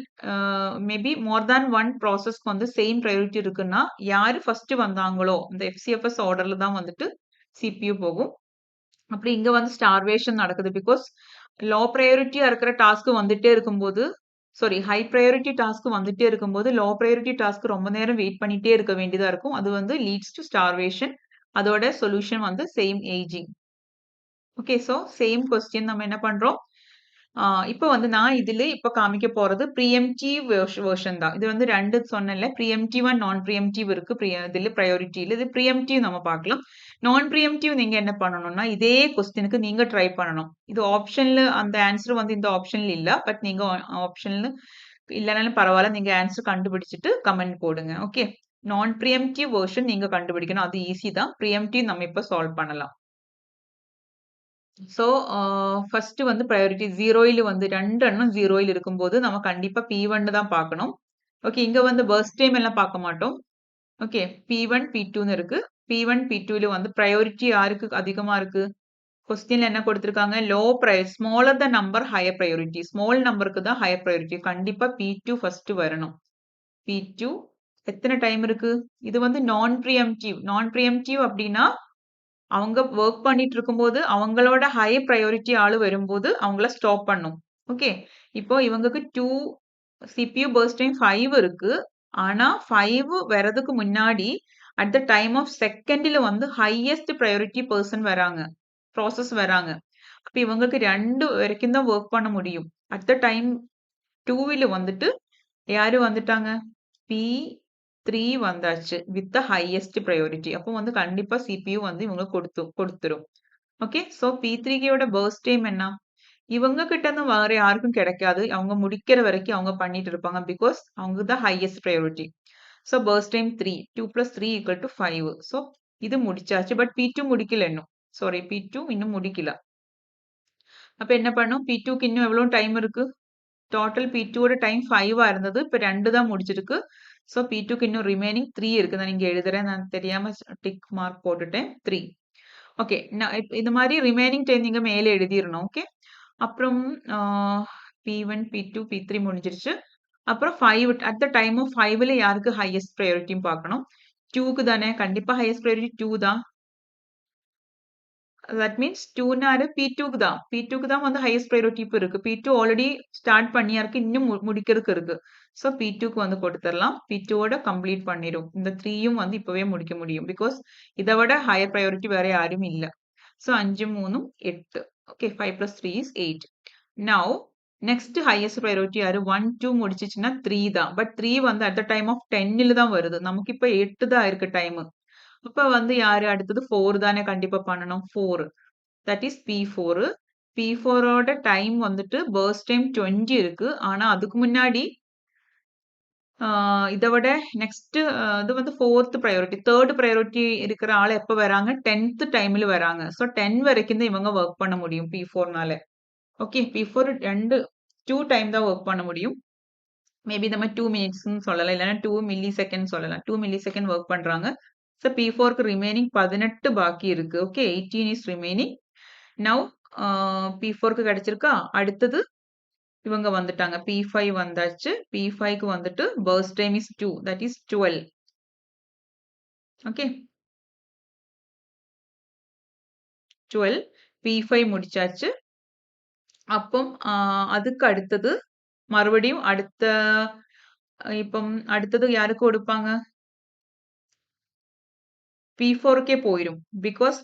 மேபி மோர் தேன் ஒன் ப்ராசஸ்க்கு வந்து சேம் ப்ரையாரிட்டி இருக்குன்னா யாரு ஃபர்ஸ்ட் வந்தாங்களோ இந்த FCFS ஆர்டர்ல தான் வந்துட்டு CPU போகும். அப்படி இங்க வந்து ஸ்டார்வேஷன் நடக்குது. பிகாஸ் லோ ப்ரையாரிட்டியா இருக்கிற டாஸ்க் வந்துட்டே இருக்கும்போது சாரி ஹை ப்ரையாரிட்டி டாஸ்க் வந்துட்டே இருக்கும்போது லோ ப்ரையாரிட்டி டாஸ்க் ரொம்ப நேரம் வெயிட் பண்ணிட்டே இருக்க வேண்டியதா இருக்கும். அது வந்து லீட்ஸ் டு ஸ்டார்வேஷன். அதோட சொல்யூஷன் வந்து same ageing. Okay. So same question நம்ம என்ன பண்றோம்? இப்ப வந்து நான் இதுல இப்ப காமிக்க போறது ப்ரீஎம்ப்டிவ் வெர்ஷன் தான். இது வந்து 2 சொன்னேன்ல. ப்ரீஎம்ப்டிவ் அண்ட் நான் ப்ரீஎம்ப்டிவ் இருக்கு. இதுல ப்ரையாரிட்டில. இது ப்ரீஎம்ப்டிவ் நம்ம பார்க்கலாம். நான் ப்ரீஎம்ப்டிவ் நீங்க என்ன பண்ணணும்னா, இதே கொஸ்டினுக்கு நீங்க ட்ரை பண்ணணும். இது ஆப்ஷன்ல அந்த ஆன்சர் வந்து இந்த ஆப்ஷன்ல இல்ல. பட் நீங்க ஆப்ஷன்ல இல்லனாலும் பரவால்ல. நீங்க ஆன்சர் கண்டுபிடிச்சுட்டு கமெண்ட் போடுங்க. ஓகே. நான் ப்ரீஎம்ப்டிவ் வெர்ஷன் நீங்க கண்டுபிடிக்கணும். அது ஈஸி தான். ப்ரீஎம்ப்டிவ் நம்ம இப்ப சால்வ் பண்ணலாம். ஸோ, ஃபர்ஸ்ட் வந்து பிரையாரிட்டி 0யில வந்து 2 எண்ணம் 0யில இருக்கும்போது, நம்ம கண்டிப்பா P1 தான் பார்க்கணும். ஓகே. இங்க வந்து பர்ஸ்ட் டைம் எல்லாம் பார்க்க மாட்டோம். ஓகே. P1, P2ன்னு இருக்கு. P1, P2ல வந்து பிரையாரிட்டி யாருக்கு அதிகமா இருக்கு? கொஸ்டின்ல என்ன கொடுத்திருக்காங்க? Smaller the number higher priority. Small நம்பருக்கு தான் ஹையர் பிரையாரிட்டி. கண்டிப்பா P2 ஃபர்ஸ்ட் வரணும். P2 எத்தன டைம் இருக்கு? இது வந்து நான் ப்ரீஎம்ப்டிவ். நான் ப்ரீஎம்ப்டிவ் அப்டின்னா அவங்க வொர்க் பண்ணிட்டு இருக்கும்போது, அவங்களோட ஹை பிரையாரிட்டி ஆளு வரும்போது, அவங்கள ஸ்டாப் பண்ணும். ஓகே. இப்போ இவங்களுக்கு 2 சிபியூ பர்ஸ்ட் டைம் 5 இருக்கு. ஆனா 5 வரதுக்கு முன்னாடி, அட் த டைம் ஆஃப் செகண்ட்ல வந்து ஹையஸ்ட் பிரையாரிட்டி பெர்சன் வராங்க. ப்ராசஸ் வராங்க. அப்ப இவங்களுக்கு 2 வரைக்கும் தான் வொர்க் பண்ண முடியும். அட் த டைம் 2ல வந்துட்டு யாரு வந்துட்டாங்க? P3 வந்தாச்சு. With the highest priority. அப்போ வந்து கண்டிப்பா சிபியூ வந்து இவங்க கொடுத்துரும். ஓகே. ஸோ P3யோட பர்ஸ்ட் டைம் என்ன? இவங்க கிட்ட இருந்து வேற யாருக்கும் கிடைக்காது. அவங்க முடிக்கிற வரைக்கும் அவங்க பண்ணிட்டு இருப்பாங்க. பிகாஸ் அவங்க தான் highest priority. So burst time 3. 2 + 3 = 5. So இது முடிச்சாச்சு. பட் P2 முடிக்கல இன்னும். சாரி P2 இன்னும் முடிக்கல. அப்ப என்ன பண்ணும்? P2க்கு இன்னும் எவ்வளவு டைம் இருக்கு? டோட்டல் P2வோட டைம் 5ஆ இருந்தது. இப்ப 2 தான் முடிச்சிருக்கு. ஸோ P2க்கு இன்னும் ரிமைனிங் 3 இருக்கு. நான் இங்க எழுதுறேன். நான் தெரியாம டிக் மார்க் போட்டுட்டேன். 3. ஓகே. நான் இந்த மாரி ரிமைனிங் டைம் நீங்க மேல எழுதிரணும். ஓகே. அப்புறம் ஆ P1, P2, P3 முடிஞ்சிருச்சு. அப்புறம் 5 அட் த டைம் ஆஃப் 5ல யாருக்கு ஹையஸ்ட் பிரையாரிட்டின்னு பார்க்கணும். 2க்கு தானே. கண்டிப்பா ஹையஸ்ட் பிரையாரிட்டி 2 தான். தட் மீன்ஸ் 2ன்னா யாரு? P2க்கு தான். P2க்கு தான் வந்து ஹையஸ்ட் பிரையாரிட்டி இப்ப இருக்கு. P2 ஆல்ரெடி ஸ்டார்ட் பண்ணியா இருக்கு. இன்னும் முடிக்கிறதுக்கு இருக்கு. ஸோ P2க்கு வந்து கொடுத்துரலாம். P2வோட கம்ப்ளீட் பண்ணிரும். இந்த 3யும் வந்து இப்பவே முடிக்க முடியும். பிகாஸ் இத விட ஹையர் பிரையாரிட்டி வேற யாரும் இல்ல. So 5 3ம் 8. Okay. 5 + 3 is 8. Now next highest priority யாரு? 1, 2 முடிச்சுச்சுன்னா 3 தான். பட் 3 வந்து அட் த டைம் ஆஃப் 10ல தான் வருது. நமக்கு இப்ப 8 தான் இருக்கு டைம். அப்ப வந்து யாரு அடுத்தது 4 தானே கண்டிப்பா பண்ணணும். 4. That is P4. P4ஓட டைம் வந்துட்டு பர்ஸ்ட் டைம் 20 இருக்கு. ஆனா அதுக்கு முன்னாடி இத விட நெக்ஸ்ட் இது வந்து 4த் பிரையாரிட்டி. 3 பிரையாரிட்டி இருக்கிற ஆள் எப்ப வராங்க? 10த் டைம்ல வராங்க. ஸோ 10 வரைக்கும் தான் இவங்க வொர்க் பண்ண முடியும் P4னால. ஓகே. P4 2 டைம் தான் வொர்க் பண்ண முடியும். மேபி நம்ம 2 மினிட்ஸ்ன்னு சொல்லலாம். இல்லன்னா 2 மில்லி செகண்ட் சொல்லலாம். 2 மில்லி செகண்ட் வொர்க் பண்றாங்க. ஸோ P4க்கு ரிமைனிங் 18 பாக்கி இருக்கு. ஓகே. 18 is remaining. நவ் P4க்கு கிடைச்சிருக்கா? அடுத்தது இவங்க வந்துட்டாங்க. P5 வந்தாச்சு. P5க்கு வந்துட்டு first time is 2. That is 12. Okay. 12. P5 முடிச்சாச்சு. அப்பம் அதுக்கு அடுத்தது மறுபடியும் இப்பம் அடுத்தது யாருக்கு கொடுப்பாங்க? P4க்கே போயிரும். பிகாஸ்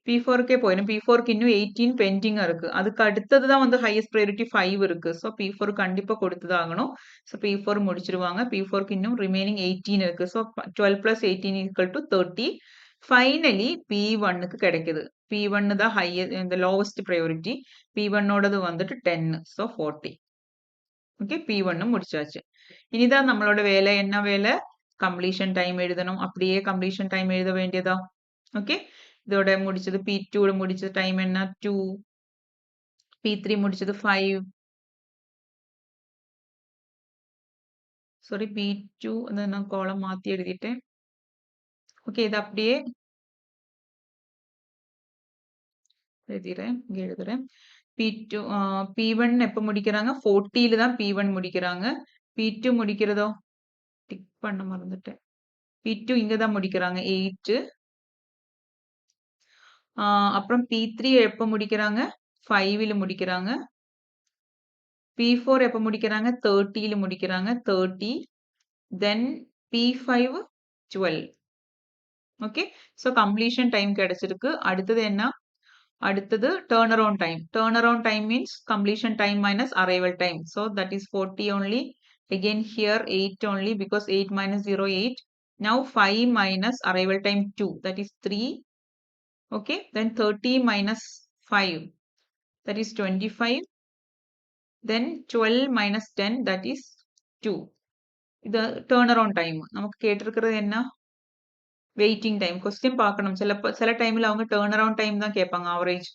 P4க்கே போயிரும். P4க்கு இன்னும் 18 பெண்டிங்கா இருக்கு. அதுக்கு அடுத்தது தான் வந்து ஹையஸ்ட் பிரையாரிட்டி 5 இருக்கு. ஸோ P4 கண்டிப்பா கொடுத்து தான் ஆகணும். ஸோ P4 முடிச்சிருவாங்க. P4க்கு இன்னும் ரிமைனிங் 18 இருக்கு. ஸோ 12 + 18 = 30. ஃபைனலி P1க்கு கிடைக்குது. P1 தான் இந்த லோவஸ்ட் பிரையாரிட்டி. P1ஓடது வந்துட்டு 10. ஸோ 40. ஓகே. P1 முடிச்சாச்சு. இனிதான் நம்மளோட வேலை. என்ன வேலை? கம்ப்ளீஷன் டைம் எழுதணும். அப்படியே கம்ப்ளீஷன் டைம் எழுத வேண்டியதா? ஓகே. இதோட முடிச்சது P2 முடிச்ச டைம் என்ன? 2. P3 முடிச்சது 5. சாரி P2 நான் காலம் மாத்தி எழுதிட்டேன். ஓகே. இது அப்படியே எழுதிறேன். இங்க எழுதுறேன். P2 P1 எப்ப முடிக்கிறாங்க? 40ல தான் P1 முடிக்கிறாங்க. P2 முடிக்கிறதோ? டிக் பண்ண மறந்துட்டேன். P2 இங்க தான் முடிக்கிறாங்க. 8. அப்புறம் P3 எப்ப முடிக்கிறாங்க? 5ல முடிக்கிறாங்க. P4 எப்ப முடிக்கிறாங்க? 30ல முடிக்கிறாங்க. 30. Then P5 12. Okay. So completion time கிடைச்சிருக்கு. அடுத்தது என்ன? அடுத்தது turn around time. Turn around time means completion time minus arrival time. So that is 40 only. Again here 8 only because 8 minus 0 8. Now 5 minus arrival time 2, that is 3. Okay, then 30 minus 5, that is 25. Then 12 minus 10, that is 2. இது turn around time. நமக்கு கேட்டிருக்கிறது என்ன? Waiting time. Question பார்க்கணும். சில டைம்ல அவங்க turn around time தான் கேட்பாங்க average.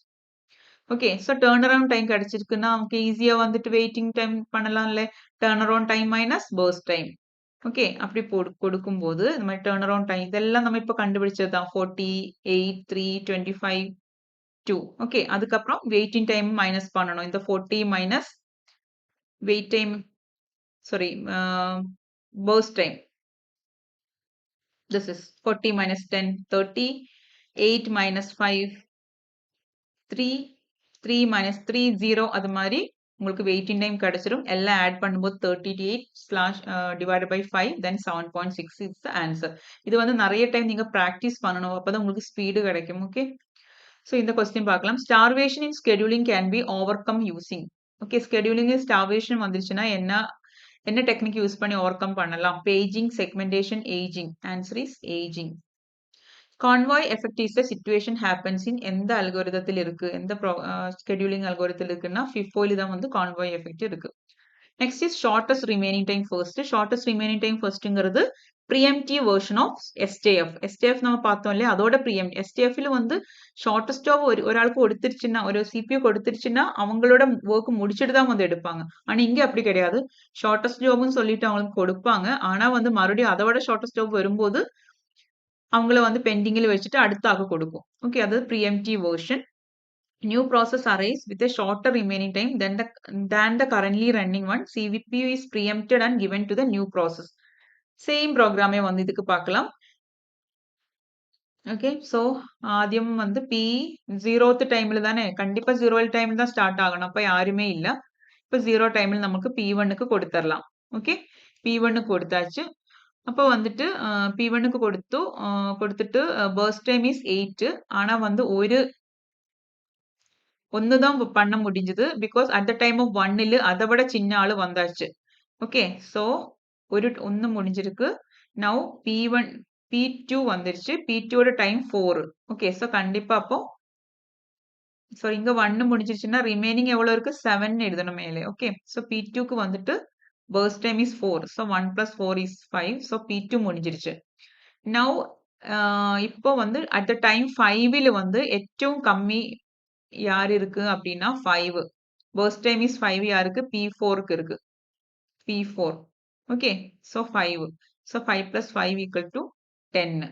Okay. So turn around time கிடைச்சிருக்குன்னா நமக்கு ஈஸியா வந்துட்டு வெயிட்டிங் டைம் பண்ணலாம்ல. Turn around time minus first time. Okay. அப்படி கொடுக்கும்போது இந்த மாதிரி டர்ன் அரவுண்ட் டைம் இதெல்லாம் நம்ம இப்ப கண்டுபிடிச்சது தான். 40, 8, 3, 25, 2. ஓகே. அதுக்கப்புறம் வெயிட்டிங் டைம் மைனஸ் பண்ணணும். இந்த 40 minus wait time, sorry, burst time. This is 40 minus 10, 30. 8 minus 5, 3. 3 minus 3, 0. அது மாதிரி உங்களுக்கு வெயிட்டிங் டைம் கிடைச்சிரும். எல்லாம் ஆட் பண்ணும்போது 38 slash divided by 5, then 7.6 is the answer. இது வந்து நிறைய டைம் நீங்க பிராக்டிஸ் பண்ணணும். அப்பதான் உங்களுக்கு ஸ்பீடு கிடைக்கும். ஓகே. ஸோ இந்த கொஸ்டின் பார்க்கலாம். Starvation in scheduling can be over come using. Okay. Scheduling starvation வந்துருச்சுன்னா என்ன டெக்னிக் யூஸ் பண்ணி ஓவர் கம் பண்ணலாம்? Paging, segmentation, ageing. Answer is ageing. Convoy effect is the situation happens in எந்த அல்கோரிதத்தில் இருக்கு? எந்த scheduling அல்கோரிதத்தில் இருக்குன்னா ஃபிஃபோல தான் வந்து கான்வாய் எஃபெக்ட் இருக்கு. Next is shortest remaining time first. Shortest remaining time ஃபர்ஸ்ட்ங்கிறது preemptive version of SJF. SJF நம்ம பார்த்தோம் இல்லையா, அதோட ப்ரீஎம்டி. எஸ்டிஎஃப்ல வந்து ஷார்டஸ்டா ஒராளுக்கு கொடுத்துருச்சுன்னா, ஒரு சிபியூ கொடுத்துருச்சுன்னா அவங்களோட ஒர்க் முடிச்சுட்டு தான் வந்து எடுப்பாங்க. ஆனா இங்க அப்படி கிடையாது. ஷார்டஸ்ட் ஜாப்னு சொல்லிட்டு அவங்களுக்கு கொடுப்பாங்க. ஆனா வந்து மறுபடியும் அதோட ஷார்டஸ்ட் ஜாப் வரும்போது அவங்கள வந்து பெண்டிங்கில் வச்சுட்டு அடுத்த ஆக கொடுக்கும். ஓகே. அது pre-emptive version. New process arise with a shorter remaining time than the currently running one. CVPU is preempted and given to the new process. Same program வந்து இதுக்கு பார்க்கலாம். ஓகே. ஸோ ஆദ്യം வந்து P 0th டைம்ல தானே, கண்டிப்பா 0 டைம்ல தான் ஸ்டார்ட் ஆகணும். அப்ப யாருமே இல்ல. இப்ப 0 டைம்ல நமக்கு P1க்கு கொடுத்துடலாம். ஓகே. P1க்கு கொடுத்தாச்சு. அப்ப வந்துட்டு P1க்கு கொடுத்துட்டு பர்ஸ்ட் டைம் இஸ் 8. ஆனா வந்து ஒன்னு தான் பண்ண முடிஞ்சது. Because at the time of 1ல் அதை விட சின்ன ஆளு வந்தாச்சு. ஓகே. ஸோ ஒன்னு முடிஞ்சிருக்கு. நவ் P1, P2 வந்துருச்சு. P2ஓட டைம் 4. ஓகே. ஸோ கண்டிப்பா அப்போ இங்க 1 முடிஞ்சிருச்சுன்னா ரிமைனிங் எவ்வளவு இருக்கு? 7 எழுதணும் மேலே. ஓகே. ஸோ P2க்கு வந்துட்டு first time is 4. So 1 plus 4 is 5. So P2 முடிஞ்சிருச்சு. நவ் இப்போ வந்து அட் த டைம் 5ல் வந்து ഏറ്റവും கம்மி யார் இருக்கு அப்படின்னா 5. பர்ஸ்ட் டைம் இஸ் 5 யாருக்கு? P4க்கு இருக்கு. P4. Okay. So 5. So 5 plus 5 equal to 10.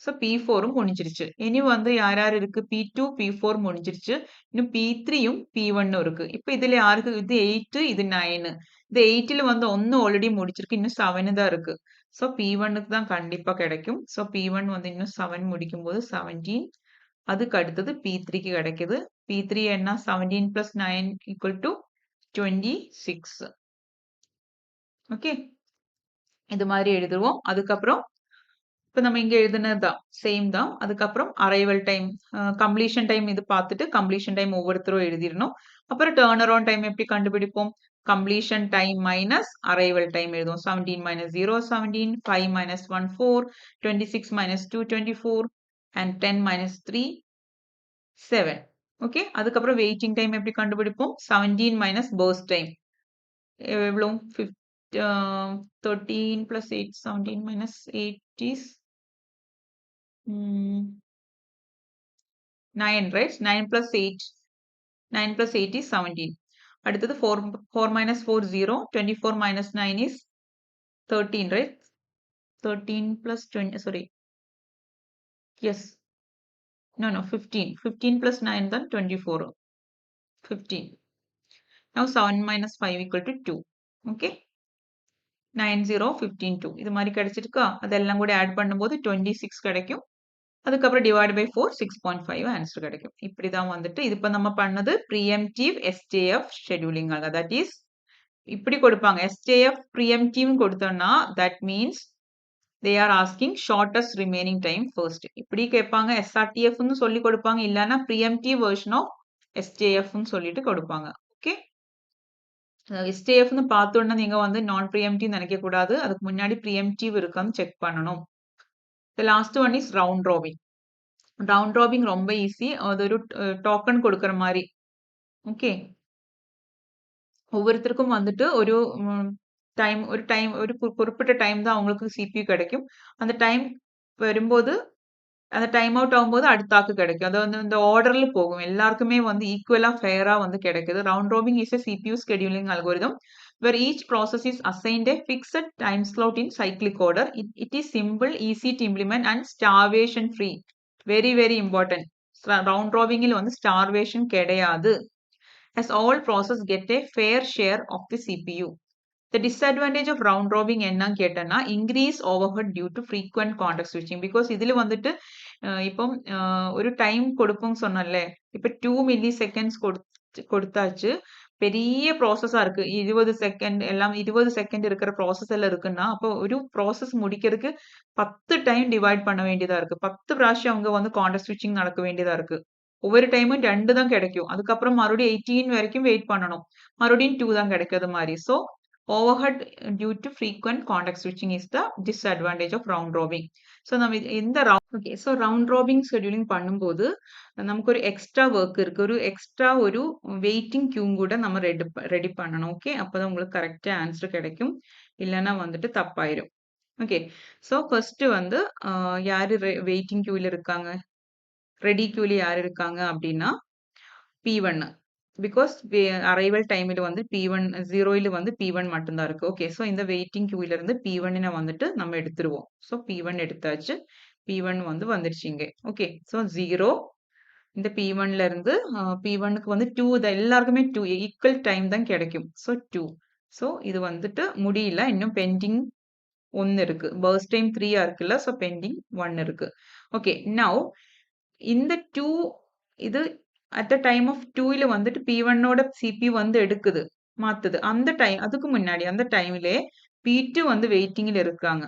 So P4ம் முடிஞ்சிருச்சு. இனி வந்து யார் யார் இருக்கு? P2, P4 முடிஞ்சிருச்சு. இன்னும் P3யும் P1ம் இருக்கு. இப்போ இதுல யாருக்கு? இது 8, இது 9. இந்த 8ல வந்து 1 ஆல்ரெடி முடிச்சிருக்கு. இன்னும் 7 தான் இருக்கு. ஸோ P1க்கு தான் கண்டிப்பா கிடைக்கும். ஸோ P1 வந்து இன்னும் 7 முடிக்கும் போது 17. அதுக்கு அடுத்தது P3க்கு கிடைக்குது. P3 என்ன? 17 plus 9 equal to 26. ஓகே. இது மாதிரி எழுதுவோம். அதுக்கப்புறம் இப்ப நம்ம இங்க எழுதுனதுதான் சேம் தான். அதுக்கப்புறம் அரைவல் டைம், கம்ப்ளீஷன் டைம் இது பார்த்துட்டு கம்ப்ளீஷன் டைம் ஒவ்வொருத்தரும் எழுதிடணும். அப்புறம் டர்ன் அரவுண்ட் டைம் எப்படி கண்டுபிடிப்போம்? Completion time minus arrival time எழுதுவோம். 17 minus 0 17, 5 minus 1 4, 26 minus 2 24 and 10 minus 3 7. Okay. அதுக்கப்புறம் வெயிட்டிங் டைம் எப்படி கண்டுபிடிப்போம்? 17 minus பர்ஸ்ட் டைம் எவ்வளோ? 13 plus 8, 17 minus 8 is 9, right? 9 plus 8. 9 plus 8 is 17. அடுத்தது 4 minus 4 0. 24 minus 9 is 13, right? 13 plus 20, sorry. Yes. No, 15. 15 plus 9 then 24. 15. Now 7 minus 5 equal to 2. Okay. 9 0 15 2. இது மாதிரி கிடைச்சிருக்கா? அதெல்லாம் கூட add பண்ணும்போது 26 கிடைக்கும். அதுக்கப்புறம் டிவைட் பை 4 6.5 ஆன்சர் கிடைக்கும். இப்படிதான் வந்துட்டு இது இப்ப நம்ம பண்ணது ப்ரீஎம்ப்டிவ் எஸ்ஜேஎஃப் ஷெட்யூலிங் ஆக. தட் இஸ் இப்படி கொடுப்பாங்க. எஸ்ஜேஎஃப் ப்ரீஎம்ப்டிவ் கொடுத்தோம்னா that means they are asking shortest remaining time first. இப்படி கேட்பாங்க. எஸ்ஆர்டிஎஃப்னு சொல்லி கொடுப்பாங்க. இல்லைன்னா ப்ரீஎம்ப்டிவ் வெர்ஷன் ஆஃப் எஸ்ஜேஎஃப்னு சொல்லிட்டு கொடுப்பாங்க. ஓகே, எஸ்ஜேஎஃப்னு பார்த்தோன்னா நீங்க வந்து நான் ப்ரீஎம்ப்டிவ் நினைக்க கூடாது. அதுக்கு முன்னாடி ப்ரீஎம்ப்டிவ் இருக்கான்னு செக் பண்ணணும். The last one is round robin. Round robin ரொம்ப ஈஸி. அது ஒரு டோக்கன் கொடுக்குற மாதிரி. ஓகே, ஒவ்வொருத்தருக்கும் வந்துட்டு ஒரு ஒரு குறிப்பிட்ட டைம் தான் அவங்களுக்கு சிபியூ கிடைக்கும். அந்த டைம் வரும்போது அந்த டைம் அவுட் ஆகும்போது அடுத்த ஆக்கு கிடைக்கும். அது வந்து இந்த ஆர்டர்ல போகும். எல்லாருக்குமே வந்து ஈக்குவலா ஃபேரா வந்து கிடைக்குது. Round robin is a CPU scheduling algorithm where each process is assigned a fixed time slot in cyclic order. It is simple, easy to implement and starvation free. Very very important. Round robin வந்து starvation கிடையாது. As all process get a fair share of the CPU. The disadvantage of round robin என்னன்னு கேட்டேன்னா increase overhead due to frequent context switching. Because இதில் வந்துட்டு இப்போ ஒரு time கொடுப்போம் சொன்னேன்ல, இப்போ 2 மில்லி செகண்ட்ஸ் கொடுத்தாச்சு. பெரிய ப்ராசஸா இருக்கு. 20 செகண்ட் எல்லாம் 20 செகண்ட் இருக்கிற ப்ராசஸ் எல்லாம் இருக்குன்னா அப்போ ஒரு ப்ராசஸ் முடிக்கிறதுக்கு 10 டைம் டிவைட் பண்ண வேண்டியதா இருக்கு. 10 பிராവശ്யம் அவங்க வந்து கான்டெக்ஸ்ட் ஸ்விட்சிங் நடக்க வேண்டியதா இருக்கு. ஒவ்வொரு டைமும் 2 தான் கிடைக்கும். அதுக்கப்புறம் மறுபடியும் 18 வரைக்கும் வெயிட் பண்ணணும். மறுபடியும் 2 தான் கிடைக்கிறது மாதிரி. So overhead due to frequent context switching is the disadvantage of round robin. So நம்ம இந்த okay, so round robin scheduling பண்ணும்போது நமக்கு ஒரு எக்ஸ்ட்ரா ஒர்க் இருக்கு. ஒரு எக்ஸ்ட்ரா ஒரு வெயிட்டிங் கியூ கூட நம்ம ரெடி பண்ணணும். ஓகே, அப்போதான் உங்களுக்கு கரெக்டா ஆன்சர் கிடைக்கும். இல்லைன்னா வந்துட்டு தப்பாயிரும். ஓகே, ஸோ ஃபர்ஸ்ட் வந்து யாரு வெயிட்டிங் கியூல இருக்காங்க, ரெடி கியூல யார் இருக்காங்க அப்படின்னா P1. பிகாஸ் அரைவல் டைமில் வந்து P1 0ல வந்து P1 மட்டும்தான் இருக்கு. ஓகே, ஸோ இந்த வெயிட்டிங் கியூல இருந்து P1 வந்துட்டு நம்ம எடுத்துருவோம். ஸோ P1 எடுத்தாச்சு. P1 வந்து வந்துருச்சு இங்க. ஓகே, ஸோ 0 இந்த P1ல இருந்து P1க்கு வந்து 2 எல்லாருக்குமே 2 ஈக்குவல் டைம் தான் கிடைக்கும். ஸோ 2. ஸோ இது வந்துட்டு முடியல, இன்னும் பெண்டிங் 1 இருக்கு. பர்ஸ்ட் டைம் 3 இருக்குல்ல, ஸோ பெண்டிங் 1 இருக்கு. ஓகே, நவ் இந்த 2 இது அட் த டைம் ஆஃப் 2ல வந்துட்டு P1ஓட CPU வந்து எடுக்குது, மாத்துது. அந்த டைம் அதுக்கு முன்னாடி அந்த டைம்ல P2 வந்து வெயிட்டிங்ல இருக்காங்க.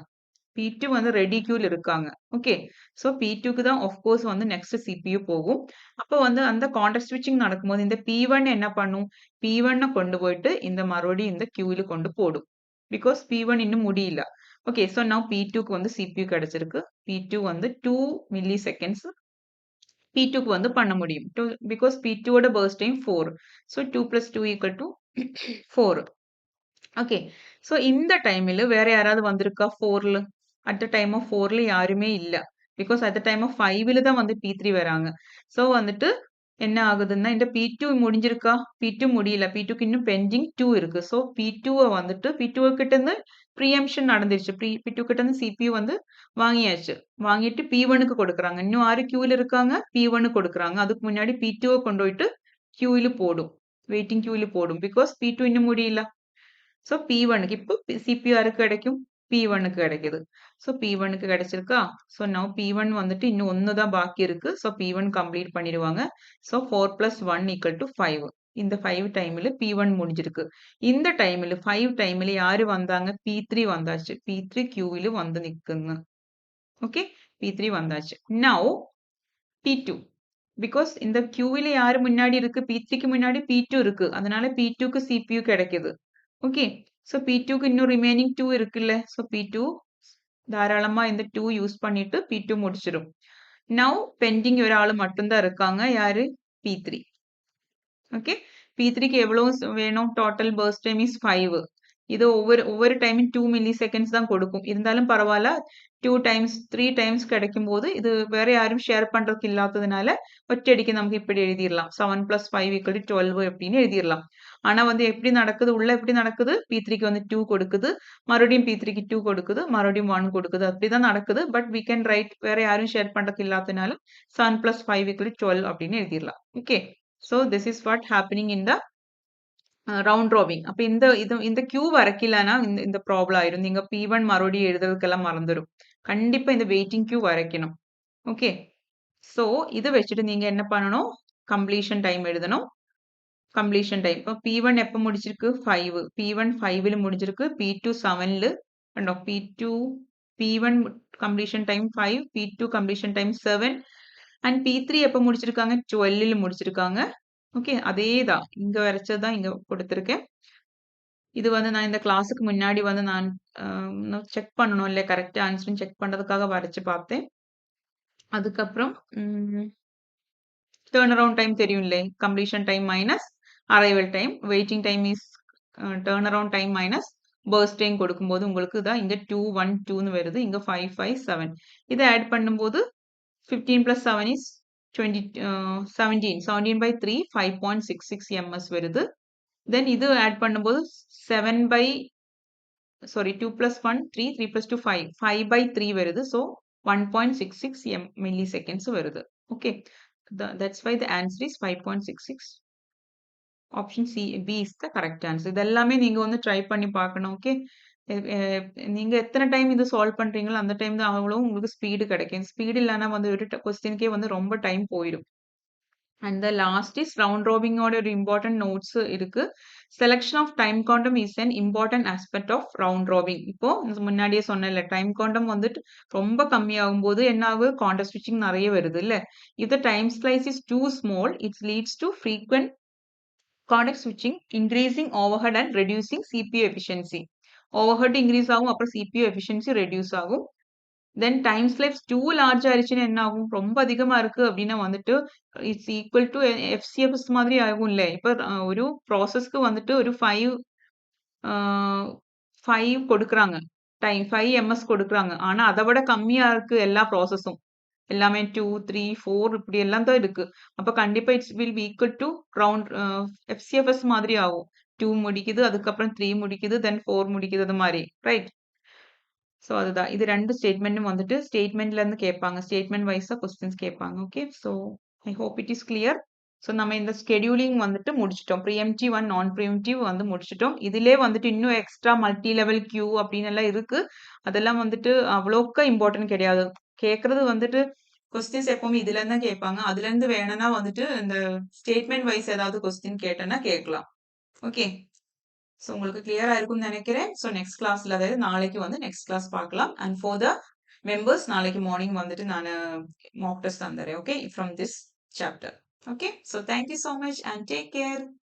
P2 வந்து ரெடி கியூல இருக்காங்க. ஓகே, ஸோ P2க்கு தான் ஆஃப்கோர்ஸ் வந்து நெக்ஸ்ட் CPU போகும். அப்போ வந்து அந்த கான்டெக்ஸ்ட் ஸ்விட்சிங் நடக்கும்போது இந்த P1 என்ன பண்ணும், P1 கொண்டு போயிட்டு இந்த மறுபடியும் இந்த கியூல கொண்டு போடும். பிகாஸ் P1 இன்னும் முடியல. ஓகே, ஸோ now P2க்கு வந்து CPU கிடைச்சிருக்கு. P2 வந்து 2 மில்லி செகண்ட்ஸ் P2க்கு வந்து பண்ண முடியும். பிகாஸ் P2ஓட burst time 4. So 2 + 2 = 4. Okay, so இந்த டைமில் வேற யாராவது வந்திருக்கா 4ல? அட் த டைம் ஆஃப் 4ல யாருமே இல்ல. Because at the time of 5ல தான் வந்து P3 வராங்க. ஸோ வந்துட்டு என்ன ஆகுதுன்னா இந்த P2 முடிஞ்சிருக்கா? P2 முடியல. P2க்கு இன்னும் பெண்டிங் 2 இருக்கு. ஸோ P2 வந்துட்டு P2 கிட்ட இருந்து ப்ரீஎம்ப்ஷன் நடந்துருச்சு. P2 கிட்ட இருந்து CPU வந்து வாங்கியாச்சு. வாங்கிட்டு P1க்கு கொடுக்குறாங்க. இன்னும் 6 கியூல இருக்காங்க. P1க்கு கொடுக்குறாங்க. அதுக்கு முன்னாடி P2 கொண்டு போயிட்டு கியூல போடும். வெயிட்டிங் கியூல போடும். பிகாஸ் P2 இன்னும் முடியல. ஸோ P1க்கு இப்போ CPU யாருக்கு கிடைக்கும்? P1க்கு கிடைக்குது. ஸோ P1க்கு கிடைச்சிருக்கா? ஸோ நவ் P1 வந்துட்டு இன்னும் 1 தான் பாக்கி இருக்கு. ஸோ P1 கம்ப்ளீட் பண்ணிடுவாங்க. ஸோ 4 + 1 = 5. இந்த 5 டைம்ல P1 முடிஞ்சிருக்கு. இந்த டைம்ல 5 டைம்ல யாரு வந்தாங்க? P3 வந்தாச்சு. P3 கியூவில வந்து நிக்குங்க. ஓகே, P3 வந்தாச்சு. Now P2. பிகாஸ் இந்த கியூவில யாரு முன்னாடி இருக்கு? P3க்கு முன்னாடி P2 இருக்கு. அதனால P2க்கு CPU கிடைக்குது. ஓகே, ஸோ P2க்கு இன்னும் ரிமைனிங் 2 இருக்குல்ல. ஸோ P2 தாராளமா இந்த 2 யூஸ் பண்ணிட்டு P2 முடிச்சிடும். நவ் பெண்டிங் ஒரு ஆள் மட்டும்தான் இருக்காங்க. யாரு? P3. ஓகே, P3க்கு எவ்வளவு வேணும்? Total first time is 5. இது ஒவ்வொரு டைமும் 2 மில்லி செகண்ட்ஸ் தான் கொடுக்கும். இருந்தாலும் பரவாயில்ல, 2 டைம்ஸ் 3 டைம்ஸ் கிடைக்கும் போது இது வேற யாரும் ஷேர் பண்றதுக்கு இல்லாததுனால ஒற்றடிக்கு நமக்கு இப்படி எழுதிடலாம். 7 + 5 = 12 அப்படின்னு எழுதிடலாம். ஆனா வந்து எப்படி நடக்குது, உள்ள எப்படி நடக்குது? P3க்கு வந்து 2 கொடுக்குது, மறுபடியும் P3க்கு 2 கொடுக்குது, மறுபடியும் 1 கொடுக்குது. அப்படிதான் நடக்குது. பட் we can write வேற யாரும் ஷேர் பண்றதுக்கு இல்லாததுனால 7 + 5 = 12 அப்படின்னு எழுதிடலாம். Okay, so this is what happening in the round robin. அப்ப இந்த கியூ வரைக்கலன்னா இந்த ப்ராப்ளம் ஆயிரும். நீங்க P1 மறுபடியும் எழுதுறதுக்கெல்லாம் மறந்துடும். கண்டிப்பா இந்த வெயிட்டிங் கியூ வரைக்கணும். ஓகே. ஸோ இத வச்சுட்டு நீங்க என்ன பண்ணணும்? கம்ப்ளீஷன் டைம் எழுதணும். Completion time. இப்போ P1 எப்ப முடிச்சிருக்கு? 5. P1 5ல முடிஞ்சிருக்கு. P2 7ல கண்டோ. P2 P1 completion time 5, P2 completion time 7 and P3 எப்ப முடிச்சிருக்காங்க? 12ல முடிச்சிருக்காங்க. ஓகே. அதே தான். இங்க வரைச்சது தான் இங்க குடுத்திருக்கேன். இது வந்து நான் இந்த கிளாஸ்க்கு முன்னாடி வந்து நான் செக் பண்ணணும் இல்ல கரெக்ட் ஆன்சர்ன்னு செக் பண்றதுக்காக வரைச்சு பார்த்தேன். அதுக்கப்புறம் டர்ன் அரவுண்ட் டைம் தெரியும் இல்லே. Completion time minus arrival time. Waiting time is turn around time minus first time கொடுக்கும்போது உங்களுக்கு தான் இங்க 2, 1, 2ன்னு வருது. இங்க 5, 5, 7. இத ஆட் பண்ணும்போது 15 plus 7 is 20, 17. 17/3 5.66 ms வருது. தென் இது ஆட் பண்ணும்போது 7 by sorry 2 plus 1 3 3 plus 2 5 5/3 வருது. So 1.66 milliseconds வருது. Okay. That's why the answer is 5.66. Option C B is the correct answer. இது எல்லாமே நீங்க வந்து ட்ரை பண்ணி பார்க்கணும். ஓகே. நீங்க எத்தனை டைம் இது சால்வ் பண்றீங்களோ அந்த டைம் தான் அவ்வளோ உங்களுக்கு ஸ்பீடு கிடைக்கும். ஸ்பீடு இல்லைன்னா வந்து ஒரு கொஸ்டினுக்கே வந்து ரொம்ப டைம் போயிடும். And the last is round ரோபிங்கோட ஒரு இம்பார்ட்டன்ட் நோட்ஸ் இருக்கு. Selection of time quantum is an important aspect of round robin. இப்போ முன்னாடியே சொன்னேன்ல டைம் குவாண்டம் வந்துட்டு ரொம்ப கம்மியாகும் போது என்ன ஆகுது? கான்டெக்ஸ்ட் ஸ்விட்சிங் நிறைய வருது இல்ல. if the time slice is too small it leads to frequent context switching, increasing overhead and reducing CPU efficiency. Overhead increase ஆகும், அப்புறம் CPU efficiency reduce ஆகும். Then time slice too large ஆயிருச்சுன்னா என்ன ஆகும்? ரொம்ப அதிகமா இருக்கு அப்படின்னா வந்துட்டு இட்ஸ் ஈக்குவல் டு FCFS மாதிரி ஆகும் இல்ல. இப்ப ஒரு ப்ராசஸ்க்கு வந்துட்டு ஒரு 5 கொடுக்குறாங்க. டைம் 5 ms கொடுக்குறாங்க. ஆனா அதை விட கம்மியா இருக்கு எல்லா ப்ராசஸும். எல்லாமே 2, 3, 4 இப்படி எல்லாம் தான் இருக்கு. அப்ப கண்டிப்பா it's will be equal to round FCFS மாதிரி ஆகும். 2 முடிக்குது, அதுக்கப்புறம் 3 முடிக்குது, தென் 4 முடிக்குது அது மாதிரி. ரைட்? ஸோ அதுதான். இது 2 ஸ்டேட்மெண்ட்டும் வந்துட்டு ஸ்டேட்மெண்ட்ல இருந்து கேட்பாங்க. ஸ்டேட்மெண்ட் வைஸா கொஸ்டின்ஸ் கேட்பாங்க. Okay. So I hope it is clear. So நம்ம இந்த ஸ்கெடியூலிங் வந்துட்டு முடிச்சிட்டோம். ப்ரீஎம்ப்டிவ் அண்ட் நான் ப்ரீஎம்ப்டிவ் வந்து முடிச்சிட்டோம். இதிலே வந்துட்டு இன்னும் எக்ஸ்ட்ரா மல்டி லெவல் கியூ அப்படின்னு எல்லாம் இருக்கு. அதெல்லாம் வந்துட்டு அவ்வளோக்கா இம்பார்ட்டன்ட் கிடையாது. கேட்கறது வந்துட்டு கொஸ்டின்ஸ் எப்பவுமே இதுல இருந்து தான் கேட்பாங்க. அதுல இருந்து வேணும்னா வந்துட்டு இந்த ஸ்டேட்மெண்ட் வைஸ் ஏதாவது கொஸ்டின் கேட்டேன்னா கேட்கலாம். ஓகே. ஸோ உங்களுக்கு கிளியரா இருக்கும்னு நினைக்கிறேன். ஸோ நெக்ஸ்ட் கிளாஸ்ல அதாவது நாளைக்கு வந்து நெக்ஸ்ட் கிளாஸ் பார்க்கலாம். அண்ட் ஃபார் த மெம்பர்ஸ் நாளைக்கு மார்னிங் வந்துட்டு நான் மாக் டெஸ்ட் தந்துறேன். Okay from this chapter. Okay. So thank you so much and take care.